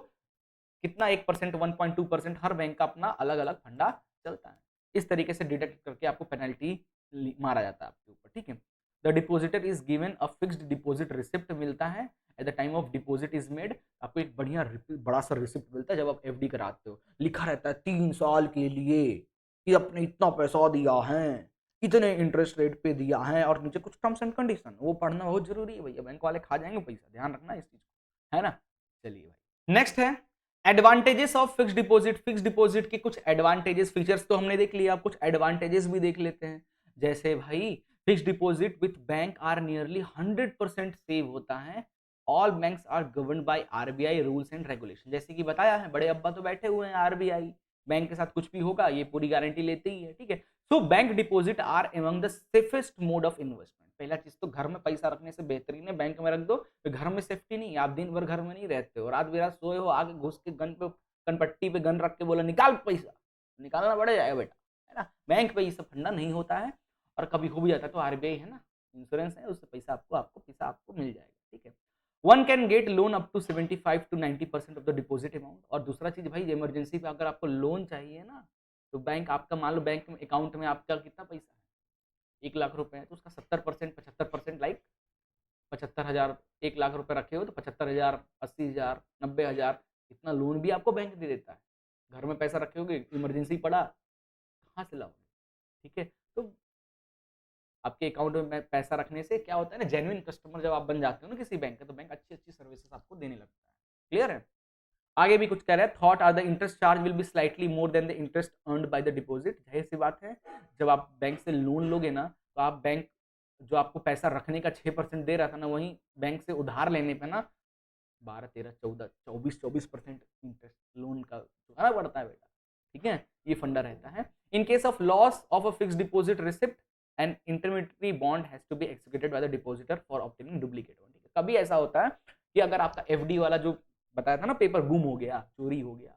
A: कितना, 1% 1.2%, हर बैंक का अपना अलग अलग फंडा चलता है, इस तरीके से डिडक्ट करके आपको पेनल्टी मारा जाता है आपके ऊपर। ठीक है, the depositor is given a fixed deposit receipt मिलता है at the time of deposit is made, आपको एक बढ़िया बड़ा सा रिसिप्ट मिलता है जब आप एफडी कराते हो, लिखा रहता है 3 साल के लिए कि आपने इतना पैसा दिया है, इतने इंटरेस्ट रेट पे दिया है, और नीचे कुछ टर्म्स एंड कंडीशन, वो पढ़ना बहुत जरूरी है भैया, बैंक वाले खा जाएंगे पैसा, ध्यान रखना इस चीज को, है ना। चलिए भाई नेक्स्ट है advantages of fix deposit. Fix deposit के कुछ एडवांटेजेस, फीचर्स तो हमने देख लिया, कुछ एडवांटेजेस भी देख लेते हैं। जैसे भाई fix deposit with bank are nearly 100% safe होता है all banks are govern by RBI rules and regulation. जैसे कि बताया है, बड़े अब्बा तो बैठे हुए हैं आरबीआई, बैंक के साथ कुछ भी होगा ये पूरी गारंटी लेते ही है, ठीक है। So bank deposit are among the safest mode of investment. पहला चीज तो घर में पैसा रखने से बेहतरीन है बैंक में रख दो, तो घर में सेफ्टी नहीं है, आप दिन भर घर में नहीं रहते हो, रात बेरात सोए हो, आगे घुस के गन पे कनपट्टी पे गन रख के बोला निकाल पैसा, निकालना पड़ जाएगा बेटा, है ना। बैंक पे ये सब फंडा नहीं होता है, और कभी हो भी जाता है तो आरबीआई है ना, इंश्योरेंस है, उससे पैसा आपको पैसा आपको मिल जाएगा, ठीक है। One can get loan up to 75 to 90% of the deposit amount. और दूसरा चीज भाई, इमरजेंसी पे अगर आपको लोन चाहिए ना, तो बैंक आपका, मान लो बैंक में अकाउंट में आपका कितना पैसा है, 1 लाख रुपए है, तो उसका 70% 75% लाइक 75,000, 1 लाख रुपए रखे हो तो 75,000, 80,000, 90,000, इतना लोन भी आपको बैंक दे देता है। घर में पैसा रखे होगे, इमरजेंसी पड़ा, कहाँ से लाओगे, ठीक है। तो आपके अकाउंट में पैसा रखने से क्या होता है ना, जेन्युइन कस्टमर जब आप बन जाते हो ना किसी बैंक का, तो बैंक अच्छी अच्छी सर्विसेज आपको देने लगता है। क्लियर है। आगे भी कुछ कह रहा है, though are the interest charge will be slightly more than the interest earned by the deposit. जाहिर सी बात है, जब आप बैंक से लोन लोगे ना, तो आप बैंक जो आपको पैसा रखने का 6% दे रहा था ना, वहीं बैंक से उधार लेने पे ना 12, 13, 14, 24% इंटरेस्ट लोन का चुकाना पड़ता है बेटा, ठीक है। ये फंडा रहता है। In case of loss of a fixed deposit receipt and intermediatory bond has to be executed by the depositor for obtaining duplicate one. कभी ऐसा होता है कि अगर आपका एफडी वाला जो बताया था ना पेपर गुम हो गया, चोरी हो गया,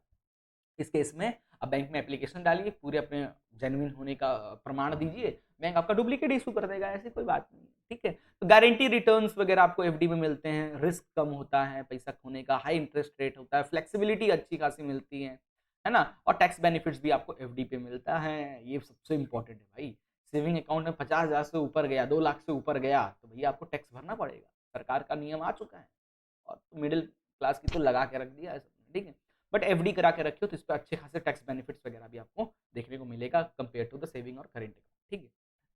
A: इस केस में अब बैंक में एप्लीकेशन डालिए, पूरे अपने जेन्युइन होने का प्रमाण दीजिए, बैंक आपका डुप्लीकेट इशू कर देगा, ऐसी कोई बात नहीं, ठीक है। तो गारंटी रिटर्न्स वगैरह आपको एफडी में मिलते हैं, रिस्क कम होता है पैसा खोने का, हाई इंटरेस्ट रेट होता है, फ्लेक्सिबिलिटी अच्छी खासी मिलती है ना, और टैक्स बेनिफिट्स भी आपको एफडी पे मिलता है। ये सबसे इंपॉर्टेंट है भाई। सेविंग अकाउंट में 50,000 से ऊपर गया, 2 लाख से ऊपर गया, तो भैया आपको टैक्स भरना पड़ेगा, सरकार का नियम आ चुका है, और मिडिल क्लास की तो लगा के रख दिया है, ठीक है। बट एफडी करा के रखियो तो इस पर अच्छे खासे टैक्स बेनिफिट्स वगैरह भी आपको देखने को मिलेगा कंपेयर टू द सेविंग और करेंट अकाउंट, ठीक है।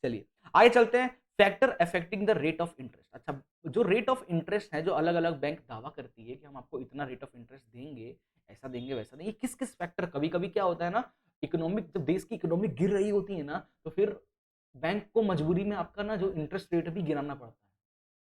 A: चलिए आगे चलते हैं, factor affecting the rate of interest. अच्छा, जो रेट ऑफ इंटरेस्ट है, जो अलग अलग बैंक दावा करती है कि हम आपको इतना रेट ऑफ इंटरेस्ट देंगे, ऐसा देंगे वैसा देंगे, किस किस फैक्टर, कभी कभी क्या होता है ना, इकोनॉमिक, जब देश की इकोनॉमी गिर रही होती है ना, तो फिर बैंक को मजबूरी में आपका ना जो इंटरेस्ट रेट भी गिराना पड़ता है।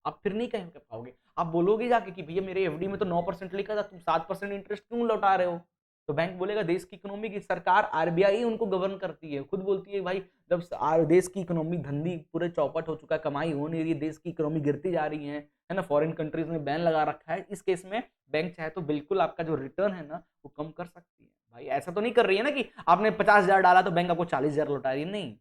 A: आप फिर नहीं कह पाओगे, आप बोलोगे जाके कि भैया मेरे एफडी में तो 9% लिखा था, तुम 7% इंटरेस्ट क्यों लौटा रहे हो, तो बैंक बोलेगा देश की इकोनॉमी की, सरकार आरबीआई उनको गवर्न करती है, खुद बोलती है भाई जब देश की इकोनॉमी धंधी पूरे चौपट हो चुका है, कमाई हो नहीं रही, देश की इकोनॉमी गिरती जा रही है ना, फॉरेन कंट्रीज में बैन लगा रखा है, इस केस में बैंक चाहे तो बिल्कुल आपका जो रिटर्न है ना वो कम कर सकती है। भाई ऐसा तो नहीं कर रही है ना कि आपने 50,000 डाला तो बैंक आपको 40,000 लौटा रही है, नहीं,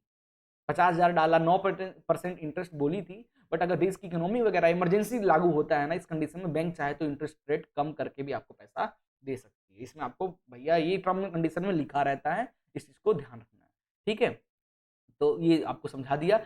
A: 50,000 डाला, 9% इंटरेस्ट बोली थी, बट अगर देश की इकोनॉमी वगैरह इमरजेंसी लागू होता है ना, इस कंडीशन में बैंक चाहे तो इंटरेस्ट रेट कम करके भी आपको पैसा दे सकती है। इसमें आपको भैया ये टर्म कंडीशन में लिखा रहता है, इस चीज को ध्यान रखना है, ठीक है। तो ये आपको समझा दिया।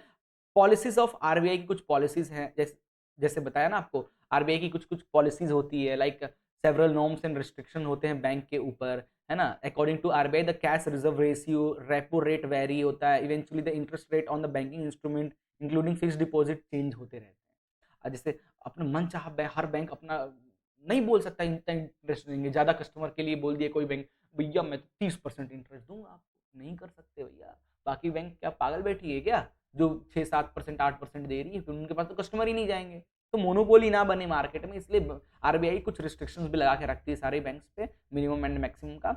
A: पॉलिसीज ऑफ आरबीआई की कुछ पॉलिसीज हैं, जैसे जैसे बताया ना आपको, आरबीआई की कुछ कुछ पॉलिसीज होती है, like several norms and restriction होते हैं बैंक के ऊपर, है ना। According to RBI the cash reserve ratio, repo rate vary होता है, eventually the interest rate on the banking instrument including fixed deposit change होते रहते हैं। जैसे अपने मन चाह हर बैंक अपना नहीं बोल सकता इतना इंटरेस्ट देंगे, ज्यादा कस्टमर के लिए बोल दिए कोई बैंक भैया मैं तो 30% इंटरेस्ट दूंगा आपको, नहीं कर सकते भैया। बाकी बैंक क्या पागल बैठी है क्या, जो 6-7%, 8% दे रही है, फिर उनके पास तो कस्टमर ही नहीं जाएंगे। तो मोनोपोली ना बने मार्केट में, इसलिए आरबीआई कुछ रिस्ट्रिक्शंस भी लगा के रखती है सारे बैंक्स पे, मिनिमम एंड मैक्सिमम का।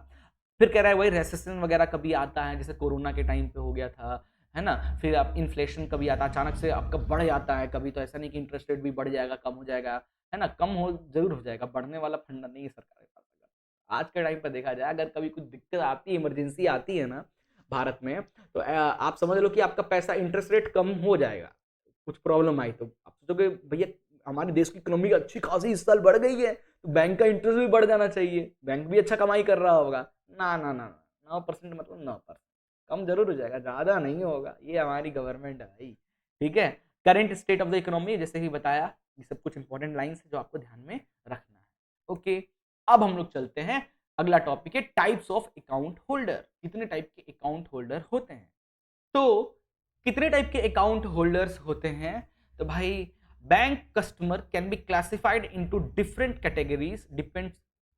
A: फिर कह रहा है वही रेसेशन वगैरह कभी आता है, जैसे कोरोना के टाइम पे हो गया था, है ना। फिर आप इन्फ्लेशन कभी आता है, अचानक से आपका बढ़ जाता है कभी, तो ऐसा नहीं कि इंटरेस्ट रेट भी बढ़ जाएगा, कम हो जाएगा, है ना, कम हो जरूर हो जाएगा, बढ़ने वाला फंडा नहीं है सरकार के पास। अगर आज के टाइम पर देखा जाए, अगर कभी कुछ दिक्कत आती है, इमरजेंसी आती है ना भारत में, तो आप समझ लो कि आपका पैसा इंटरेस्ट रेट कम हो जाएगा। कुछ प्रॉब्लम आई तो आप सोचोगे भैया हमारे देश की इकोनॉमी अच्छी खासी इस साल बढ़ गई है, तो बैंक का इंटरेस्ट भी बढ़ जाना चाहिए, बैंक भी अच्छा कमाई कर रहा होगा। ना ना ना, 9% मतलब 9%, कम जरूर हो जाएगा, ज्यादा नहीं होगा, ये हमारी गवर्नमेंट है भाई, ठीक है। Current state of the economy जैसे ही बताया, ये सब कुछ इंपॉर्टेंट लाइंस है जो आपको ध्यान में रखना है। ओके, अब हम लोग चलते हैं, अगला टॉपिक है टाइप्स ऑफ अकाउंट होल्डर। कितने टाइप के अकाउंट होल्डर होते हैं, तो कितने टाइप के अकाउंट होल्डर्स होते हैं, तो भाई bank customer can be classified into different categories depends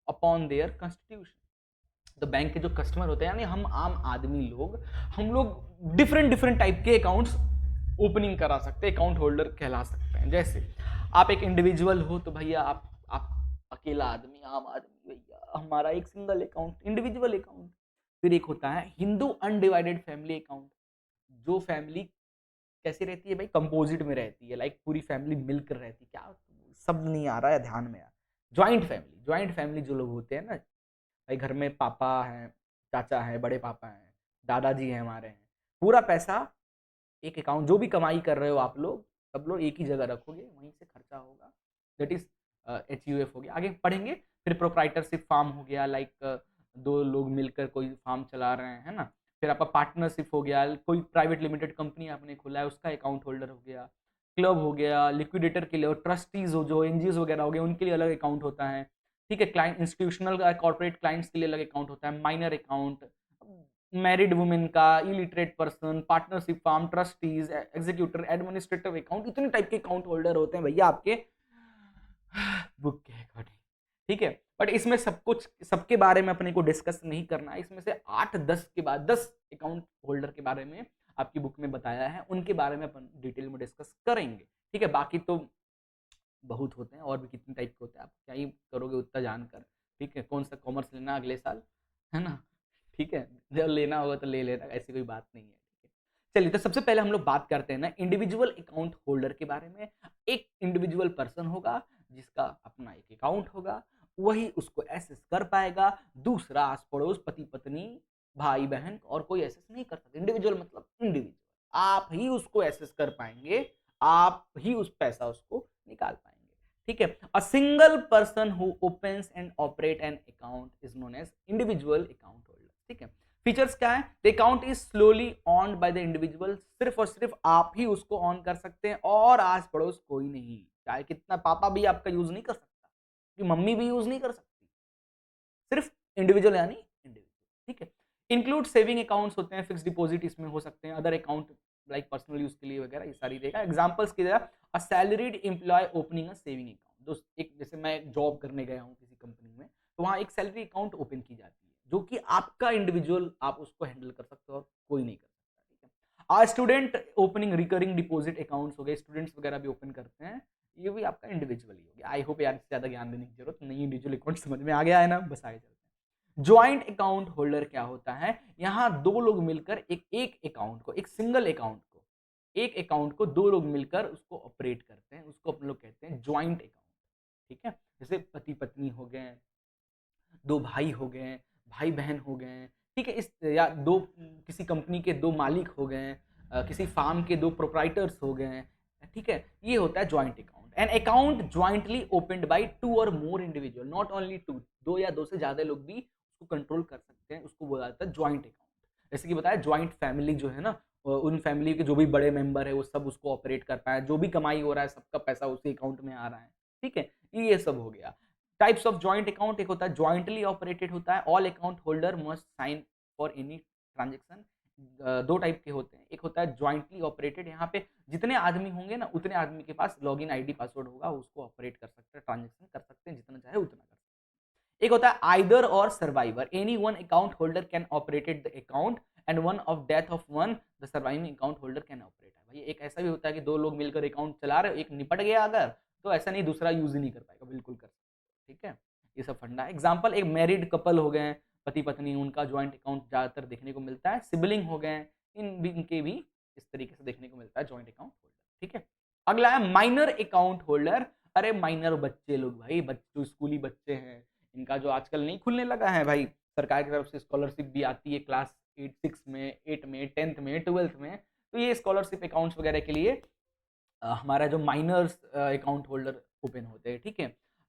A: upon their constitution. तो बैंक के जो कस्टमर होते हैं, यानी हम आम आदमी लोग, हम लोग डिफरेंट डिफरेंट टाइप के अकाउंट्स ओपनिंग करा सकते हैं, अकाउंट होल्डर कहला सकते हैं। जैसे आप एक इंडिविजुअल हो तो भैया आप अकेला आदमी, आम आदमी भैया, हमारा एक सिंगल अकाउंट, इंडिविजुअल अकाउंट। फिर एक होता है हिंदू अनडिवाइडेड फैमिली अकाउंट, जो फैमिली कैसी रहती है भाई, कंपोजिट में रहती है, लाइक पूरी फैमिली मिलकर रहती है, क्या शब्द नहीं आ रहा है ध्यान में यार, ज्वाइंट फैमिली। ज्वाइंट फैमिली जो लोग होते हैं ना भाई, घर में पापा हैं, चाचा है, बड़े पापा हैं, दादाजी हैं, हमारे हैं, पूरा पैसा एक अकाउंट, जो भी कमाई कर रहे हो आप लोग, सब लोग एक ही जगह रखोगे, वहीं से खर्चा होगा, दैट इज HUF हो गया। आगे पढ़ेंगे। फिर प्रोप्राइटरशिप फार्म हो गया, लाइक दो लोग मिलकर कोई फार्म चला रहे हैं, है ना। फिर आपका पार्टनरशिप हो गया, कोई प्राइवेट लिमिटेड कंपनी आपने खोला है, उसका अकाउंट होल्डर हो गया। क्लब हो गया, लिक्विडेटर के लिए, और ट्रस्टीज हो जो एनजीओ वगैरह हो गए, उनके लिए अलग अकाउंट होता है, ठीक है। क्लाइंट इंस्टीट्यूशनल कॉर्पोरेट क्लाइंट्स के लिए अलग अकाउंट होता है, माइनर अकाउंट, मैरिड वुमेन का, illiterate person, partnership firm, trustees, executor, administrative account, इतने टाइप के अकाउंट होल्डर होते हैं भैया आपके बुक के अकॉर्डिंग, ठीक है। बट इसमें सब कुछ, सबके बारे में अपने को डिस्कस नहीं करना है, इसमें से 8-10 के बाद 10 अकाउंट होल्डर के बारे में आपकी बुक में बताया है, उनके बारे में अपन डिटेल में डिस्कस करेंगे, ठीक है। बाकी तो बहुत होते हैं, और भी कितने टाइप के होते हैं, आप क्या ही करोगे उतना जानकर, ठीक है। कौन सा कॉमर्स लेना अगले साल, है ना, ठीक है, जब लेना होगा तो ले लेना, ऐसी कोई बात नहीं है, ठीक है। चलिए, तो सबसे पहले हम लोग बात करते हैं ना इंडिविजुअल अकाउंट होल्डर के बारे में। एक इंडिविजुअल पर्सन होगा जिसका अपना एक अकाउंट होगा, वही उसको एक्सेस कर पाएगा, दूसरा आस पड़ोस, पति पत्नी, भाई बहन और कोई एक्सेस नहीं कर सकता। इंडिविजुअल मतलब इंडिविजुअल, आप ही उसको एक्सेस कर पाएंगे, आप ही उस पैसा उसको निकाल पाएंगे, ठीक है। A single person who opens and operate an account is known as individual account holder, ठीक है। फीचर्स क्या है, the account is solely owned by the individual, सिर्फ और सिर्फ आप ही उसको ऑन कर सकते हैं, और आस पड़ोस कोई नहीं, चाहे कितना पापा भी आपका यूज नहीं कर सकता, कि मम्मी भी यूज नहीं कर सकती, सिर्फ इंडिविजुअल यानी इंडिविजुअल, ठीक है। इंक्लूड सेविंग अकाउंट्स होते हैं, फिक्स डिपॉजिट इसमें हो सकते हैं, other account like personal use के लिए वगैरह, ये सारी देगा। एग्जांपल्स की तरह a salaried employ opening a saving account, दोस्त एक जैसे मैं जॉब करने गया हूँ किसी कंपनी में, तो वहाँ एक सैलरी अकाउंट ओपन की जाती है, जो कि आपका इंडिविजुअल, आप उसको हैंडल कर सकते हो और कोई नहीं कर सकता, ठीक है। A student opening recurring deposit accounts हो गए, स्टूडेंट्स वगैरह भी ओपन करते हैं, ये भी आपका इंडिविजुअल ही हो गया। आई होप यार इससे ज्यादा ज्ञान देने की जरूरत नहीं, इंडिविजुअल अकाउंट समझ में आ गया है ना, बस आगे चलते हैं। ज्वाइंट अकाउंट होल्डर क्या होता है, यहां दो लोग मिलकर एक एक अकाउंट को, एक सिंगल अकाउंट को, एक अकाउंट को दो लोग मिलकर उसको ऑपरेट करते हैं, उसको अपन लोग कहते हैं ज्वाइंट अकाउंट, ठीक है। जैसे पति पत्नी हो गए, दो भाई हो गए, भाई बहन हो गए, ठीक है, इस या दो किसी कंपनी के दो मालिक हो गए, किसी फार्म के दो प्रोप्राइटर्स हो गए, ठीक है, ये होता है joint account. An account jointly opened by two or more individual, not only two, दो या दो से ज्यादा लोग भी उसको कंट्रोल कर सकते हैं, उसको बोला जाता है ज्वाइंट अकाउंट। जैसे कि बताया, ज्वाइंट फैमिली जो है ना, उन फैमिली के जो भी बड़े मेंबर है वो सब उसको ऑपरेट कर पाए, जो भी कमाई हो रहा है सबका पैसा उसी अकाउंट में आ रहा है, ठीक है, ये सब हो गया। टाइप्स ऑफ जॉइंट अकाउंट, एक होता है ज्वाइंटली ऑपरेटेड होता है, all account holder must sign for any transaction. दो टाइप के होते हैं, एक होता है ज्वाइंटली ऑपरेटेड, यहाँ पे जितने आदमी होंगे ना उतने आदमी के पास लॉगिन आईडी पासवर्ड होगा, उसको ऑपरेट कर सकते हैं, ट्रांजेक्शन कर सकते हैं, जितना चाहे उतना कर सकते हैं। एक होता है आइदर और survivor, any one account holder can operated the account and one of death of one the surviving account holder can operate है। भाई एक ऐसा भी होता है कि दो लोग मिलकर अकाउंट चला रहे हो, एक निपट गया अगर, तो ऐसा नहीं दूसरा यूज ही नहीं कर पाएगा, बिल्कुल कर सकते, ठीक है। ये सब फंडा है। एग्जाम्पल, एक मैरिड कपल हो गए, पति पत्नी, उनका ज्वाइंट अकाउंट ज्यादातर देखने को मिलता है। सिबलिंग हो गए, इनके भी इस तरीके से देखने को मिलता है ज्वाइंट अकाउंट होल्डर, ठीक है। अगला है माइनर अकाउंट होल्डर। अरे माइनर बच्चे लोग भाई, जो स्कूली बच्चे हैं, इनका जो आजकल नहीं खुलने लगा है भाई, सरकार की तरफ से स्कॉलरशिप भी आती है क्लास 8 6 में, 8 में, 10th में, 12th में, तो ये स्कॉलरशिप अकाउंट्स वगैरह के लिए हमारा जो माइनर्स अकाउंट होल्डर ओपन होते हैं, ठीक है।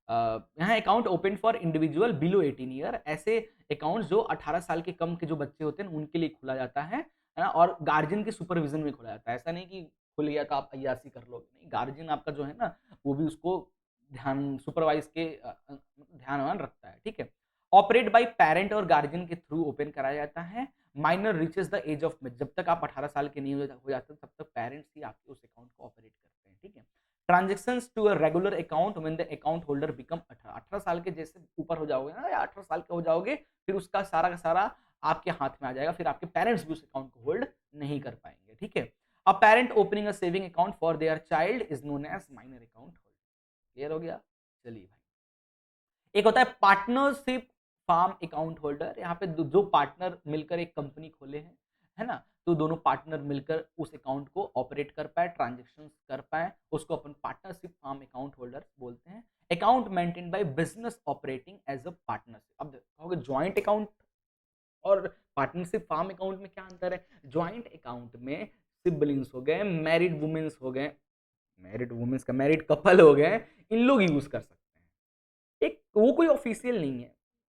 A: यहाँ account open for individual below 18 year, ऐसे अकाउंट जो 18 साल के कम के जो बच्चे होते हैं उनके लिए खोला जाता है ना, और गार्जियन के सुपरविजन में खोला जाता है। ऐसा नहीं कि खुल गया तो आप अय्यासी कर लोगे, नहीं, गार्जियन आपका जो है ना, वो भी उसको ध्यान सुपरवाइज के ध्यान रखता है, ठीक है। ऑपरेट बाय पेरेंट और गार्जियन के थ्रू ओपन कराया जाता है। Minor reaches the age of match, जब तक आप 18 साल के नहीं हो जाते तब तक पेरेंट्स ही आपके उस अकाउंट को ऑपरेट करते हैं, ठीक है। Transactions to a regular account when the account holder become 18 साल के जैसे ऊपर हो जाओगे ना, या 18 साल के हो जाओगे, फिर उसका सारा का सारा आपके हाथ में आ जाएगा, फिर आपके पेरेंट्स भी उस अकाउंट को होल्ड नहीं कर पाएंगे, ठीक है। A parent opening a saving account for their child is known as minor account holder. Clear हो गया, चलिए भाई। एक होता है पार्टनरशिप फार्म अकाउंट होल्डर, यहाँ पे दो पार्टनर मिलकर एक कंपनी खोले हैं, है ना, तो दोनों पार्टनर मिलकर उस अकाउंट को ऑपरेट कर पाए, ट्रांजेक्शन कर पाए, उसको अपन पार्टनरशिप फार्म अकाउंट होल्डर बोलते हैं। Account maintain by business operating as a partnership. अब देखोगे ज्वाइंट अकाउंट और पार्टनरशिप फार्म अकाउंट में क्या अंतर है? ज्वाइंट अकाउंट में सिबलिंग्स हो गए, मैरिड वुमेन्स हो गए, मैरिड वुमेन्स का मैरिड कपल हो गए, इन लोग यूज कर सकते हैं। एक वो कोई ऑफिशियल नहीं है,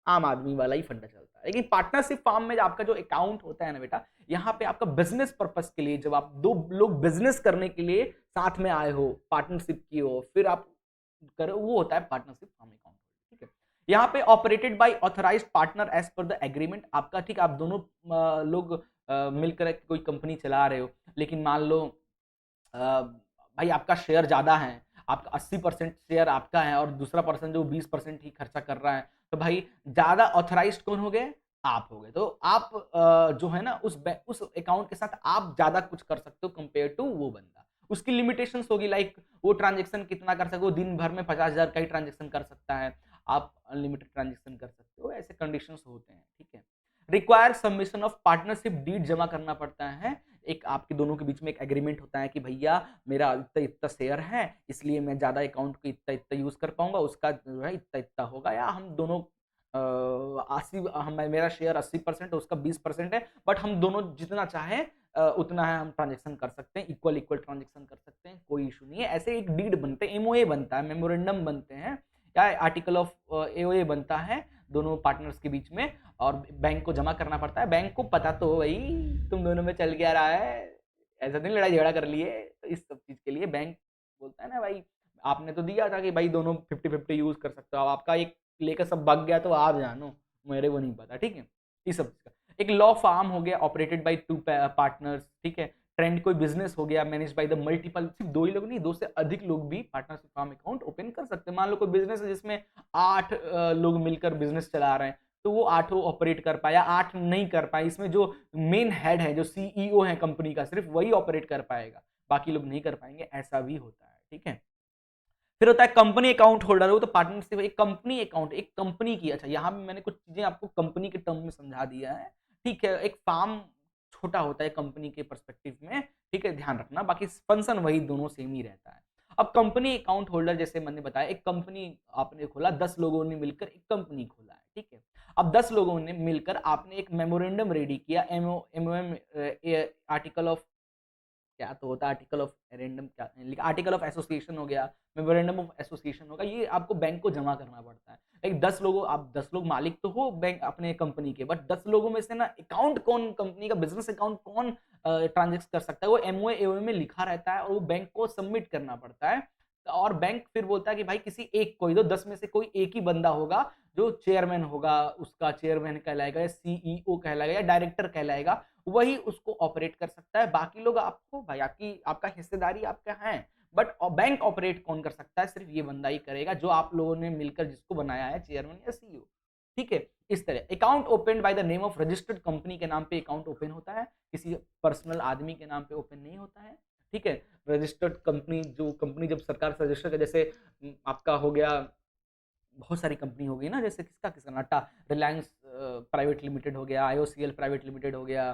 A: आम आदमी वाला ही फंडा चलता है। लेकिन पार्टनरशिप फार्म में आपका जो अकाउंट होता है ना बेटा, यहाँ पे आपका बिजनेस पर्पस के लिए, जब आप दो लोग बिजनेस करने के लिए साथ में आए हो, पार्टनरशिप की हो, फिर आप करो, वो होता है पार्टनरशिप फार्म अकाउंट। ठीक है, यहाँ पे operated by authorized partner as per the agreement. आपका ठीक, आप दोनों लोग मिलकर कोई कंपनी चला रहे हो, लेकिन मान लो भाई आपका शेयर ज्यादा है, आपका 80% शेयर आपका है और दूसरा पर्सन जो 20% ही खर्चा कर रहा है, तो भाई ज्यादा ऑथराइज्ड कौन हो गए? आप हो गए। तो आप जो है ना उस अकाउंट के साथ आप ज्यादा कुछ कर सकते हो कंपेयर टू वो बंदा। उसकी लिमिटेशंस होगी, लाइक वो ट्रांजेक्शन कितना कर सकते हो, दिन भर में 50,000 का ही ट्रांजेक्शन कर सकता है, आप अनलिमिटेड ट्रांजेक्शन कर सकते हो, ऐसे कंडीशंस होते हैं। ठीक है, require submission of partnership deed जमा करना पड़ता है। एक आपके दोनों के बीच में एक एग्रीमेंट होता है कि भैया मेरा इतना इतना शेयर है, इसलिए मैं ज्यादा अकाउंट को इतना इतना यूज कर पाऊंगा, उसका जो है इतना इतना होगा, या हम दोनों 80, हम मेरा शेयर 80% है, उसका 20% है, बट हम दोनों जितना चाहे उतना है हम ट्रांजेक्शन कर सकते हैं, इक्वल इक्वल ट्रांजेक्शन कर सकते हैं, कोई इशू नहीं है। ऐसे एक डीड बनते हैं, एमओए बनता है, मेमोरेंडम बनते हैं, या आर्टिकल ऑफ एओए बनता है दोनों पार्टनर्स के बीच में, और बैंक को जमा करना पड़ता है। बैंक को पता तो हो भाई तुम दोनों में चल क्या रहा है, ऐसा नहीं लड़ाई झगड़ा कर लिए, तो इस सब चीज के लिए बैंक बोलता है ना भाई, आपने तो दिया था कि भाई दोनों 50-50 यूज कर सकते हो, अब आपका एक लेकर सब भाग गया तो आप जानो, मेरे को नहीं पता। ठीक है, इस सब चीज का एक लॉ फार्म हो गया, ऑपरेटेड बाय टू पार्टनर्स। ठीक है, ट्रेंड कोई बिजनेस हो गया, मैनेज बाय द मल्टीपल, सिर्फ दो ही लोग नहीं, दो से अधिक लोग भी पार्टनरशिप फार्म अकाउंट ओपन कर सकते हैं। मान लो कोई बिजनेस है जिसमें 8 लोग मिलकर बिजनेस चला रहे हैं, तो वो 8 ऑपरेट कर पाए, या 8 नहीं कर पाए, इसमें जो मेन हेड है, जो सीईओ है कंपनी का, सिर्फ वही ऑपरेट कर पाएगा, बाकी लोग नहीं कर पाएंगे, ऐसा भी होता है। ठीक है, फिर होता है कंपनी अकाउंट होल्डर, वो तो पार्टनरशिप, एक कंपनी अकाउंट, एक कंपनी की, अच्छा यहाँ भी मैंने कुछ चीजें आपको कंपनी के टर्म में समझा दिया है। ठीक है, एक फार्म छोटा होता है कंपनी के पर्सपेक्टिव में, ठीक है, ध्यान रखना, बाकी फंक्शन वही दोनों सेम ही रहता है। अब कंपनी अकाउंट होल्डर, जैसे मैंने बताया, एक कंपनी आपने खोला, 10 लोगों ने मिलकर एक कंपनी खोला है। ठीक है, अब 10 लोगों ने मिलकर आपने एक मेमोरेंडम रेडी किया, एमओ एमओएम आर्टिकल ऑफ, क्या तो होता है आर्टिकल ऑफ रेंडम, क्या आर्टिकल ऑफ एसोसिएशन हो गया, मेमोरेंडम ऑफ एसोसिएशन होगा, ये आपको बैंक को जमा करना पड़ता है। एक 10 लोगों, आप 10 लोग मालिक तो हो बैंक अपने कंपनी के, बट 10 लोगों में से ना अकाउंट कौन, कंपनी का बिजनेस अकाउंट कौन ट्रांजेक्ट कर सकता है, वो एमओए एओए में लिखा रहता है, और वो बैंक को सबमिट करना पड़ता है। और बैंक फिर बोलता है कि भाई किसी एक को ही दो, 10 में से कोई एक ही बंदा होगा जो चेयरमैन होगा, उसका चेयरमैन कहलाएगा, या सीईओ कहलाएगा, या डायरेक्टर कहलाएगा, वही उसको ऑपरेट कर सकता है। बाकी लोग आपको भाई आपका हिस्सेदारी आपका है, बट बैंक ऑपरेट कौन कर सकता है? सिर्फ ये बंदा ही करेगा, जो आप लोगों ने मिलकर जिसको बनाया है, चेयरमैन या सीईओ। ठीक है, इस तरह account open by the name of registered company के नाम पे अकाउंट ओपन होता है, किसी पर्सनल आदमी के नाम पे ओपन नहीं होता है। ठीक है, रजिस्टर्ड कंपनी, जो कंपनी जब सरकार से रजिस्टर कर, जैसे आपका हो गया, बहुत सारी कंपनी हो गई ना, जैसे किसका किसका नाटा, रिलायंस प्राइवेट लिमिटेड हो गया, आईओसीएल प्राइवेट लिमिटेड हो गया,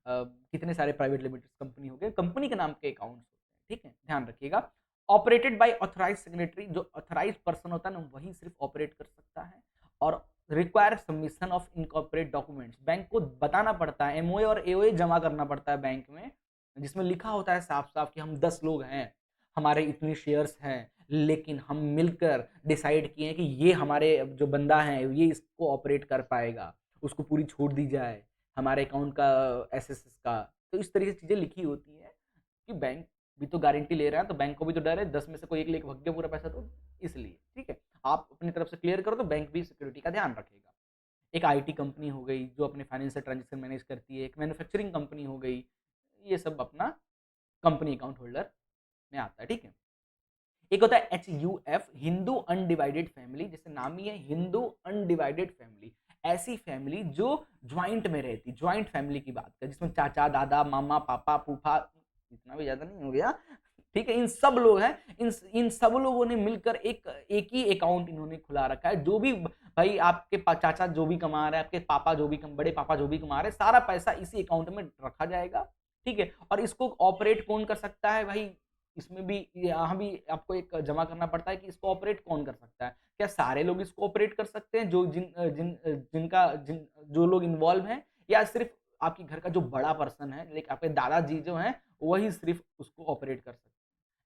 A: कितने सारे प्राइवेट लिमिटेड कंपनी हो गए, कंपनी के नाम के अकाउंट्स होते हैं। ठीक है, ध्यान रखिएगा। ऑपरेटेड बाय ऑथराइज सिग्नेटरी, जो ऑथराइज पर्सन होता है ना, वही सिर्फ ऑपरेट कर सकता है। और require submission of incorporate documents, bank को बताना पड़ता है, एमओए और एओए जमा करना पड़ता है बैंक में, जिसमें लिखा होता है साफ साफ कि हम 10 लोग हैं, हमारे इतने शेयर्स हैं, लेकिन हम मिलकर डिसाइड किए हैं कि ये हमारे जो बंदा है ये इसको ऑपरेट कर पाएगा, उसको पूरी छूट दी जाए हमारे अकाउंट का, एसएसएस का। तो इस तरीके से चीजें लिखी होती है कि बैंक भी तो गारंटी ले रहा है, तो बैंक को भी तो डर है 10 में से कोई एक लेके भाग गया पूरा पैसा, तो इसलिए ठीक है, आप अपनी तरफ से क्लियर करो तो बैंक भी सिक्योरिटी का ध्यान रखेगा। एक आईटी कंपनी हो गई जो अपने फाइनेंशियल ट्रांजेक्शन मैनेज करती है, एक मैन्युफैक्चरिंग कंपनी हो गई, ये सब अपना कंपनी अकाउंट होल्डर में आता है। ठीक है, एक होता है HUF, हिंदू अनडिवाइडेड फैमिली, जैसे नाम ही है हिंदू अनडिवाइडेड फैमिली, ऐसी फैमिली जो ज्वाइंट में रहती, ज्वाइंट फैमिली की बात कर, जिसमें चाचा दादा मामा पापा फूफा, इतना भी ज्यादा नहीं हो गया, ठीक है, इन सब लोग हैं, इन सब लोगों ने मिलकर एक ही अकाउंट इन्होंने खुला रखा है। जो भी भाई आपके चाचा जो भी कमा रहे हैं, आपके पापा जो भी बड़े पापा जो भी कमा रहे हैं, सारा पैसा इसी अकाउंट में रखा जाएगा। ठीक है, और इसको ऑपरेट कौन कर सकता है भाई, इसमें भी यहाँ भी आपको एक जमा करना पड़ता है कि इसको ऑपरेट कौन कर सकता है। क्या सारे लोग इसको ऑपरेट कर सकते हैं, जो जो लोग इन्वॉल्व हैं, या सिर्फ आपके घर का जो बड़ा पर्सन है, लाइक आपके दादाजी जो हैं, वही सिर्फ उसको ऑपरेट कर सकते हैं।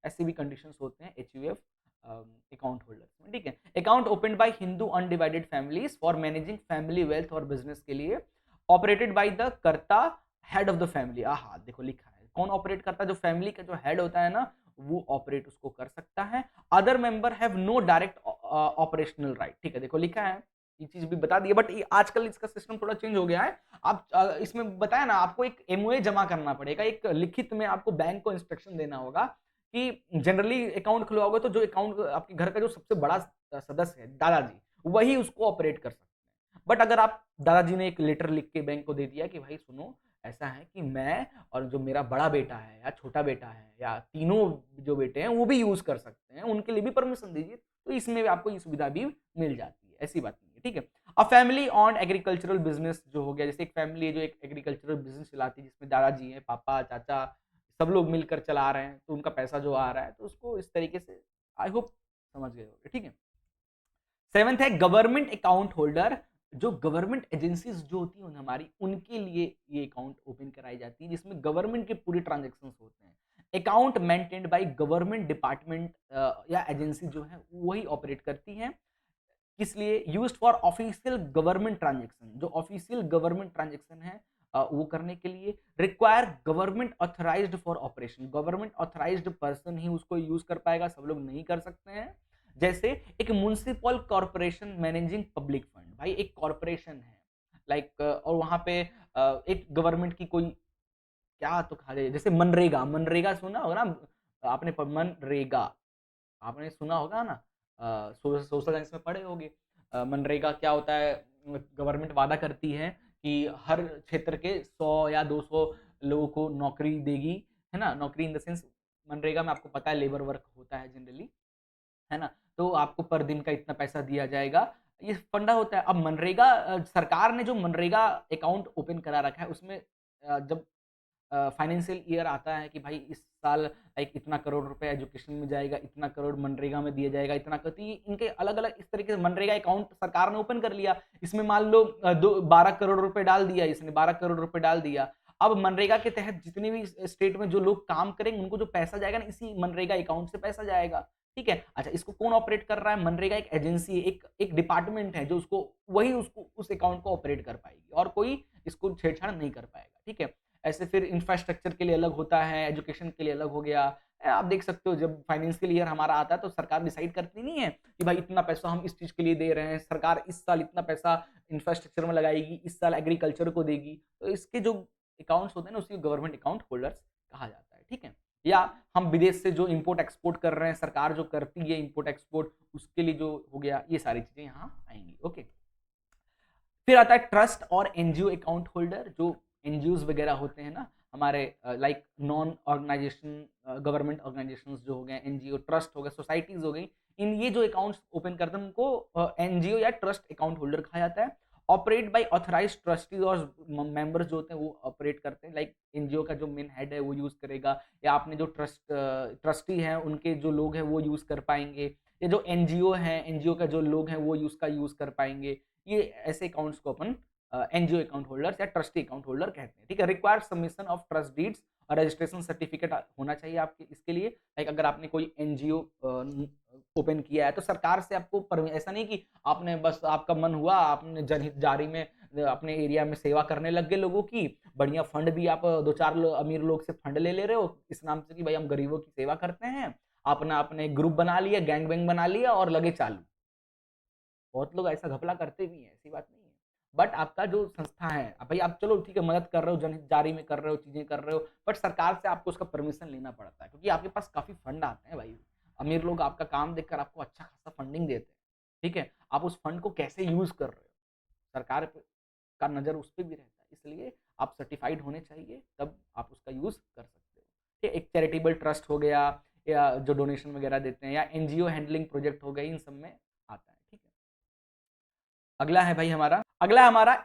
A: ऐसे भी कंडीशंस होते हैं एचयूएफ अकाउंट होल्डर्स में। ठीक है, account open by Hindu undivided families for managing family wealth और बिजनेस के लिए, ऑपरेटेड बाय द कर्ता हेड ऑफ द फैमिली। आहा देखो लिखा है, कौन ऑपरेट करता है, जो फैमिली का जो हेड होता है ना, वो ऑपरेट उसको कर सकता है। Other member have no direct operational right. ठीक है, देखो लिखा है, ये चीज भी बता दी, बट आजकल इसका सिस्टम थोड़ा चेंज हो गया है। आप इसमें बताया ना, आपको एक एमओए जमा करना पड़ेगा, एक लिखित में आपको बैंक को इंस्ट्रक्शन देना होगा कि जनरली अकाउंट खुलवाओगे तो जो अकाउंट आपके घर का जो सबसे बड़ा सदस्य है, दादाजी, वही उसको ऑपरेट कर सकते हैं। बट अगर आप दादाजी ने एक लेटर लिख के बैंक को दे दिया कि भाई सुनो, ऐसा है कि मैं और जो मेरा बड़ा बेटा है या छोटा बेटा है या तीनों जो बेटे हैं वो भी यूज कर सकते हैं, उनके लिए भी परमिशन दीजिए, तो इसमें भी आपको ये सुविधा भी मिल जाती है, ऐसी बात नहीं है। ठीक है, a family on agricultural business जो हो गया, जैसे एक फैमिली है जो एक एग्रीकल्चरल बिजनेस चलाती है, जिसमें दादाजी हैं, पापा, चाचा, सब लोग मिलकर चला रहे हैं, तो उनका पैसा जो आ रहा है, तो उसको इस तरीके से, आई होप समझ गए होंगे। ठीक है, सेवंथ है गवर्नमेंट अकाउंट होल्डर, जो गवर्नमेंट एजेंसीज जो होती हैं हमारी, उनके लिए ये अकाउंट ओपन कराई जाती है, जिसमें गवर्नमेंट के पूरे ट्रांजेक्शन होते हैं। Account maintained by government department या एजेंसी जो है वही ऑपरेट करती है। किस लिए? Used for official government transaction, जो ऑफिशियल गवर्नमेंट ट्रांजेक्शन है वो करने के लिए। Require government authorized for operation, government authorized person ही उसको यूज कर पाएगा, सब लोग नहीं कर सकते हैं। जैसे एक municipal corporation managing public fund, भाई एक कॉर्पोरेशन है लाइक, और वहां पे एक गवर्नमेंट की कोई क्या तो खा जैसे मनरेगा, मनरेगा सुना होगा ना आपने, मनरेगा आपने सुना होगा ना, सोशल साइंस में पढ़े होंगे। मनरेगा क्या होता है, गवर्नमेंट वादा करती है कि हर क्षेत्र के 100 या 200 लोगों को नौकरी देगी, है ना, नौकरी इन द सेंस, मनरेगा में आपको पता है लेबर वर्क होता है जनरली, है ना, तो आपको पर दिन का इतना पैसा दिया जाएगा, ये फंडा होता है। अब मनरेगा सरकार ने जो मनरेगा अकाउंट ओपन करा रखा है, उसमें जब फाइनेंशियल ईयर आता है कि भाई इस साल एक इतना करोड़ रुपए एजुकेशन में जाएगा, इतना करोड़ मनरेगा में दिया जाएगा, इतना तो ये इनके अलग अलग इस तरीके से मनरेगा अकाउंट सरकार ने ओपन कर लिया। इसमें मान लो 12 करोड़ रुपए डाल दिया, इसने 12 करोड़ रुपए डाल दिया। अब मनरेगा के तहत जितने भी स्टेट में जो लोग काम करेंगे, उनको जो पैसा जाएगा ना, इसी मनरेगा अकाउंट से पैसा जाएगा। ठीक है, अच्छा इसको कौन ऑपरेट कर रहा है? मनरेगा एक एजेंसी है, एक डिपार्टमेंट है जो उसको वही उसको उस अकाउंट को ऑपरेट कर पाएगी, और कोई इसको छेड़छाड़ नहीं कर पाएगा। ठीक है, ऐसे फिर इंफ्रास्ट्रक्चर के लिए अलग होता है, एजुकेशन के लिए अलग हो गया। आप देख सकते हो जब फाइनेंशियल ईयर हमारा आता है तो सरकार डिसाइड करती नहीं है कि भाई इतना पैसा हम इस चीज के लिए दे रहे हैं, सरकार इस साल इतना पैसा इंफ्रास्ट्रक्चर में लगाएगी, इस साल एग्रीकल्चर को देगी, तो इसके जो अकाउंट्स होते हैं ना, उसी गवर्नमेंट अकाउंट होल्डर्स कहा जाता है। ठीक है, या हम विदेश से जो इंपोर्ट एक्सपोर्ट कर रहे हैं, सरकार जो करती है इंपोर्ट एक्सपोर्ट, उसके लिए जो हो गया, ये सारी चीजें यहाँ आएंगी। ओके, फिर आता है ट्रस्ट और एनजीओ अकाउंट होल्डर, जो एनजीओ वगैरह होते हैं ना हमारे, like non organization government organization जो हो गए, एनजीओ, ट्रस्ट हो गए, सोसाइटीज हो गई, इन ये जो अकाउंट्स ओपन करते हैं उनको एनजीओ या ट्रस्ट अकाउंट होल्डर कहा जाता है। ऑपरेट बाय ऑथराइज ट्रस्टीज और मेंबर्स जो होते हैं वो ऑपरेट करते हैं, लाइक एनजीओ का जो मेन हेड है वो यूज करेगा, या आपने जो ट्रस्टी हैं उनके जो लोग हैं वो यूज कर पाएंगे, या जो एनजीओ है, एनजीओ का जो लोग हैं वो यूज कर पाएंगे। ये ऐसे अकाउंट्स को अपन एनजीओ अकाउंट होल्डर्स या ट्रस्टी अकाउंट होल्डर कहते हैं। ठीक है, require submission of trust deeds और रजिस्ट्रेशन सर्टिफिकेट होना चाहिए आपके इसके लिए। लाइक अगर आपने कोई एनजीओ ओपन किया है तो सरकार से आपको ऐसा नहीं कि आपने बस आपका मन हुआ, आपने जनहित जारी में अपने एरिया में सेवा करने लग गए लोगों की, बढ़िया फंड भी आप दो चार अमीर लोग से फंड ले रहे हो इस नाम से कि भाई हम गरीबों की सेवा करते हैं, अपना आपने ग्रुप बना लिया, गैंग वैंग बना लिया और लगे चालू। बहुत लोग ऐसा घपला करते भी हैं, ऐसी बात नहीं है। बट आपका जो संस्था है, अब भाई आप चलो ठीक है मदद कर रहे हो, जनहित जारी में कर रहे हो, चीजें कर रहे हो, बट सरकार से आपको उसका परमिशन लेना पड़ता है, क्योंकि आपके पास काफी फंड आते हैं भाई। अमीर लोग आपका काम देखकर आपको अच्छा खासा फंडिंग देते हैं। ठीक है, आप उस फंड को कैसे यूज कर रहे हो, सरकार का नजर उस पर भी रहता है, इसलिए आप सर्टिफाइड होने चाहिए, तब आप उसका यूज कर सकते हो। ठीक है, एक चैरिटेबल ट्रस्ट हो गया, या जो डोनेशन वगैरह देते हैं, या एनजीओ हैंडलिंग प्रोजेक्ट हो गए, इन सब में आता है। ठीक है, अगला है भाई हमारा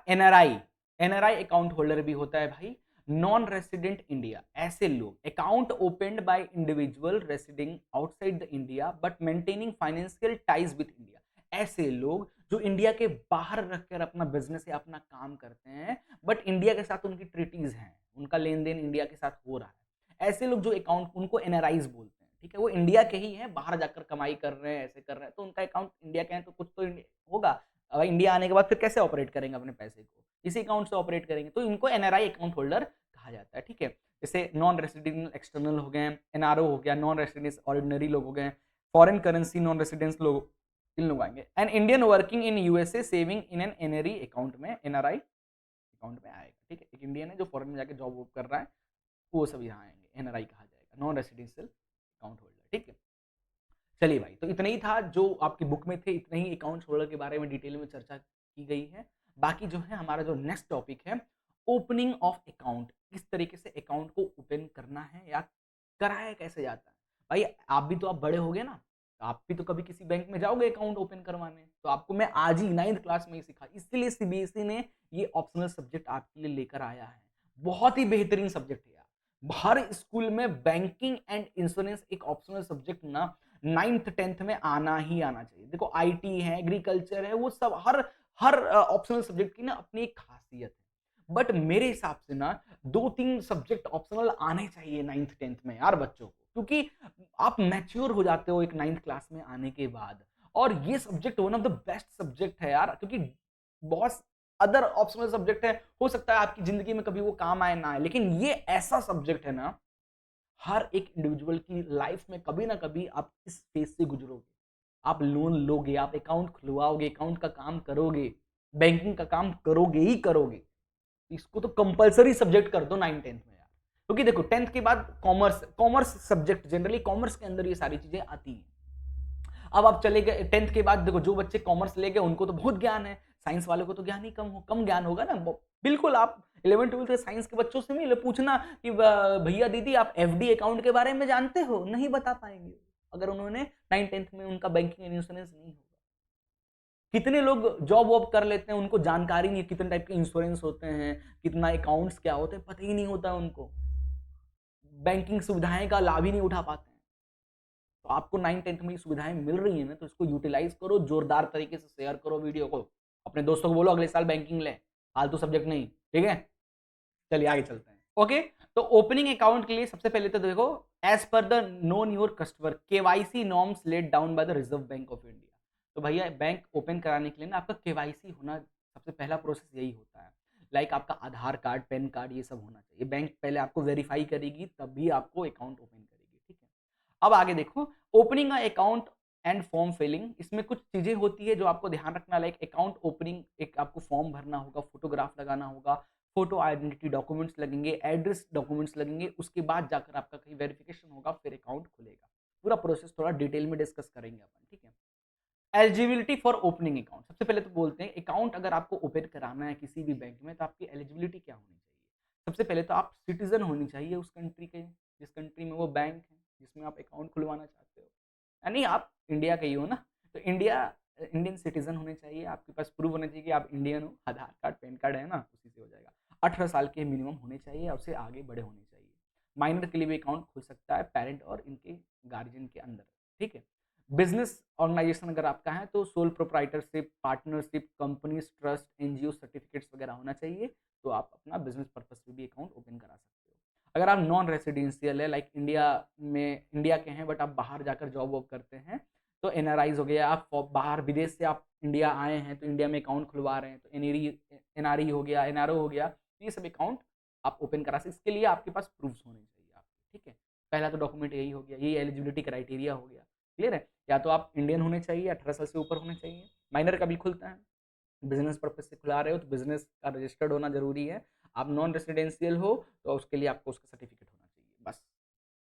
A: एनआरआई। एनआरआई अकाउंट होल्डर भी होता है भाई। नॉन रेसिडेंट इंडिया, ऐसे लोग, account opened by individual residing outside the India but maintaining financial ties with India. ऐसे लोग जो इंडिया के बाहर रखकर अपना बिजनेस या अपना काम करते हैं, बट इंडिया के साथ उनकी ट्रीटीज हैं, उनका लेन देन इंडिया के साथ हो रहा है, ऐसे लोग जो अकाउंट, उनको एनआरआईज बोलते हैं। ठीक है, वो इंडिया के ही हैं, बाहर जाकर कमाई कर रहे हैं, ऐसे कर रहे हैं, तो उनका अकाउंट इंडिया के हैं, तो कुछ तो होगा। अब इंडिया आने के बाद फिर कैसे ऑपरेट करेंगे अपने पैसे को, इसी अकाउंट से ऑपरेट करेंगे, तो इनको एनआरआई अकाउंट होल्डर कहा जाता है। ठीक है, जैसे नॉन रेसिडेंट एक्सटर्नल हो गए, एनआरओ हो गया, नॉन रेसिडेंस ऑर्डिनरी लोग हो गए, फॉरेन करेंसी नॉन रेसिडेंस लोग, इन लोग आएंगे। An Indian working in USA saving in an NRE account में, एनआरआई अकाउंट में आएगा। ठीक है, एक इंडियन है जो फॉरेन में जाके जॉब वॉब कर रहा है, वो सब यहाँ आएंगे, एनआरआई कहा जाएगा, नॉन रेसिडेंशियल अकाउंट होल्डर। ठीक है, चलिए भाई, तो इतना ही था जो आपकी बुक में थे, इतने ही अकाउंट होल्डर के बारे में डिटेल में चर्चा की गई है। बाकी जो है हमारा जो नेक्स्ट टॉपिक है, ओपनिंग ऑफ अकाउंट, किस तरीके से अकाउंट को ओपन करना है या कराया कैसे जाता है। भाई आप भी तो, आप बड़े हो गए ना, आप भी तो कभी किसी बैंक में जाओगे अकाउंट ओपन करवाने, तो आपको मैं आज ही 9th क्लास में ही सिखा, इसलिए सीबीएसई ने ये ऑप्शनल सब्जेक्ट आपके लिए लेकर आया है। बहुत ही बेहतरीन सब्जेक्ट है यार, हर स्कूल में बैंकिंग एंड इंश्योरेंस एक ऑप्शनल सब्जेक्ट ना 9th 10th में आना ही आना चाहिए। देखो आईटी है, एग्रीकल्चर है, वो सब हर हर ऑप्शनल सब्जेक्ट की ना अपनी एक खासियत है, बट मेरे हिसाब से ना 2-3 सब्जेक्ट ऑप्शनल आने चाहिए 9th 10th में यार बच्चों को, क्योंकि आप मैच्योर हो जाते हो एक 9th क्लास में आने के बाद, और ये subject one of the best subject है यार, क्योंकि बहुत अदर ऑप्शनल सब्जेक्ट है, हो सकता है आपकी जिंदगी में कभी वो काम आए ना आए, लेकिन ये ऐसा सब्जेक्ट है ना, हर एक इंडिविजुअल की लाइफ में कभी ना कभी आप इस फेज से गुजरोगे। आप लोन लोगे, आप अकाउंट खुलवाओगे, अकाउंट का काम करोगे, बैंकिंग का काम करोगे ही करोगे। इसको तो कंपलसरी सब्जेक्ट कर दो 9 10th में यार, क्योंकि देखो 10th के बाद commerce, commerce subject, generally commerce के अंदर ये सारी चीजें आती हैं। अब आप चले गए 10th के बाद, देखो जो बच्चे कॉमर्स ले गए उनको तो बहुत ज्ञान है, साइंस वालों को तो ज्ञान ही कम ज्ञान होगा ना। बिल्कुल आप 11th 12th के साइंस के बच्चों से मिले, पूछना कि भैया दीदी आप एफडी अकाउंट के बारे में जानते हो, नहीं बता पाएंगे अगर उन्होंने 9 10th में उनका बैंकिंग एंड इंश्योरेंस नहीं होगा। कितने लोग जॉब वॉब कर लेते हैं, उनको जानकारी नहीं है कितने टाइप के इंश्योरेंस होते हैं, कितना अकाउंट्स क्या होते हैं, पता ही नहीं होता उनको, बैंकिंग सुविधाएं का लाभ ही नहीं उठा पाते हैं। तो आपको 9 10th में ये सुविधाएं मिल रही है ना, तो इसको यूटिलाइज करो, जोरदार तरीके से शेयर करो वीडियो को, अपने दोस्तों को बोलो अगले साल बैंकिंग ले, फालतू सब्जेक्ट नहीं। ठीक है, चलिए आगे चलते हैं। ओके, तो ओपनिंग अकाउंट के लिए सबसे पहले तो देखो, as per the know your customer KYC norms laid down by the reserve bank of India. तो भैया बैंक ओपन कराने के लिए ना आपका केवाईसी होना, सबसे पहला प्रोसेस यही होता है। लाइक आपका आधार कार्ड, पैन कार्ड, ये सब होना चाहिए। बैंक पहले आपको वेरीफाई करेगी, तभी आपको अकाउंट ओपन करेगी। ठीक है, अब आगे देखो, opening account and form filling, इसमें कुछ चीजें होती है जो आपको ध्यान रखना। लाइक अकाउंट ओपनिंग, एक आपको फॉर्म भरना होगा, फोटोग्राफ लगाना होगा, फोटो आइडेंटिटी डॉक्यूमेंट्स लगेंगे, एड्रेस डॉक्यूमेंट्स लगेंगे, उसके बाद जाकर आपका कहीं वेरिफिकेशन होगा, फिर अकाउंट खुलेगा। पूरा प्रोसेस थोड़ा डिटेल में डिस्कस करेंगे अपन। ठीक है, एलिजिबिलिटी फॉर ओपनिंग अकाउंट, सबसे पहले तो बोलते हैं अकाउंट अगर आपको ओपन कराना है किसी भी बैंक में, तो आपकी एलिजिबिलिटी क्या होनी चाहिए। सबसे पहले तो आप सिटीजन होनी चाहिए उस कंट्री के, जिस कंट्री में वो बैंक है जिसमें आप अकाउंट खुलवाना चाहते हो, यानी आप इंडिया के ही हो ना, तो इंडियन सिटीजन होने चाहिए, आपके पास प्रूफ होना चाहिए कि आप इंडियन हो, आधार कार्ड पैन कार्ड है ना, उसी से हो जाएगा। 18 साल के मिनिमम होने चाहिए, उससे आगे बड़े होने चाहिए। माइनर के लिए भी अकाउंट खुल सकता है, पेरेंट और इनके गार्जियन के अंदर। ठीक है, बिजनेस ऑर्गेनाइजेशन अगर आपका है तो sole proprietorship, partnership, companies, trust, NGO certificates वगैरह होना चाहिए, तो आप अपना बिजनेस पर्पज से भी अकाउंट ओपन करा सकते हो। अगर आप नॉन रेसिडेंशियल है, लाइक इंडिया के हैं बट आप बाहर जाकर जॉब वॉब करते हैं, तो एनआरआईज हो गया, आप बाहर विदेश से आप इंडिया आए हैं तो इंडिया में अकाउंट खुलवा रहे हैं, तो एनआरई हो गया, एनआरओ हो गया, तो ये सब अकाउंट आप ओपन करा सकते। इसके लिए आपके पास प्रूफ्स होने चाहिए आपके। ठीक है, पहला तो डॉक्यूमेंट यही हो गया, यही एलिजिबिलिटी क्राइटेरिया हो गया। क्लियर है, या तो आप इंडियन होने चाहिए, 18 साल से ऊपर होने चाहिए, माइनर का भी खुलता है, बिजनेस पर्पज से खुला रहे हो तो बिजनेस का रजिस्टर्ड होना जरूरी है। आप नॉन रेसिडेंशियल हो तो उसके लिए आपको उसका सर्टिफिकेट होना चाहिए, बस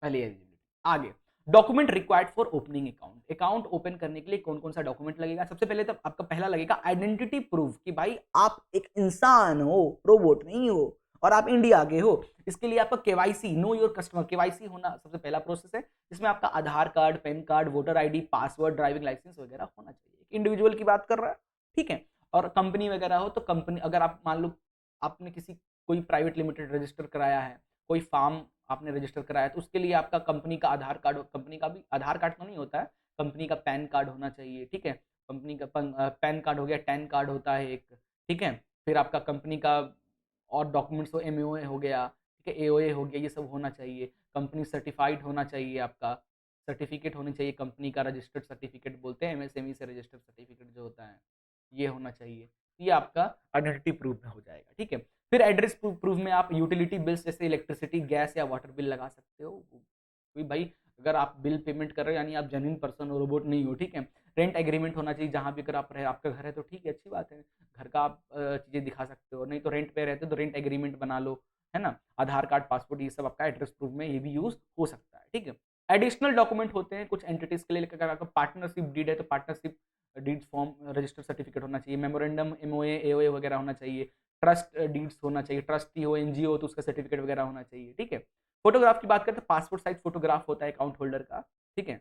A: पहली एलिजिबिलिटी। आगे, document required for opening account, account open करने के लिए कौन कौन सा डॉक्यूमेंट लगेगा। सबसे पहले तो आपका पहला लगेगा आइडेंटिटी प्रूफ, कि भाई आप एक इंसान हो, रोबोट नहीं हो, और आप इंडिया के हो, इसके लिए आपका KYC, know your customer, KYC होना सबसे पहला प्रोसेस है, जिसमें आपका Aadhaar card, PAN card, voter ID, password, driving licence वगैरह होना चाहिए। इंडिविजुअल की बात कर रहा है, ठीक है। और कंपनी वगैरह हो तो कंपनी, अगर आप मान लो आपने किसी कोई प्राइवेट लिमिटेड रजिस्टर कराया है, कोई फार्म आपने रजिस्टर कराया है, तो उसके लिए आपका कंपनी का आधार कार्ड, कंपनी का भी आधार कार्ड तो नहीं होता है, कंपनी का पैन कार्ड होना चाहिए, ठीक है। कंपनी का पैन कार्ड हो गया, टैन कार्ड होता है एक, ठीक है। फिर आपका कंपनी का और डॉक्यूमेंट्स हो, एमओए हो गया, ठीक है, एओए हो गया, ये सब होना चाहिए। कंपनी सर्टिफाइड होना चाहिए, आपका सर्टिफिकेट होनी चाहिए, कंपनी का रजिस्टर्ड सर्टिफिकेट बोलते हैं, एमएसएमई से रजिस्टर्ड सर्टिफिकेट जो होता है, ये होना चाहिए। ये आपका आइडेंटिटी प्रूफ में हो जाएगा, ठीक है। फिर एड्रेस प्रूफ में आप यूटिलिटी बिल्स जैसे इलेक्ट्रिसिटी, गैस या वाटर बिल लगा सकते हो। कोई भाई, अगर आप बिल पेमेंट कर रहे हो यानी आप जेन्युइन पर्सन हो, रोबोट नहीं हो, ठीक है। रेंट एग्रीमेंट होना चाहिए, जहाँ भी अगर आप रहे, आपका घर है तो ठीक है, अच्छी बात है, घर का आप चीज़ें दिखा सकते हो, नहीं तो रेंट पे रहते हो तो रेंट एग्रीमेंट बना लो, है ना। आधार कार्ड, पासपोर्ट, ये सब आपका एड्रेस प्रूफ में ये भी यूज हो सकता है, ठीक है। एडिशनल डॉक्यूमेंट होते हैं कुछ एंटिटीज के लिए, अगर आपका पार्टनरशिप डीड है तो partnership deeds form register certificate होना चाहिए, मेमोरेंडम, एमओए, एओए वगैरह होना चाहिए, ट्रस्ट डीड्स होना चाहिए, ट्रस्टी हो, एनजीओ तो उसका सर्टिफिकेट वगैरह होना चाहिए, ठीक है। फोटोग्राफ की बात करें तो पासपोर्ट साइज फोटोग्राफ होता है अकाउंट होल्डर का, ठीक है।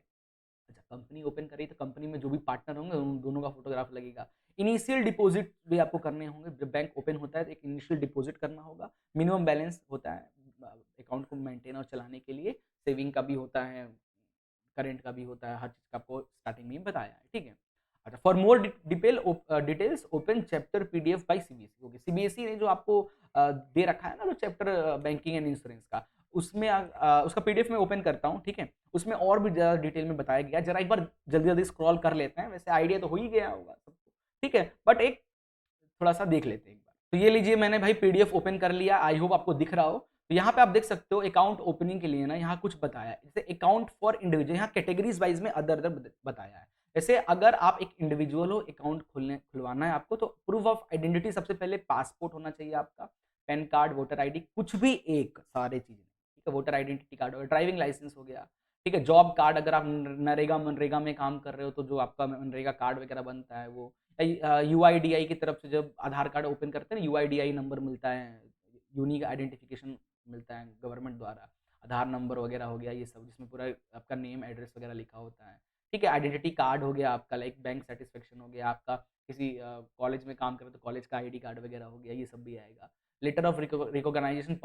A: अच्छा, कंपनी ओपन करी तो कंपनी में जो भी पार्टनर होंगे उन दोनों का फोटोग्राफ लगेगा। इनिशियल डिपॉजिट भी आपको करने होंगे, जब बैंक ओपन होता है तो एक इनिशियल डिपॉजिट करना होगा। मिनिमम बैलेंस होता है अकाउंट को मेंटेन और चलाने के लिए, सेविंग का भी होता है, करेंट का भी होता है, हर चीज़ का आपको स्टार्टिंग में बताया है, ठीक है। अच्छा, for more details open chapter PDF by CBSE. Okay, CBSE ने जो आपको दे रखा है ना, जो चैप्टर बैंकिंग एंड इंश्योरेंस का, उसमें उसका पीडीएफ में ओपन करता हूँ, ठीक है। उसमें और भी ज़्यादा डिटेल में बताया गया, जरा एक बार जल्दी जल्दी स्क्रॉल कर लेते हैं, वैसे आइडिया तो हो ही गया होगा सबको, ठीक है, बट एक थोड़ा सा देख लेते हैं एक बार। तो ये लीजिए, मैंने भाई पीडीएफ ओपन कर लिया, आई होप आपको दिख रहा हो। तो यहाँ पे आप देख सकते हो अकाउंट ओपनिंग के लिए ना, यहाँ कुछ बताया है, जैसे अकाउंट फॉर इंडिविजुअल, यहाँ कैटेगरीज वाइज में अदर अदर बताया है। जैसे अगर आप एक इंडिविजुअल हो, अकाउंट खुलवाना है आपको, तो प्रूफ ऑफ आइडेंटिटी सबसे पहले पासपोर्ट होना चाहिए आपका, पैन कार्ड, वोटर आईडी, कुछ भी एक, सारे चीजें, ठीक है। वोटर आइडेंटिटी कार्ड हो गया, ड्राइविंग लाइसेंस हो गया, ठीक है। जॉब कार्ड, अगर आप नरेगा मनरेगा में काम कर रहे हो तो जो आपका मनरेगा कार्ड वगैरह बनता है वो, यूआईडीआई की तरफ से जब आधार कार्ड ओपन करते हैं, यूआईडीआई नंबर मिलता है, यूनिक आइडेंटिफिकेशन मिलता है गवर्नमेंट द्वारा, आधार नंबर वगैरह हो गया ये सब, जिसमें पूरा आपका नेम एड्रेस वगैरह लिखा होता है, ठीक है। आइडेंटिटी कार्ड हो गया आपका, लाइक बैंक सेटिस्फेक्शन हो गया आपका, किसी कॉलेज में काम करें तो कॉलेज का आईडी कार्ड वगैरह हो गया, ये सब भी आएगा। Letter of recognition,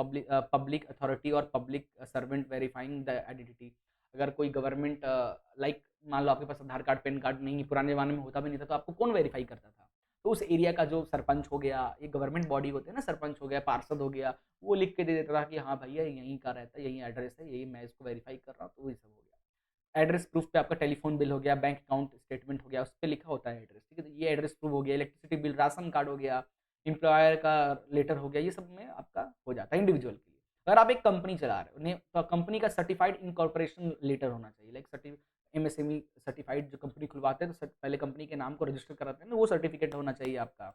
A: public authority और public servant verifying the identity. अगर कोई गवर्नमेंट, लाइक मान लो आपके पास आधार कार्ड, पैन कार्ड नहीं, पुराने ज़माने में होता भी नहीं था, तो आपको कौन वेरीफाई करता था? तो उस एरिया का जो सरपंच हो गया, एक गवर्नमेंट बॉडी होते हैं ना, सरपंच हो गया, पार्षद हो गया, वो लिख के दे देता था कि हाँ भैया यहीं का रहता है, यहीं एड्रेस है, यही मैं इसको वेरीफाई कर रहा हूँ, तो वही सब हो गया। एड्रेस प्रूफ पे आपका टेलीफोन बिल हो गया, बैंक अकाउंट स्टेटमेंट हो गया, उस पर लिखा होता है एड्रेस, ठीक है। तो ये एड्रेस प्रूफ हो गया, इलेक्ट्रिसिटी बिल, राशन कार्ड हो गया, एम्प्लॉयर का लेटर हो गया, ये सब में आपका हो जाता है इंडिविजुअल के लिए। अगर आप एक कंपनी चला रहे हो तो कंपनी का सर्टिफाइड इनकॉर्पोरेशन लेटर होना चाहिए, लाइक एमएसएमई सर्टिफाइड, जो कंपनी खुलवाते हैं तो पहले कंपनी के नाम को रजिस्टर कराते हैं ना, वो सर्टिफिकेट होना चाहिए आपका।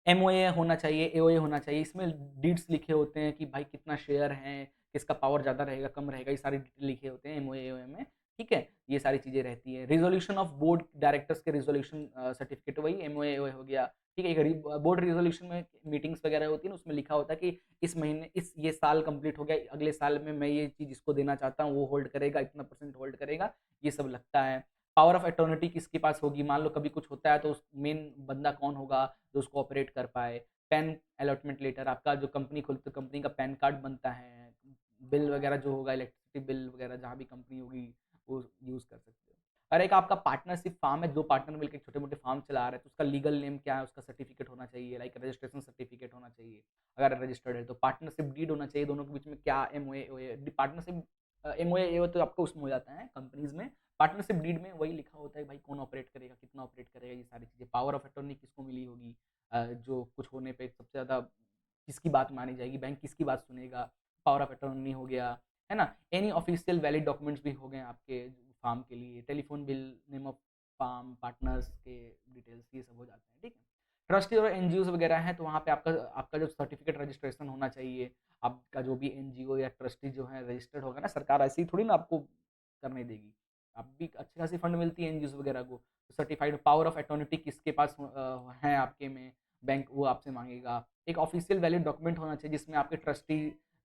A: एमओए होना चाहिए, एओए होना चाहिए, इसमें डीड्स लिखे होते हैं कि भाई कितना शेयर है, किसका पावर ज़्यादा रहेगा, कम रहेगा, ये सारी डिटेल लिखे होते हैं एमओए, एओए में, ठीक है। ये सारी चीज़ें रहती है। रिजोल्यूशन ऑफ बोर्ड डायरेक्टर्स के रिजोल्यूशन सर्टिफिकेट, वही एमओए, एओए हो गया, ठीक है। एक बोर्ड रिजोल्यूशन में मीटिंग्स वगैरह होती है ना, उसमें लिखा होता है कि इस महीने, इस ये साल कंप्लीट हो गया, अगले साल में मैं ये चीज़ इसको देना चाहता हूँ, वो होल्ड करेगा, इतना परसेंट होल्ड करेगा, ये सब लगता है। पावर ऑफ अटॉर्निटी किसके पास होगी, मान लो कभी कुछ होता है तो उस मेन बंदा कौन होगा जो उसको ऑपरेट कर पाए। पैन अलॉटमेंट लेटर, आपका जो कंपनी खुलती है, कंपनी का पैन कार्ड बनता है, बिल वगैरह जो होगा, इलेक्ट्रिसिटी बिल वगैरह जहाँ भी कंपनी होगी वो यूज़ कर सकते हो। और एक आपका पार्टनरशिप फार्म है, दो पार्टनर मिलकर छोटे मोटे फार्म चला रहे हैं, तो उसका लीगल नेम क्या है, उसका सर्टिफिकेट होना चाहिए, लाइक रजिस्ट्रेशन सर्टिफिकेट होना चाहिए अगर रजिस्टर्ड है तो। पार्टनरशिप डीड होना चाहिए, दोनों के बीच में क्या एमओए, पार्टनरशिप एमओए तो आपका उसमें हो जाता है कंपनीज में। पार्टनरशिप डीड में वही लिखा होता है भाई कौन ऑपरेट करेगा, कितना ऑपरेट करेगा, ये सारी चीज़ें। पावर ऑफ अटॉर्नी किसको मिली होगी, जो कुछ होने पे सबसे ज़्यादा किसकी बात मानी जाएगी, बैंक किसकी बात सुनेगा, पावर ऑफ अटॉर्नी हो गया, है ना। एनी ऑफिशियल वैलिड डॉक्यूमेंट्स भी हो गए आपके फार्म के लिए, telephone bill, name of firm, partners के डिटेल्स, ये सब हो जाते हैं, ठीक है। ट्रस्टी और एनजीओ वगैरह हैं तो वहाँ पे आपका आपका जो सर्टिफिकेट रजिस्ट्रेशन होना चाहिए, आपका जो भी एनजीओ या ट्रस्टी जो है रजिस्टर्ड होगा ना, सरकार ऐसे ही थोड़ी ना आपको करने देगी, आप भी अच्छी खासी फंड मिलती है एनजीओ वगैरह को। सर्टिफाइड पावर ऑफ अटॉर्निटी किसके पास हैं आपके में, बैंक वो आपसे मांगेगा। एक ऑफिशियल वैलिड डॉक्यूमेंट होना चाहिए जिसमें आपके ट्रस्टी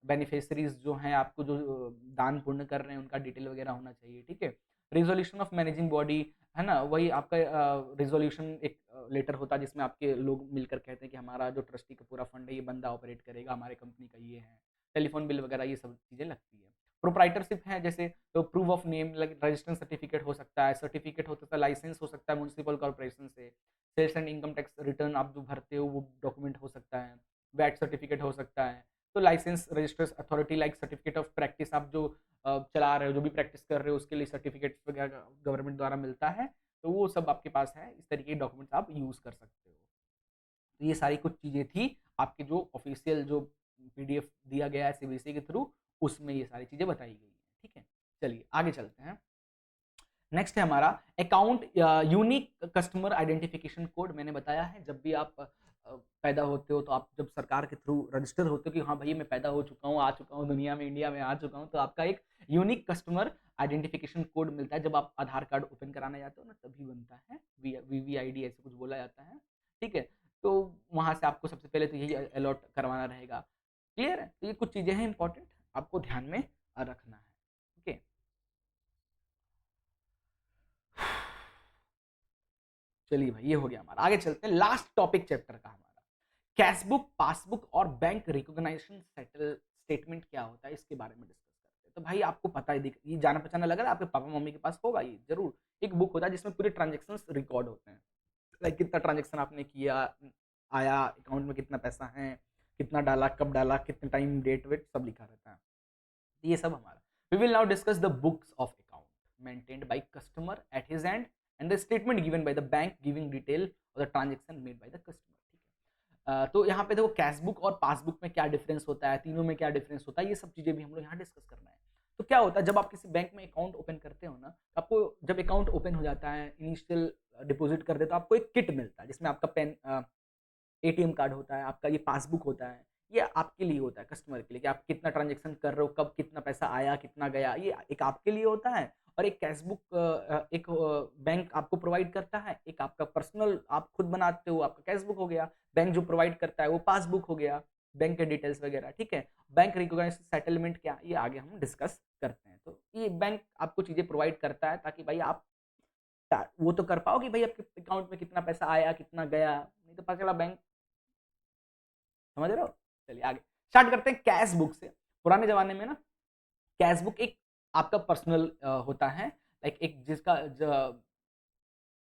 A: बेनिफिशरीज जो हैं, आपको जो दान पुण्य कर रहे हैं, उनका डिटेल वगैरह होना चाहिए, ठीक है। रिजोल्यूशन ऑफ मैनेजिंग बॉडी, है ना, वही आपका रिजोल्यूशन एक लेटर होता है जिसमें आपके लोग मिलकर कहते हैं कि हमारा जो ट्रस्टी का पूरा फंड है ये बंदा ऑपरेट करेगा, हमारे कंपनी का ये है। टेलीफोन बिल वगैरह ये सब चीज़ें लगती है। प्रोप्राइटरशिप है जैसे, तो proof of name, registration certificate हो सकता है, सर्टिफिकेट हो सकता है, लाइसेंस हो सकता है म्यूनसिपल कॉर्पोरेशन से, sales and income tax return आप जो भरते हो वो डॉक्यूमेंट हो सकता है, वैट सर्टिफिकेट हो सकता है। तो license registers authority like certificate of practice, आप जो चला रहे हो, जो भी प्रैक्टिस कर रहे हो उसके लिए सर्टिफिकेट वगैरह गवर्नमेंट द्वारा मिलता है, तो वो सब आपके पास है। इस तरीके के डॉक्यूमेंट्स आप यूज़ कर सकते हो। तो ये सारी कुछ चीज़ें थी आपके जो ऑफिशियल जो पीडीएफ दिया गया है सीबीएसई के थ्रू, उसमें ये सारी चीज़ें बताई गई हैं, ठीक है। चलिए आगे चलते हैं। नेक्स्ट है हमारा account unique customer identification code. मैंने बताया है जब भी आप पैदा होते हो, तो आप जब सरकार के थ्रू रजिस्टर होते हो कि हाँ भाई मैं पैदा हो चुका हूँ, आ चुका हूँ दुनिया में, इंडिया में आ चुका हूँ, तो आपका एक यूनिक कस्टमर आइडेंटिफिकेशन कोड मिलता है। जब आप आधार कार्ड ओपन कराने जाते हो ना, तभी बनता है, वीवीआईडी ऐसे कुछ बोला जाता है, ठीक है। तो वहाँ से आपको सबसे पहले तो यही अलॉट करवाना रहेगा। क्लियर है? तो ये कुछ चीज़ें हैं इंपॉर्टेंट, आपको ध्यान में रखना है, ओके। चलिए भाई ये हो गया हमारा। आगे चलते हैं, लास्ट टॉपिक चैप्टर का हमारा कैशबुक, पासबुक और बैंक रिकॉग्नाइजेशन सेटल स्टेटमेंट क्या होता है, इसके बारे में डिस्कस करते हैं। तो भाई आपको पता है, ये जाना पहचाना लग रहा है, आपके पापा मम्मी के पास होगा ये जरूर। एक बुक होता है जिसमें पूरे ट्रांजेक्शन रिकॉर्ड होते हैं, लाइक कितना ट्रांजेक्शन आपने किया, आया अकाउंट में कितना पैसा है, कितना डाला, कब डाला, कितने टाइम, डेट वेट सब लिखा रहता है। ये सब हमारा। We will now discuss the books of account maintained by customer at his end and the statement given by the bank giving detail of the transaction made by the customer, ठीक है। तो यहाँ पे देखो कैशबुक और पासबुक में क्या डिफरेंस होता है, तीनों में क्या डिफरेंस होता है, ये सब चीजें भी हम लोग यहाँ डिस्कस करना है। तो क्या होता है जब आप किसी बैंक में अकाउंट ओपन करते हो ना, आपको जब अकाउंट ओपन हो जाता है, इनिशियल डिपॉजिट कर दे तो आपको एक किट मिलता है जिसमें आपका पेन, एटीएम कार्ड होता है, आपका ये पासबुक होता है। ये आपके लिए होता है, कस्टमर के लिए, कि आप कितना ट्रांजेक्शन कर रहे हो, कब कितना पैसा आया, कितना गया, ये एक आपके लिए होता है। और एक कैशबुक एक बैंक आपको प्रोवाइड करता है, एक आपका पर्सनल आप खुद बनाते हो, आपका कैशबुक हो गया। बैंक जो प्रोवाइड करता है वो पासबुक हो गया, बैंक के डिटेल्स वगैरह, ठीक है। बैंक रिकॉग्नाइज सेटलमेंट क्या, ये आगे हम डिस्कस करते हैं। तो ये बैंक आपको चीजें प्रोवाइड करता है ताकि भाई आप वो तो कर पाओ कि भाई आपके अकाउंट में कितना पैसा आया, कितना गया, नहीं तो पता चला बैंक, समझ रहे हो। चलिए आगे स्टार्ट करते हैं कैश बुक से। पुराने जमाने में ना कैश बुक एक आपका पर्सनल होता है, लाइक एक जिसका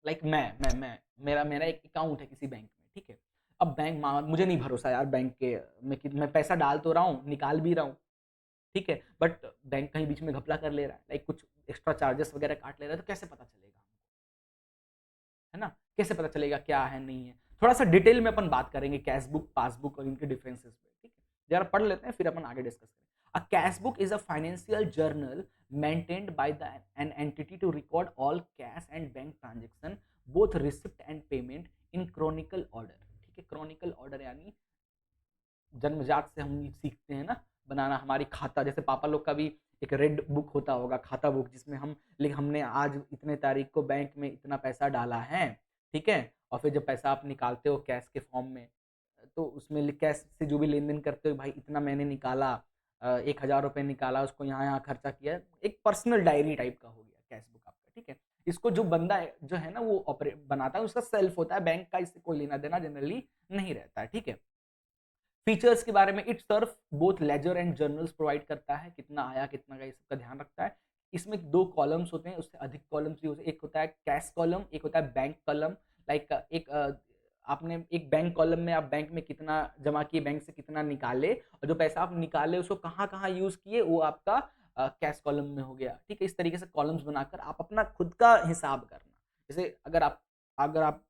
A: लाइक मैं मेरा मेरा एक अकाउंट है किसी बैंक में, ठीक है। अब बैंक मुझे नहीं भरोसा यार बैंक के, मैं पैसा डाल तो रहा हूँ, निकाल भी रहा हूँ, ठीक है, बट बैंक कहीं बीच में घपला कर ले रहा है, लाइक कुछ एक्स्ट्रा चार्जेस वगैरह काट ले रहा है, तो कैसे पता चलेगा, है ना। कैसे पता चलेगा क्या है नहीं है। थोड़ा सा डिटेल में अपन बात करेंगे कैश बुक, पासबुक और इनके डिफरेंसेस पे, ठीक है। जरा पढ़ लेते हैं फिर अपन आगे डिस्कस करें। A cash book is a financial journal maintained by the an entity to record all cash and bank transaction both receipt and payment in chronicle order, ठीक है। क्रॉनिकल ऑर्डर यानी जन्मजात से हम सीखते हैं ना बनाना, हमारी खाता, जैसे पापा लोग का भी एक रेड बुक होता होगा, खाता बुक, जिसमें हम हमने आज इतने तारीख को बैंक में इतना पैसा डाला है, ठीक है। और फिर जब पैसा आप निकालते हो कैश के फॉर्म में, तो उसमें कैश से जो भी लेन देन करते हो, भाई इतना मैंने निकाला, 1,000 रुपये निकाला, उसको यहाँ यहाँ खर्चा किया, एक पर्सनल डायरी टाइप का हो गया कैश बुक आपका, ठीक है। इसको जो बंदा जो है ना वो ऑपरेट बनाता है, उसका सेल्फ होता है, बैंक का इससे कोई लेना देना जनरली नहीं रहता है, ठीक है। फीचर्स के बारे में, it serve both ledger and journals provide करता है, कितना आया कितना गया, इसका ध्यान रखता है। इसमें दो कॉलम्स होते हैं, उससे अधिक कॉलम्स भी होते हैं, एक होता है कैश कॉलम, एक होता है बैंक कॉलम। लाइक एक आपने एक बैंक कॉलम में आप बैंक में कितना जमा किए, बैंक से कितना निकाले, और जो पैसा आप निकाले उसको कहाँ कहाँ यूज किए, वो आपका कैश कॉलम में हो गया, ठीक है। इस तरीके से कॉलम्स बनाकर आप अपना खुद का हिसाब करना। जैसे अगर आप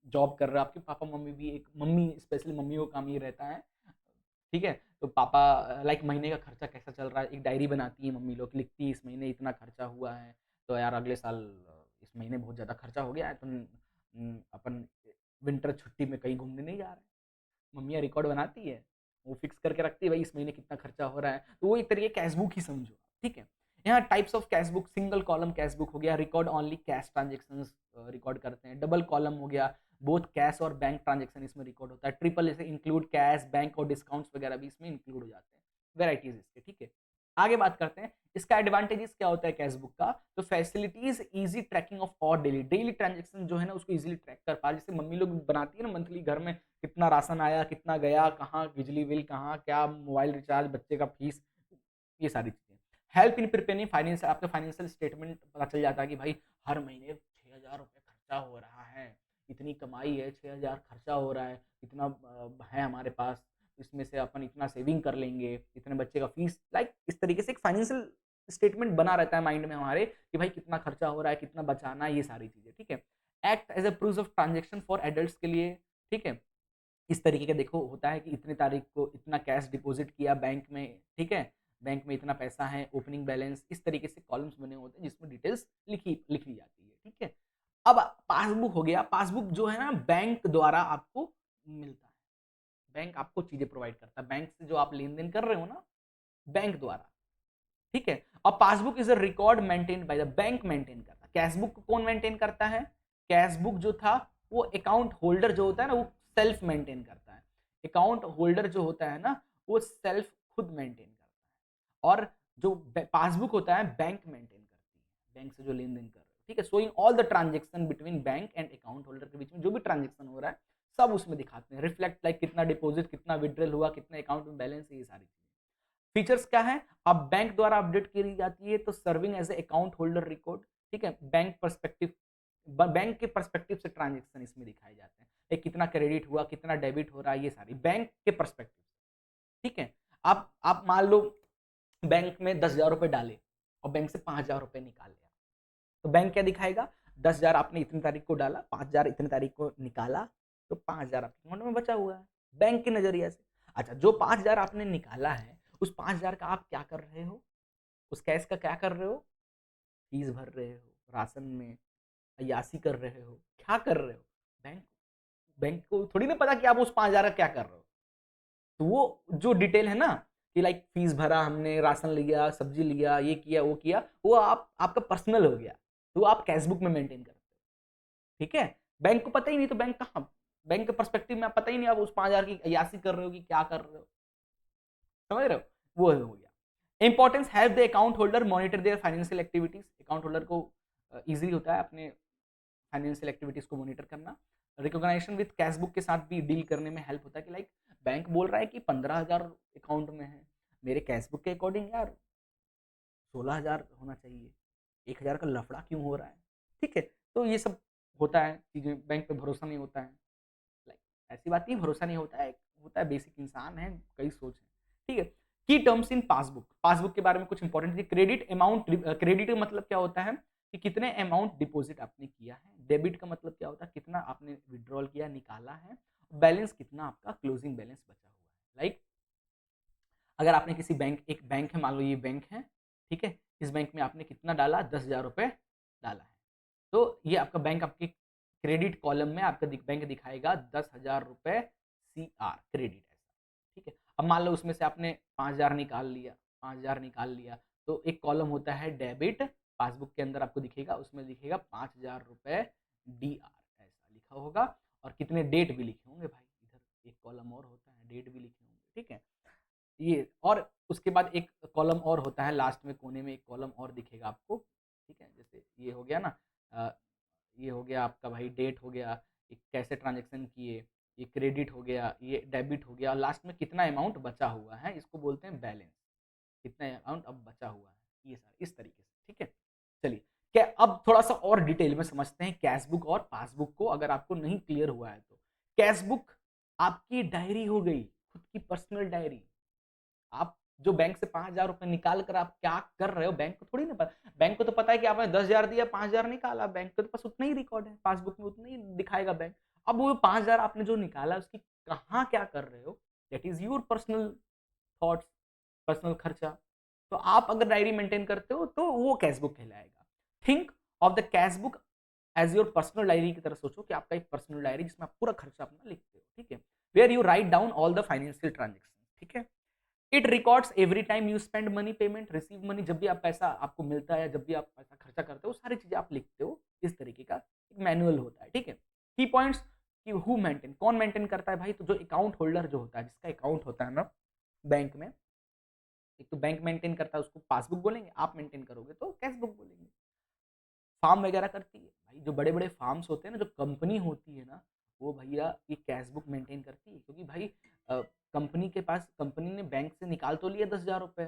A: जॉब कर रहे हो, आपके पापा मम्मी भी, एक मम्मी स्पेशली मम्मी को काम ये रहता है, ठीक है। तो पापा लाइक महीने का खर्चा कैसा चल रहा है, एक डायरी बनाती है मम्मी लोग, लिखती है इस महीने इतना खर्चा हुआ है, तो यार अगले साल इस महीने बहुत ज़्यादा खर्चा हो गया है, तो अपन विंटर छुट्टी में कहीं घूमने नहीं जा रहे हैं। मम्मियाँ रिकॉर्ड बनाती है, वो फिक्स करके रखती है भाई इस महीने कितना खर्चा हो रहा है, तो वो एक तरीके कैश बुक ही समझो, ठीक है। यहाँ types of cash book, single column cash book हो गया, record only cash transactions record करते हैं। डबल कॉलम हो गया, बोथ कैश और बैंक ट्रांजेक्शन इसमें रिकॉर्ड होता है। ट्रिपल इसे इंक्लूड कैश, बैंक और डिस्काउंट्स वगैरह भी इसमें इंक्लूड हो जाते हैं, वेराइटीज इसके, ठीक है। आगे बात करते हैं इसका एडवांटेजेस क्या होता है कैशबुक का। तो फैसिलिटीज इजी ट्रैकिंग ऑफ और डेली ट्रांजेक्शन जो है ना उसको इजीली ट्रैक कर पा, जैसे मम्मी लोग बनाती है ना मंथली घर में, कितना राशन आया, कितना गया, कहाँ बिजली बिल, कहाँ क्या, मोबाइल रिचार्ज, बच्चे का फीस, ये सारी चीजें। हेल्प इन प्रिपेयरिंग फाइनेंशियल, आपका फाइनेंशियल स्टेटमेंट पता चल जाता है कि भाई हर महीने 6,000 रुपये खर्चा हो रहा है, इतनी कमाई है, 6,000 खर्चा हो रहा है, इतना है हमारे पास, इसमें से अपन इतना सेविंग कर लेंगे, इतने बच्चे का फीस, लाइक इस तरीके से एक फाइनेंशियल स्टेटमेंट बना रहता है माइंड में हमारे कि भाई कितना खर्चा हो रहा है, कितना बचाना है, ये सारी चीजें, ठीक है। Act as a proof of transaction for adults के लिए, ठीक है। इस तरीके का देखो होता है कि इतने तारीख को इतना कैश डिपॉजिट किया बैंक में, ठीक है, बैंक में इतना पैसा है, ओपनिंग बैलेंस, इस तरीके से कॉलम्स बने होते हैं जिसमें डिटेल्स लिखी जाती है, ठीक है। अब पासबुक हो गया, पासबुक जो है ना बैंक द्वारा आपको मिलता है, बैंक आपको चीजें प्रोवाइड करता है, बैंक से जो आप लेन देन कर रहे हो ना बैंक द्वारा, ठीक है। और passbook is a record maintain by the bank, maintain करता है। कैशबुक को कौन मेंटेन करता है, कैशबुक जो था वो अकाउंट होल्डर जो होता है ना वो सेल्फ मेंटेन करता है, अकाउंट होल्डर जो होता है ना वो सेल्फ खुद मेंटेन करता है, और जो पासबुक होता है बैंक मेंटेन करती है, बैंक से जो लेन देन कर रहे हो, ठीक है। Showing all the transaction between bank and account holder के बीच में जो भी ट्रांजेक्शन हो रहा है सब उसमें दिखाते हैं, रिफ्लेक्ट लाइक कितना डिपॉजिट, कितना विड्रॉल हुआ, कितने अकाउंट में बैलेंस है, ये सारी चीजें। फीचर्स क्या है, अब बैंक द्वारा अपडेट की जाती है तो serving as a account holder record, ठीक है। बैंक पर्सपेक्टिव, बैंक के पर्सपेक्टिव से ट्रांजेक्शन इसमें दिखाए जाते हैं, एक कितना क्रेडिट हुआ, कितना डेबिट हो रहा है, ये सारी बैंक के पर्सपेक्टिव, ठीक है। आप मान लो बैंक में 10,000 रुपए डाले और बैंक से 5,000 रुपए निकाल लिया, तो बैंक क्या दिखाएगा, 10,000 आपने इतनी तारीख को डाला, 5,000 इतनी तारीख को निकाला, तो 5,000 आपके अकाउंट में बचा हुआ है बैंक के नजरिया से। अच्छा, जो 5,000 आपने निकाला है उस 5,000 का आप क्या कर रहे हो, उस कैश का क्या कर रहे हो, फीस भर रहे हो, राशन में अयासी कर रहे हो, क्या कर रहे हो, बैंक बैंक को थोड़ी ना पता कि आप उस 5,000 का क्या कर रहे हो। तो वो जो डिटेल है ना कि लाइक फीस भरा हमने, राशन लिया, सब्जी लिया, ये किया वो किया, वो आप आपका पर्सनल हो गया, तो आप कैशबुक में मेंटेन करते हो, ठीक है। बैंक को पता ही नहीं, तो बैंक कहाँ, बैंक के पर्सपेक्टिव में आप पता ही नहीं आप उस 5,000 की अयासी कर रहे हो कि क्या कर रहे हो, समझ रहे हो, वो हो गया। Importance, help the account holder monitor there financial activities, account holder को इजीली होता है अपने फाइनेंशियल एक्टिविटीज को मॉनिटर करना। रिकॉग्नाइजेशन विद कैशबुक के साथ भी डील करने में हेल्प होता है कि लाइक बैंक बोल रहा है कि 15,000 अकाउंट में है, मेरे कैशबुक के अकॉर्डिंग यार 16,000 होना चाहिए, 1,000 का लफड़ा क्यों हो रहा है, ठीक है। तो ये सब होता है चीजें, बैंक पे भरोसा नहीं होता है, लाइक ऐसी बात नहीं भरोसा नहीं होता है, होता है, बेसिक इंसान है, कई सोच है, ठीक है। की टर्म्स इन पासबुक, पासबुक के बारे में कुछ इंपॉर्टेंट है। क्रेडिट अमाउंट, क्रेडिट का मतलब क्या होता है कि कितने अमाउंट डिपॉजिट आपने किया है, डेबिट का मतलब क्या होता है कितना आपने विड्रॉल किया, निकाला है, बैलेंस कितना आपका क्लोजिंग बैलेंस बचा हुआ है। लाइक अगर आपने किसी बैंक, एक बैंक है मान लो ये बैंक है, ठीक है, इस बैंक में आपने कितना डाला, 10,000 रुपए डाला है, तो ये आपका बैंक आपके क्रेडिट कॉलम में आपका बैंक दिखाएगा 10,000 रुपए CR क्रेडिट, ऐसा, ठीक है। अब मान लो उसमें से आपने 5,000 निकाल लिया, 5,000 निकाल लिया, तो एक कॉलम होता है डेबिट, पासबुक के अंदर आपको दिखेगा, उसमें दिखेगा 5,000 रुपए DR, ऐसा लिखा होगा, और कितने डेट भी लिखे होंगे भाई, इधर एक कॉलम और होता है, डेट भी लिखे होंगे, ठीक है। ये और उसके बाद एक कॉलम और होता है लास्ट में, कोने में एक कॉलम और दिखेगा आपको, ठीक है। जैसे ये हो गया ना, ये हो गया आपका भाई डेट हो गया, ये कैसे ट्रांजेक्शन किए, ये क्रेडिट हो गया, ये डेबिट हो गया, लास्ट में कितना अमाउंट बचा हुआ है, इसको बोलते हैं बैलेंस, कितना अमाउंट अब बचा हुआ है, ये सारा इस तरीके से, ठीक है। चलिए, क्या अब थोड़ा सा और डिटेल में समझते हैं कैशबुक और पासबुक को, अगर आपको नहीं क्लियर हुआ है तो। कैशबुक आपकी डायरी हो गई, खुद की पर्सनल डायरी, आप जो बैंक से 5,000 रुपए निकाल कर आप क्या कर रहे हो, बैंक को थोड़ी ना पता, बैंक को तो पता है कि आपने 10,000 दिया, 5,000 निकाला, बैंक के तो पास उतना ही रिकॉर्ड है, पासबुक में उतना ही दिखाएगा बैंक। अब वो 5,000 आपने जो निकाला उसकी कहाँ क्या कर रहे हो, that is your personal thoughts, personal खर्चा। तो आप अगर डायरी मेंटेन करते हो तो वो कैशबुक कहलाएगा। Think of the cashbook as your personal diary की तरह सोचो कि आपका एक पर्सनल डायरी जिसमें आप पूरा खर्चा अपना लिखते हो, ठीक है, where you write down all the financial transaction, ठीक है। It records every time you spend money, payment, receive money, जब भी आप पैसा आपको मिलता है, जब भी आप पैसा खर्चा करते हो, सारी चीजें आप लिखते हो, इस तरीके का एक मैनुअल होता है, ठीक है। की पॉइंट्स, कि हु मेंटेन, कौन मेंटेन करता है भाई, तो जो अकाउंट होल्डर जो होता है, जिसका अकाउंट होता है ना बैंक में, एक तो बैंक मेंटेन करता है, उसको पासबुक बोलेंगे, आप मेंटेन करोगे तो कैश बुक बोलेंगे। फार्म वगैरह करती है भाई, जो बड़े बड़े फार्म्स होते हैं ना, जो कंपनी होती है ना, वो भैया ये कैश बुक मेंटेन करती है, क्योंकि भाई कंपनी के पास, कंपनी ने बैंक से निकाल तो लिया 10,000 रुपए,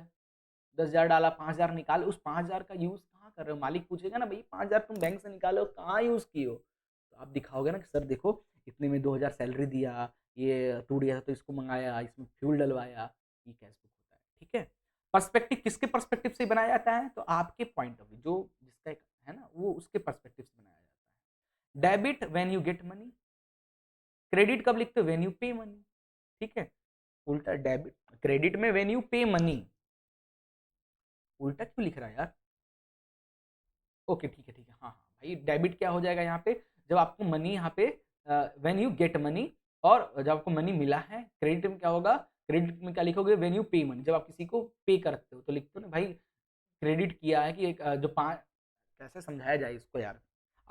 A: 10,000 डाला, 5,000 निकाल, उस 5,000 का यूज कहाँ कर रहे हो, मालिक पूछेगा ना भाई 5,000 तुम बैंक से निकालो कहाँ यूज किए हो, तो आप दिखाओगे ना कि सर देखो इतने में 2,000 सैलरी दिया, ये टूट गया था तो इसको मंगाया, इसमें फ्यूल डलवाया, ये कैश बुक होता है। ठीक है, पर्सपेक्टिव किसके पर्सपेक्टिव से बनाया जाता है, तो आपके पॉइंट ऑफ व्यू, जो जिसका है ना, वो उसके पर्सपेक्टिव से बनाया जाता है। Debit when you get money, credit कब लिखते हो, व्हेन यू पे मनी। ठीक है, उल्टा डेबिट, क्रेडिट में व्हेन यू पे मनी, उल्टा क्यों लिख रहा है यार, ओके ठीक है ठीक है, हाँ हाँ भाई, डेबिट क्या हो जाएगा यहाँ पे, जब आपको मनी यहाँ पे व्हेन यू गेट मनी, और जब आपको मनी मिला है। क्रेडिट में क्या होगा, क्रेडिट में क्या लिखोगे, व्हेन यू पे मनी, जब आप किसी को पे करते हो तो लिखते हो ना भाई, क्रेडिट किया है कि एक जो पाँच, कैसे समझाया जाए इसको यार,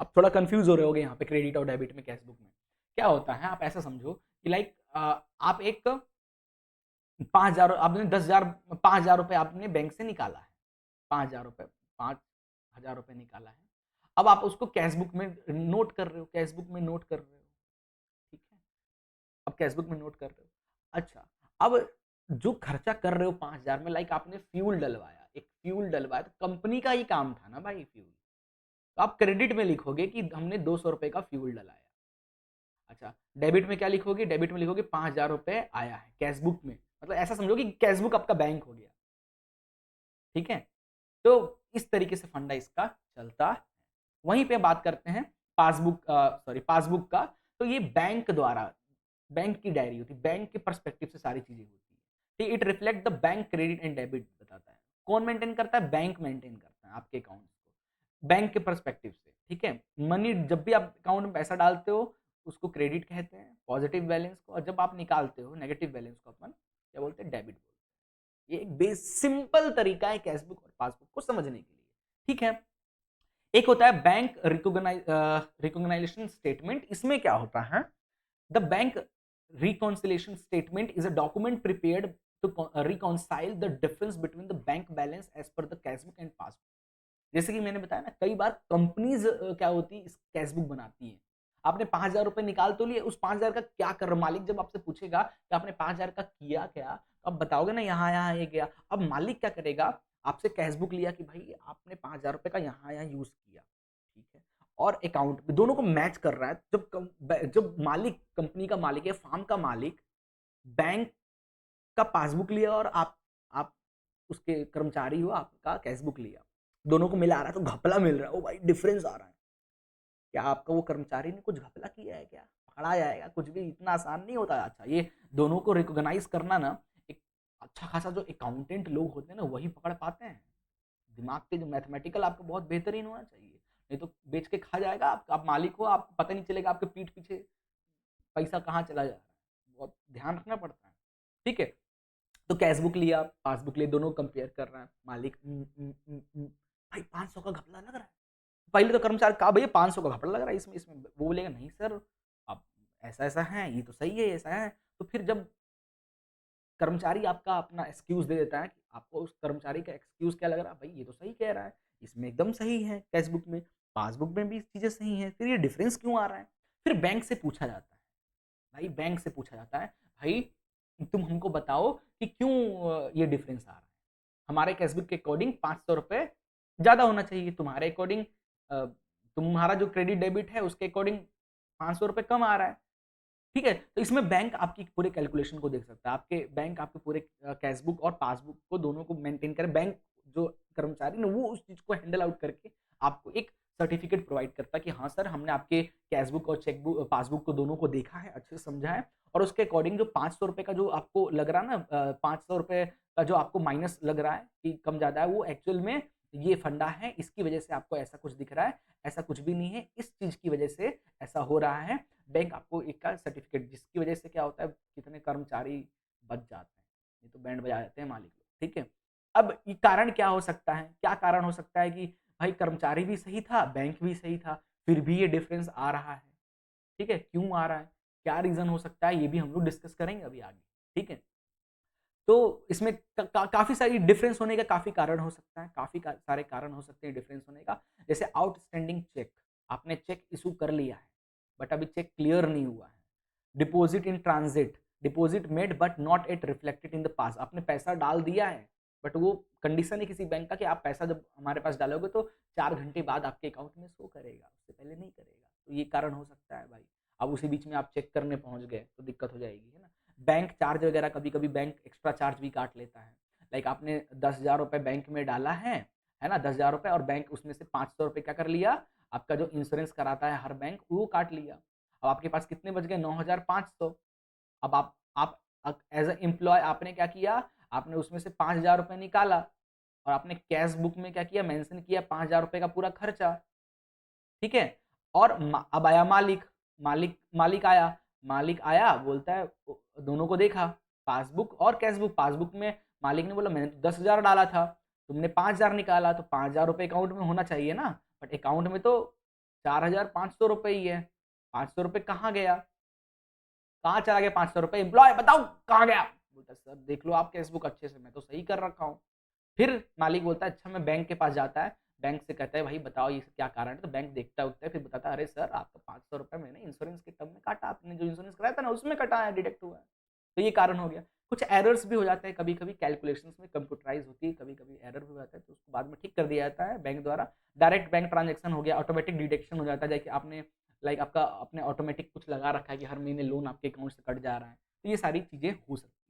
A: आप थोड़ा कंफ्यूज हो रहे होगे यहाँ पे, क्रेडिट और डेबिट में कैश बुक में क्या होता है, आप ऐसा समझो कि लाइक आप एक 5,000, आपने 10,000, 5,000 रुपये आपने बैंक से निकाला है, 5,000 रुपये, 5,000 रुपये निकाला है, अब आप उसको कैश बुक में नोट कर रहे हो, कैश बुक में नोट कर रहे हो। ठीक है, अब कैश बुक में नोट कर रहे हो। अच्छा, अब जो खर्चा कर रहे हो 5,000 में, लाइक आपने फ्यूल डलवाया, एक फ्यूल डलवाया, तो कंपनी का ही काम था ना भाई फ्यूल, तो आप क्रेडिट में लिखोगे कि हमने 200 रुपए का फ्यूल डलाया। अच्छा, डेबिट में क्या लिखोगे, डेबिट में लिखोगे 5,000 रुपए आया है कैश बुक में, मतलब ऐसा समझो कि कैश बुक आपका बैंक हो गया। ठीक है, तो इस तरीके से फंडा इसका चलता है। वहीं पे बात करते हैं पासबुक, सॉरी पासबुक का, तो ये बैंक द्वारा, बैंक की डायरी होती है, बैंक के पर्सपेक्टिव से सारी चीजें होती है। ठीक, it reflect the bank credit and debit बताता है, कौन मेंटेन करता है, बैंक मेंटेन करता है आपके अकाउंट को, बैंक के पर्सपेक्टिव से। ठीक है, मनी जब भी आप अकाउंट में पैसा डालते हो उसको क्रेडिट कहते हैं, पॉजिटिव बैलेंस को, और जब आप निकालते हो नेगेटिव बैलेंस को अपन क्या बोलते हैं, डेबिट बोलते हैं। ये एक बेस सिंपल तरीका है कैशबुक और पासबुक को समझने के लिए। ठीक है, एक होता है बैंक रिकॉग्नाइजेशन स्टेटमेंट, इसमें क्या होता है, the bank reconciliation statement is a document prepared to reconcile the difference between the bank balance as per the cashbook and passbook। जैसे कि मैंने बताया ना, कई बार कंपनीज क्या होती है, कैशबुक बनाती है, आपने 5,000 रुपए निकाल तो लिए, उस 5,000 का क्या कर रहे हो, मालिक जब आपसे पूछेगा कि आपने 5,000 का किया क्या, तो आप बताओगे ना यहाँ यहाँ ये गया। अब मालिक क्या करेगा, आपसे कैशबुक लिया कि भाई आपने 5,000 रुपए का यहाँ यहाँ यूज किया, ठीक है, और अकाउंट दोनों को मैच कर रहा है, जब मालिक, कंपनी का मालिक है, फार्म का मालिक बैंक का पासबुक लिया, और आप उसके कर्मचारी हो, आपका कैशबुक लिया, दोनों को मिला रहा है तो घपला मिल रहा है, ओ भाई डिफरेंस आ रहा है, क्या आपका वो कर्मचारी ने कुछ घपला किया है क्या, पकड़ा जाएगा, कुछ भी इतना आसान नहीं होता। अच्छा, ये दोनों को रिकॉग्नाइज करना ना, एक अच्छा खासा जो अकाउंटेंट लोग होते हैं ना वही पकड़ पाते हैं, दिमाग के जो मैथमेटिकल आपको बहुत बेहतरीन होना चाहिए, नहीं तो बेच के खा जाएगा, आप मालिक हो, आपको पता नहीं चलेगा आपके पीठ पीछे पैसा कहाँ चला जा रहा है, बहुत ध्यान रखना पड़ता है। ठीक है, तो कैशबुक लिया, पासबुक लिया, दोनों कंपेयर कर रहा है, मालिक भाई 500 का घपला लग रहा है, पहले तो कर्मचारी कहा भैया 500 का घपला लग रहा है इसमें इसमें, वो बोलेगा नहीं सर, अब ऐसा ऐसा है, ये तो सही है, ऐसा है। तो फिर जब कर्मचारी आपका अपना एक्सक्यूज दे देता है, कि आपको उस कर्मचारी का एक्सक्यूज क्या लग रहा है, भाई ये तो सही कह रहा है, इसमें एकदम सही है, कैशबुक में, पासबुक में भी चीजें सही हैं, फिर ये डिफरेंस क्यों आ रहा है, फिर बैंक से पूछा जाता है, भाई बैंक से पूछा जाता है, भाई तुम हमको बताओ कि क्यों ये डिफरेंस आ रहा है, हमारे कैशबुक के अकॉर्डिंग 500 रुपए ज्यादा होना चाहिए, तुम्हारे अकॉर्डिंग तुम्हारा जो क्रेडिट डेबिट है उसके अकॉर्डिंग 500 रुपए कम आ रहा है। ठीक है, तो इसमें बैंक आपकी पूरे कैलकुलेशन को देख सकता है, आपके बैंक आपके पूरे कैशबुक और पासबुक को दोनों को मेंटेन करे, बैंक जो कर्मचारी ना वो उस चीज को हैंडल आउट करके आपको एक सर्टिफिकेट प्रोवाइड करता है कि हाँ सर, हमने आपके कैशबुक और चेकबुक पासबुक को दोनों को देखा है, अच्छे से समझा है, और उसके अकॉर्डिंग जो 500 रुपए का जो आपको लग रहा है ना, 500 रुपए का जो आपको माइनस लग रहा है कि कम ज्यादा है, वो एक्चुअल में ये फंडा है, इसकी वजह से आपको ऐसा कुछ दिख रहा है, ऐसा कुछ भी नहीं है, इस चीज की वजह से ऐसा हो रहा है। बैंक आपको एक का सर्टिफिकेट, जिसकी वजह से क्या होता है, कितने कर्मचारी बच जाते हैं, ये तो बैंड बजा देते हैं मालिक लोग। ठीक है, अब ये कारण क्या हो सकता है, क्या कारण हो सकता है कि भाई कर्मचारी भी सही था, बैंक भी सही था, फिर भी ये डिफरेंस आ रहा है। ठीक है, क्यों आ रहा है, क्या रीजन हो सकता है ये भी हम लोग डिस्कस करेंगे अभी आगे, ठीक है। तो इसमें काफी सारी डिफरेंस होने का काफी कारण हो सकता है, सारे कारण हो सकते हैं डिफरेंस होने का। जैसे आउटस्टैंडिंग चेक, आपने चेक इशू कर लिया है बट अभी चेक क्लियर नहीं हुआ है। Deposit in transit, deposit made but not yet reflected in the pass, आपने पैसा डाल दिया है बट वो कंडीशन है किसी बैंक का कि आप पैसा जब हमारे पास डालोगे तो 4 घंटे बाद आपके अकाउंट में शो करेगा, उससे पहले नहीं करेगा। तो ये कारण हो सकता है भाई। अब उसी बीच में आप चेक करने पहुंच गए तो दिक्कत हो जाएगी, है ना। बैंक चार्ज वगैरह, कभी कभी बैंक एक्स्ट्रा चार्ज भी काट लेता है। लाइक आपने 10,000 रुपए बैंक में डाला है ना, 10,000 रुपए, और बैंक उसमें से 500 रुपए क्या कर लिया, आपका जो इंश्योरेंस कराता है हर बैंक वो काट लिया। अब आपके पास कितने बच गए, 9,500। अब आप एज ए एम्प्लॉय आपने क्या किया, आपने उसमें से 5,000 रुपए निकाला और आपने कैश बुक में क्या किया, मेंशन किया 5,000 रुपए का पूरा खर्चा, ठीक है। और अब आया मालिक, मालिक आया, बोलता है, दोनों को देखा, पासबुक और कैश बुक। पासबुक में मालिक ने बोला मैंने तो 10,000 डाला था, तुमने 5,000 निकाला, तो 5,000 रुपए अकाउंट में होना चाहिए ना, बट अकाउंट में तो 4,500 रुपए ही है। 500 रुपए कहाँ गया, कहाँ चला गया 500 रुपए, एम्प्लॉय बताओ कहाँ गया। बोलता सर देख लो आप कैश बुक अच्छे से, मैं तो सही कर रखा हूँ। फिर मालिक बोलता है अच्छा, मैं बैंक के पास जाता है, बैंक से कहता है भाई बताओ ये क्या कारण है। तो बैंक देखता है फिर बताता है अरे सर आपका 500 रुपए मैंने इंश्योरेंस के टर्म में काटा, आपने जो इंश्योरेंस कराया था ना उसमें कटा है, डिडक्ट हुआ है। तो ये कारण हो गया। कुछ एरर्स भी हो जाते हैं कभी कभी, कैलकुलेशंस में कंप्यूटराइज होती है, कभी कभी एरर भी हो जाता है तो उसको बाद में ठीक कर दिया जाता है बैंक द्वारा। डायरेक्ट बैंक ट्रांजेक्शन हो गया, ऑटोमेटिक डिडक्शन हो जाता है, जैसे आपने लाइक आपका अपने ऑटोमेटिक कुछ लगा रखा है कि हर महीने लोन आपके अकाउंट से कट जा रहा है। तो ये सारी चीजें हो सकती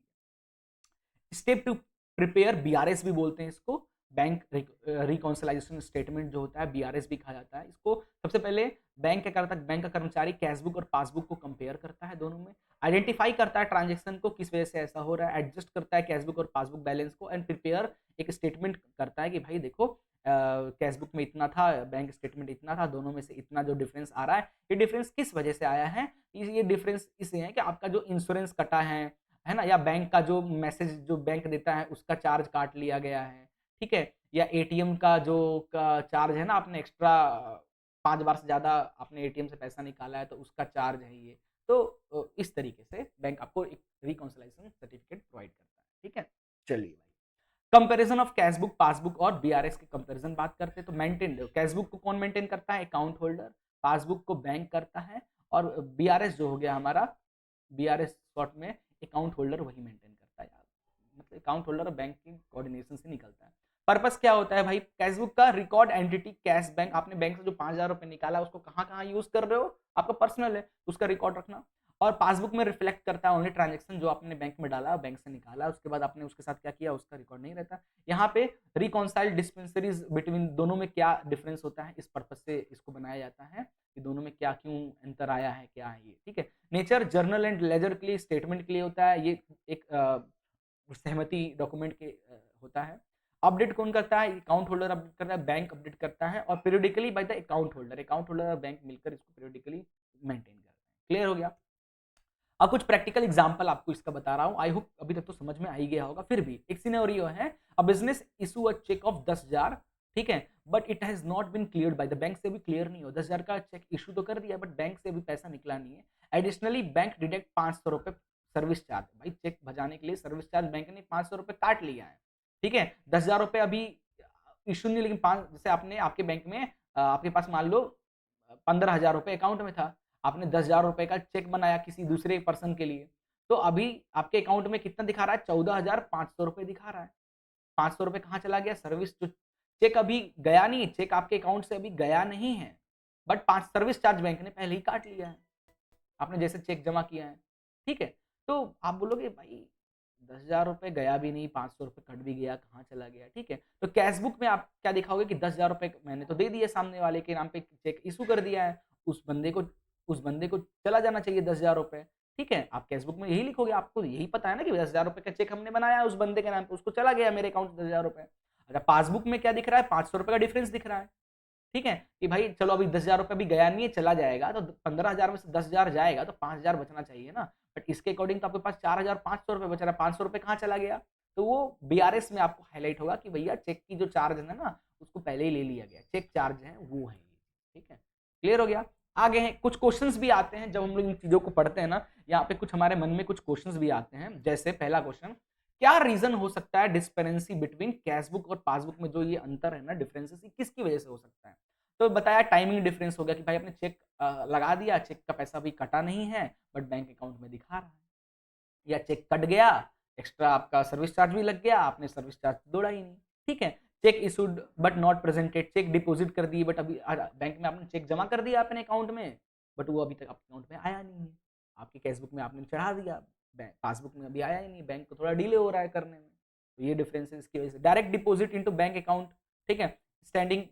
A: है। स्टेप टू प्रिपेयर, बीआरएस भी बोलते हैं इसको, बैंक रिकॉन्सिलाइजेशन स्टेटमेंट जो होता है, बीआरएस भी कहा जाता है इसको। सबसे पहले बैंक क्या करता है, बैंक का कर्मचारी कैशबुक और पासबुक को कंपेयर करता है दोनों में, आइडेंटिफाई करता है ट्रांजेक्शन को किस वजह से ऐसा हो रहा है, एडजस्ट करता है कैशबुक और पासबुक बैलेंस को, एंड प्रिपेयर एक स्टेटमेंट करता है कि भाई देखो कैशबुक में इतना था, बैंक स्टेटमेंट इतना था, दोनों में से इतना जो डिफरेंस आ रहा है, ये डिफरेंस किस वजह से आया है। ये डिफरेंस इसलिए है कि आपका जो इंश्योरेंस कटा है ना, या बैंक का जो मैसेज जो बैंक देता है उसका चार्ज काट लिया गया है, ठीक है, या एटीएम का जो का चार्ज है ना, आपने एक्स्ट्रा 5 बार से ज्यादा आपने एटीएम से पैसा निकाला है तो उसका चार्ज है ये। तो इस तरीके से बैंक आपको एक रिकॉन्सिलाइजेशन सर्टिफिकेट प्रोवाइड करता है, ठीक है। चलिए भाई, कंपैरिजन ऑफ कैशबुक पासबुक और बीआरएस की कंपैरिजन बात करते हैं। तो मेंटेन, कैशबुक को कौन मेंटेन करता है, अकाउंट होल्डर, पासबुक को बैंक करता है, और बीआरएस जो हो गया हमारा, बीआरएस शॉर्ट में अकाउंट होल्डर वही मेंटेन करता है यार, मतलब अकाउंट होल्डर और बैंक की कोऑर्डिनेशन से निकलता है। पर्पस क्या होता है भाई, कैशबुक का रिकॉर्ड एंटिटी कैश बैंक, आपने बैंक से जो 5,000 रुपए निकाला उसको कहाँ कहाँ यूज कर रहे हो, आपका पर्सनल है, उसका रिकॉर्ड रखना। और पासबुक में रिफ्लेक्ट करता है ओनली ट्रांजेक्शन जो आपने बैंक में डाला, बैंक से निकाला, उसके बाद आपने उसके साथ क्या किया उसका रिकॉर्ड नहीं रहता। यहाँ पे रिकॉन्साइल डिस्पेंसरीज बिटवीन, दोनों में क्या डिफरेंस होता है, इस पर्पज से इसको बनाया जाता है कि दोनों में क्या क्यों अंतर आया है, क्या है ये, ठीक है। नेचर जर्नल एंड लेजर के लिए, स्टेटमेंट के लिए होता है, ये एक सहमति डॉक्यूमेंट के होता है। अपडेट कौन करता है, अकाउंट होल्डर अपडेट करता है, बैंक अपडेट करता है, और periodically by the account holder, account holder और बैंक मिलकर इसको पीरियडिकली मेंटेन करते हैं। क्लियर हो गया। अब कुछ प्रैक्टिकल एग्जांपल आपको इसका बता रहा हूं, आई होप अभी तक तो समझ में आ ही गया होगा, फिर भी एक सिनेरियो है, a business issue a cheque of 10,000, ठीक है, but it has not been cleared by the bank, से भी क्लियर नहीं हो, 10,000 का चेक इशू तो कर दिया बट बैंक से भी पैसा निकला नहीं है। एडिशनली बैंक डिडक्ट 500 रुपए सर्विस चार्ज, भाई चेक भजाने के लिए सर्विस चार्ज बैंक ने 500 रुपए काट लिया है, ठीक है। 10,000 रुपए अभी इशू नहीं, लेकिन पांच, जैसे आपने आपके बैंक में आपके पास मान लो 15,000 रुपए अकाउंट में था, आपने 10,000 रुपए का चेक बनाया किसी दूसरे पर्सन के लिए, तो अभी आपके अकाउंट में कितना दिखा रहा है, 14,500 रुपए दिखा रहा है। 500 रुपए कहाँ चला गया, सर्विस जो चेक अभी गया नहीं, चेक आपके अकाउंट से अभी गया नहीं है, बट 5 सर्विस चार्ज बैंक ने पहले ही काट लिया है, आपने जैसे चेक जमा किया है, ठीक है। तो आप बोलोगे भाई 10,000 रुपए गया भी नहीं, 500 रुपए कट भी गया, कहाँ चला गया, ठीक है। तो कैशबुक में आप क्या दिखाओगे कि 10,000 रुपए मैंने तो दे दिए, सामने वाले के नाम पे चेक इशू कर दिया है, उस बंदे को चला जाना चाहिए 10,000 रुपए, ठीक है। आप कैशबुक में यही लिखोगे, आपको यही पता है ना कि 10,000 रुपए का चेक हमने बनाया है उस बंदे के नाम पे, उसको चला गया मेरे अकाउंट से 10,000 रुपए। अच्छा, पासबुक में क्या दिख रहा है, 500 रुपए का डिफरेंस दिख रहा है, ठीक है, कि भाई चलो अभी 10,000 रुपए भी गया नहीं है, चला जाएगा, तो 15,000 में से 10,000 जाएगा तो 5,000 बचना चाहिए ना, बट इसके अकॉर्डिंग तो आपके पास 4,500 रुपए बच रहा है, 500 रुपए कहाँ चला गया। तो वो बीआरएस में आपको हाईलाइट होगा कि भैया चेक की जो चार्ज है ना उसको पहले ही ले लिया गया, चेक चार्ज है वो है, ठीक है। क्लियर हो गया। आगे हैं कुछ क्वेश्चंस भी आते हैं जब हम लोग इन चीजों को पढ़ते हैं ना, यहाँ पे कुछ हमारे मन में कुछ क्वेश्चंस भी आते हैं। जैसे पहला क्वेश्चन, क्या रीजन हो सकता है डिस्पेरेंसी बिटवीन कैश बुक और पासबुक में जो ये अंतर है ना, डिफरेंसेस, किसकी वजह से हो सकता है? तो बताया टाइमिंग डिफरेंस हो गया कि भाई आपने चेक लगा दिया, चेक का पैसा भी कटा नहीं है बट बैंक अकाउंट में दिखा रहा है, या चेक कट गया, एक्स्ट्रा आपका सर्विस चार्ज भी लग गया, आपने सर्विस चार्ज जोड़ा ही नहीं, ठीक है। Cheque issued but not presented, cheque deposit कर दी बट अभी बैंक में आपने चेक जमा कर दिया अपने अकाउंट में, बट वो अभी तक आपके अकाउंट में आया नहीं है। आपकी कैशबुक में आपने चढ़ा दिया, पासबुक में अभी आया ही नहीं, बैंक को थोड़ा डिले हो रहा है करने में। तो ये डिफरेंस है इसकी वजह से। Direct deposit into bank account, ठीक है, स्टैंडिंग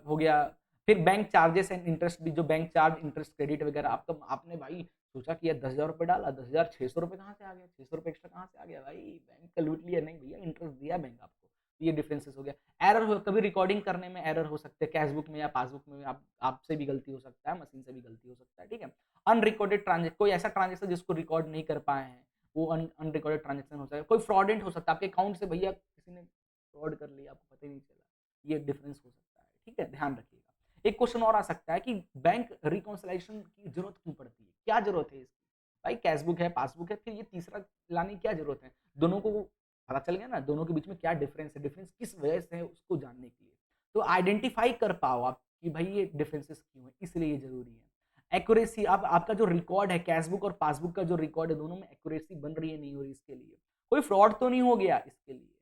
A: हो गया। फिर बैंक चार्जेस एंड इंटरेस्ट भी, जो बैंक चार्ज, इंटरेस्ट, क्रेडिट वगैरह, आपका आपने भाई सोचा कि यार 10,000 रुपये डाला, 10,600 रुपये कहाँ से आ गया, 600 रुपये एक्स्ट्रा कहाँ से आ गया, भाई बैंक का लूट लिया? नहीं भैया, इंटरेस्ट दिया बैंक आपको। ये डिफरेंसेस हो गया। एरर हो, कभी रिकॉर्डिंग करने में एरर हो सकते हैं, कैशबुक में या पासबुक में, आप आपसे भी गलती हो सकता है, मशीन से भी गलती हो सकता है, ठीक है। अनरिकॉर्डेड ट्रांजेक्शन, कोई ऐसा ट्रांजेक्शन जिसको रिकॉर्ड नहीं कर पाए हैं, वो अनरिकॉर्डेड ट्रांजेक्शन हो सकता है। कोई फ्रॉडेंट हो सकता है, आपके अकाउंट से भैया किसी ने फ्रॉड कर लिया, आपको पता ही नहीं चला, ये डिफरेंस हो सकता है, ठीक है, ध्यान रखिएगा। एक क्वेश्चन और आ सकता है कि बैंक रिकॉन्सिलेशन की जरूरत क्यों पड़ती है, क्या जरूरत है इसकी? भाई कैशबुक है, पासबुक है, फिर ये तीसरा लाने की क्या जरूरत है? दोनों को पता चल गया ना, दोनों के बीच में क्या डिफरेंस है, डिफरेंस किस वजह से है, उसको जानने के लिए। तो आइडेंटिफाई कर पाओ आप कि भाई ये डिफरेंसेस क्यों है, इसलिए ये जरूरी है। एक्यूरेसी, आप आपका जो रिकॉर्ड है, कैशबुक और पासबुक का जो रिकॉर्ड है, दोनों में एक्यूरेसी बन रही है नहीं हो रही, इसके लिए कोई फ्रॉड तो नहीं हो गया, इसके लिए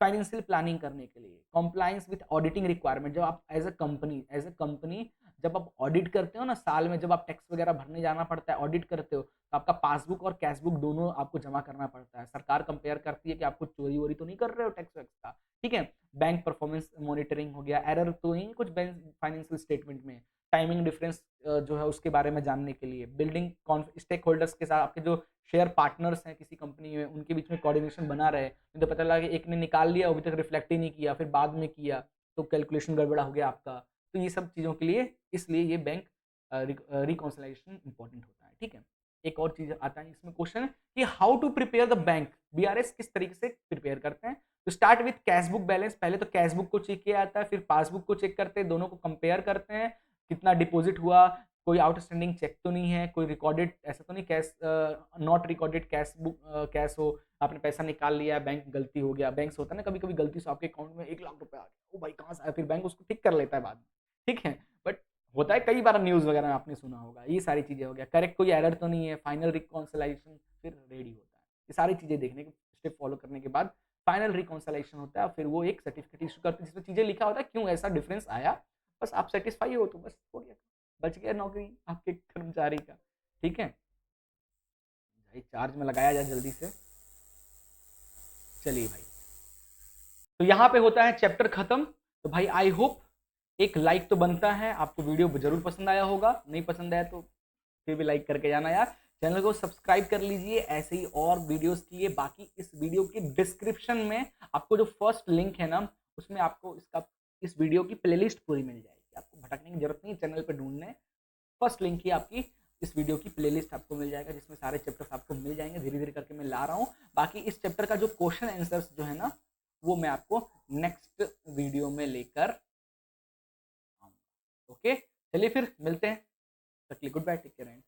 A: फाइनेंशियल प्लानिंग करने के लिए। कॉम्प्लायंस विद ऑडिटिंग रिक्वायरमेंट, जब आप एज अ कंपनी जब आप ऑडिट करते हो ना, साल में जब आप टैक्स वगैरह भरने जाना पड़ता है, ऑडिट करते हो, तो आपका पासबुक और कैशबुक दोनों आपको जमा करना पड़ता है। सरकार कंपेयर करती है कि आपको चोरी वोरी तो नहीं कर रहे हो टैक्स वैक्स का, ठीक है। बैंक परफॉर्मेंस मॉनिटरिंग हो गया, एरर तो नहीं कुछ फाइनेंशियल स्टेटमेंट में। टाइमिंग डिफरेंस जो है उसके बारे में जानने के लिए। बिल्डिंग स्टेक होल्डर्स के साथ, आपके जो शेयर पार्टनर्स हैं किसी कंपनी में, उनके बीच में कोऑर्डिनेशन बना रहे। नहीं तो पता लगा कि एक ने निकाल लिया, अभी तक रिफ्लेक्ट ही नहीं किया, फिर बाद में किया, तो कैलकुलेशन गड़बड़ा हो गया आपका। तो ये सब चीज़ों के लिए, इसलिए ये बैंक रिकॉन्सिलेशन इंपॉर्टेंट होता है, ठीक है। एक और चीज आता है इसमें क्वेश्चन कि how to prepare the bank, BRS किस तरीके से प्रिपेयर करते हैं? तो स्टार्ट विथ कैशबुक बैलेंस, पहले तो कैशबुक को चेक किया जाता है, फिर पासबुक को चेक करते हैं, दोनों को कंपेयर करते हैं, कितना डिपॉजिट हुआ, कोई आउटस्टैंडिंग चेक तो नहीं है, कोई रिकॉर्डेड ऐसा तो नहीं, cash not recorded cash book cash हो, आपने पैसा निकाल लिया, बैंक गलती हो गया। बैंक से होता है ना कभी कभी गलती से आपके अकाउंट में 1 लाख रुपए आ गया, ओ भाई कहाँ से आया, फिर बैंक उसको ठीक कर लेता है बाद में, ठीक है। बट होता है कई बार, न्यूज वगैरह में आपने सुना होगा, ये सारी चीजें हो गया। करेक्ट कोई एरर तो नहीं है, फाइनल रिकॉन्सिलेशन फिर रेडी होता है। ये सारी चीजें देखने के स्टेप फॉलो करने के बाद फाइनल रिकॉन्सिलेशन होता है, फिर वो एक सर्टिफिकेट इशू करते हैं जिसमें चीजें लिखा होता है क्यों ऐसा डिफरेंस आया, बस आप सेटिस्फाई हो तो बस हो गया, बच गया नौकरी आपके कर्मचारी का, ठीक है। भाई चार्ज में लगाया जाए जल्दी से, चलिए भाई। तो यहाँ पे होता है चैप्टर खत्म। तो भाई आई होप एक लाइक तो बनता है, आपको वीडियो जरूर पसंद आया होगा, नहीं पसंद आया तो फिर भी लाइक करके जाना यार। चैनल को सब्सक्राइब कर लीजिए ऐसे ही और वीडियोस के लिए। बाकी इस वीडियो की डिस्क्रिप्शन में आपको जो फर्स्ट लिंक है ना, उसमें आपको इस वीडियो की प्लेलिस्ट पूरी मिल जाएगी, आपको भटकने की जरूरत नहीं, चैनल पर ढूंढने, फर्स्ट लिंक ही आपकी इस वीडियो की प्लेलिस्ट आपको मिल जाएगा, जिसमें सारे चैप्टर्स आपको मिल जाएंगे, धीरे धीरे करके मैं ला रहा हूँ। बाकी इस चैप्टर का जो क्वेश्चन आंसर्स जो है ना, वो मैं आपको नेक्स्ट वीडियो में लेकर आऊंगा। ओके, चलिए फिर मिलते हैं, गुड बाय, टेक केयर।